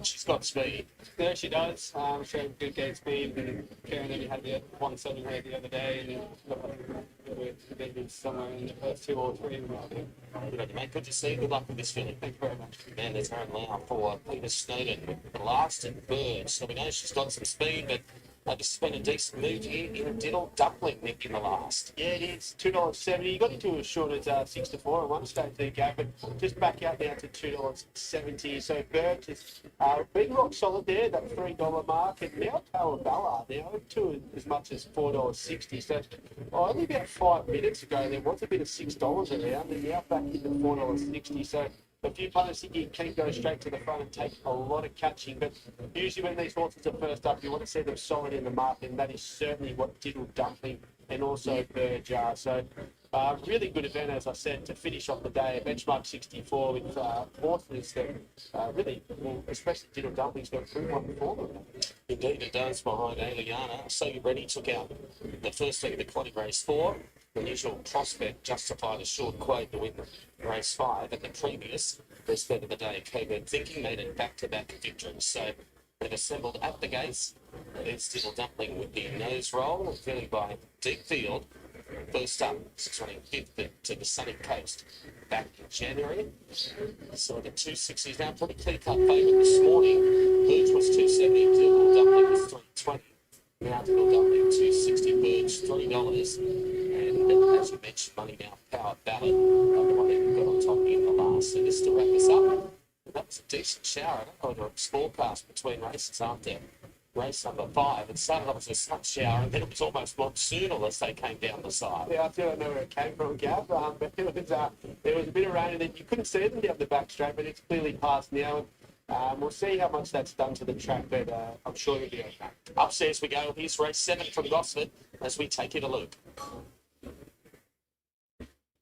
She's got speed. Yeah, she does. Showed good gate speed, and Karen only had the 170 rate the other day, and we're maybe somewhere in the first 2 or 3. Good on you, mate. Good to see you. Good luck with this filly. Thank you very much. Man, there's Aaron Lau for Peter Snowden with the last and Burge. So we know she's got some speed, but this has been a decent move here in Diddle Dumpling, Nick, in the last. Yeah, it is. $2.70. You got into as short as 6 to 4 at one stage there, Gab, but just back out now to $2.70. So Burge is being rock solid there, that $3 mark, and now Power Ballard now to as much as $4.60. So only about 5 minutes ago there was a bit of $6 around, and now back into $4.60. So a few punters think you can go straight to the front and take a lot of catching, but usually when these horses are first up, you want to see them solid in the market, and that is certainly what Diddle Dumpling and also Burge are. So really good event, as I said, to finish off the day. A benchmark 64 with horses that really, especially Diddle Dumpling's got a pretty one form. Indeed, it does behind Aliana. So You Ready took out the first leg of the quaddy race 4. The usual prospect justified a short quote to win race 5 at the previous best bet of the day. Covert Thinking made it back-to-back victories. So they've assembled at the gates. It's Diddle Dumpling with the nose roll, filling by Deep Field. First up, 625th to the Sunny Coast back in January. So the 260s now pretty clear-cut favourite this morning. Burge was 270, Diddle Dumpling was 320. Now Diddle Dumpling 260, Burge $3. And And as you mentioned, money now, power ballad, the one that we've got on top in the last. So just to wrap this up, that was a decent shower. I don't know whether it's forecast between races, aren't there? Race number 5. It started off as a sun shower, and then it was almost monsoonal as they came down the side. Yeah, I still don't know where it came from, Gav, but there was a bit of rain, and then you couldn't see them down the back straight, but it's clearly passed now. We'll see how much that's done to the track, but I'm sure you'll be okay. Upstairs we go. Here's race 7 from Gosford as we take it a look.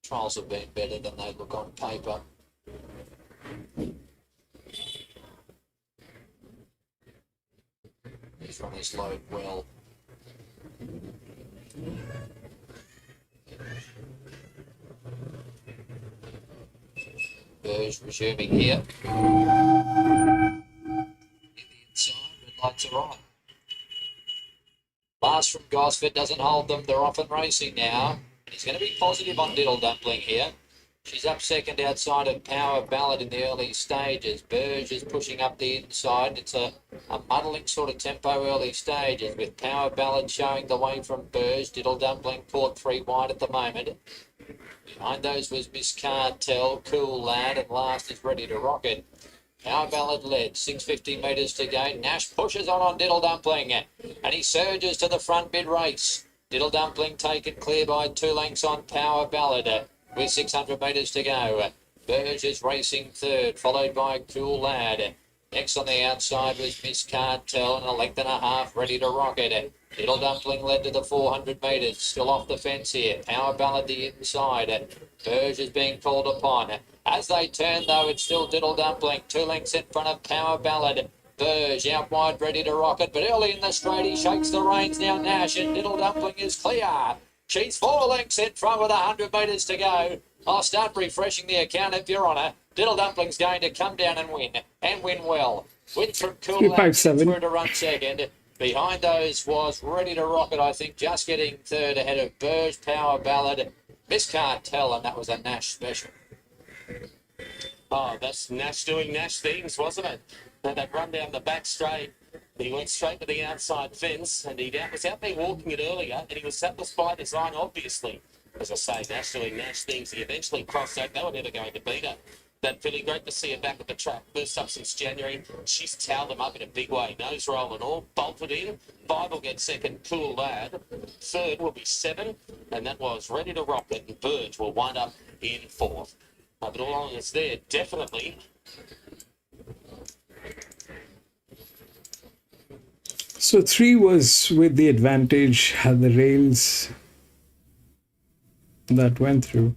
Trials have been better than they look on paper. He's run his load well. Burge resuming here. In the inside, red lights are on. Last from Gosford doesn't hold them. They're off and racing now. He's going to be positive on Diddle Dumpling here. She's up second outside of Power Ballad in the early stages. Burge is pushing up the inside. It's a muddling sort of tempo early stages with Power Ballad showing the way from Burge. Diddle Dumpling caught 3 wide at the moment. Behind those was Miss Cartel, Cool Lad, and last is Ready to Rock It. Power Ballad led, 650 metres to go. Nash pushes on Diddle Dumpling, and he surges to the front mid-race. Diddle Dumpling taken clear by 2 lengths on Power Ballad with 600 metres to go. Burge is racing third, followed by Cool Lad. Next on the outside was Miss Cartel, and a length and a half, Ready to Rock It. Diddle Dumpling led to the 400 metres, still off the fence here. Power Ballad the inside. Burge is being called upon. As they turn, though, it's still Diddle Dumpling, 2 lengths in front of Power Ballad. Burge out wide, Ready to Rock It, but early in the straight he shakes the reins now. Nash, and Diddle Dumpling is clear. She's 4 lengths in front with 100 metres to go. I'll start refreshing the account if you're on her. Diddle Dumpling's going to come down and win well. Wins from Cool Lad through to run second. Behind those was Ready to Rock It, I think, just getting third ahead of Burge, Power Ballad, Miss Cartel, and that was a Nash special. Oh, that's Nash doing Nash things, wasn't it? That run down the back straight. He went straight to the outside fence, and he was out there walking it earlier, and he was satisfied by design, obviously. As I say, Nash doing Nash things. He eventually crossed out. They were never going to beat her. That Philly, great to see her back at the track. First up since January. She's towed them up in a big way. Nose roll and all. Bolted in. 5 will get second. Cool Lad. Third will be 7. And that was Ready to Rock It. And Burge will wind up in 4th. But all along it's there, definitely. So 3 was with the advantage, had the rails that went through.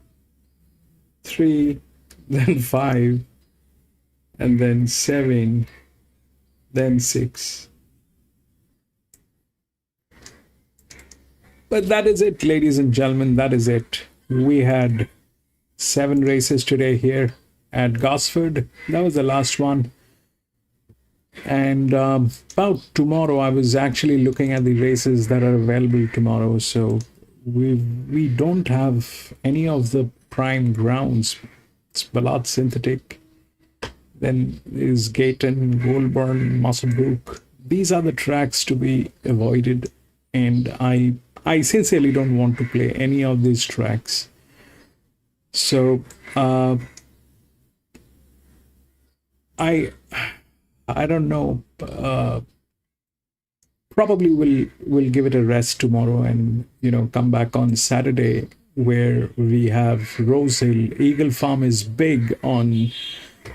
3, then 5, and then 7, then 6. But that is it, ladies and gentlemen, that is it. We had 7 races today here at Gosford. That was the last one. And about tomorrow, I was actually looking at the races that are available tomorrow. So we don't have any of the prime grounds. It's Ballard Synthetic. Then there's Gayton, Goulburn, Musselbrook. These are the tracks to be avoided. And I sincerely don't want to play any of these tracks. So I don't know. Probably we'll give it a rest tomorrow, and come back on Saturday where we have Rose Hill. Eagle Farm is big on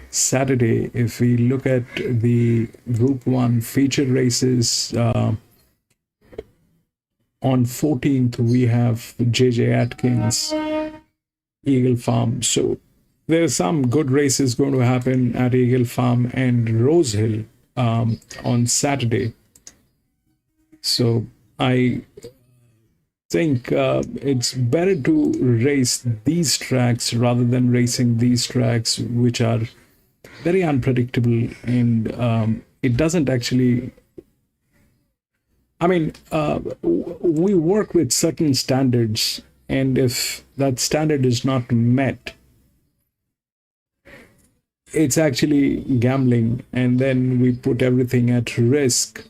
Saturday. If we look at the Group 1 featured races, on 14th we have JJ Atkins, Eagle Farm. So there's some good races going to happen at Eagle Farm and Rose Hill on Saturday. So I think it's better to race these tracks rather than racing these tracks, which are very unpredictable, and it doesn't actually... I mean, we work with certain standards, and if that standard is not met, it's actually gambling, and then we put everything at risk.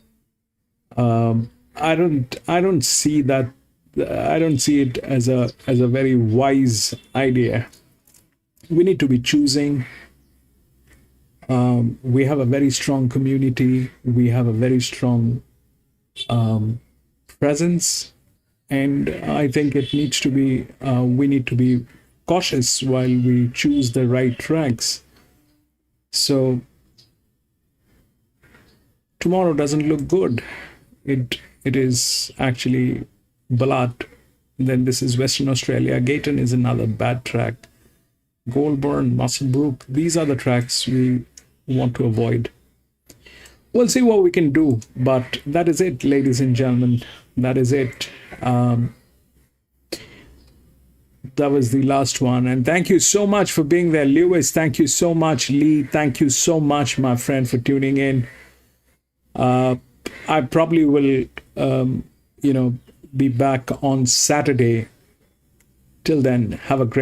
I don't see that I don't see it as a very wise idea. We need to be choosing. We have a very strong community. We have a very strong presence, and I think it needs to be. We need to be cautious while we choose the right tracks. So tomorrow doesn't look good. It is actually Balat. Then this is Western Australia. Gayton is another bad track. Goulburn, Musselbrook. These are the tracks we want to avoid. We'll see what we can do, but that is it, ladies and gentlemen. That is it. That was the last one, and thank you so much for being there, Lewis. Thank you so much, Lee. Thank you so much, my friend, for tuning in. I probably will be back on Saturday. Till then, have a great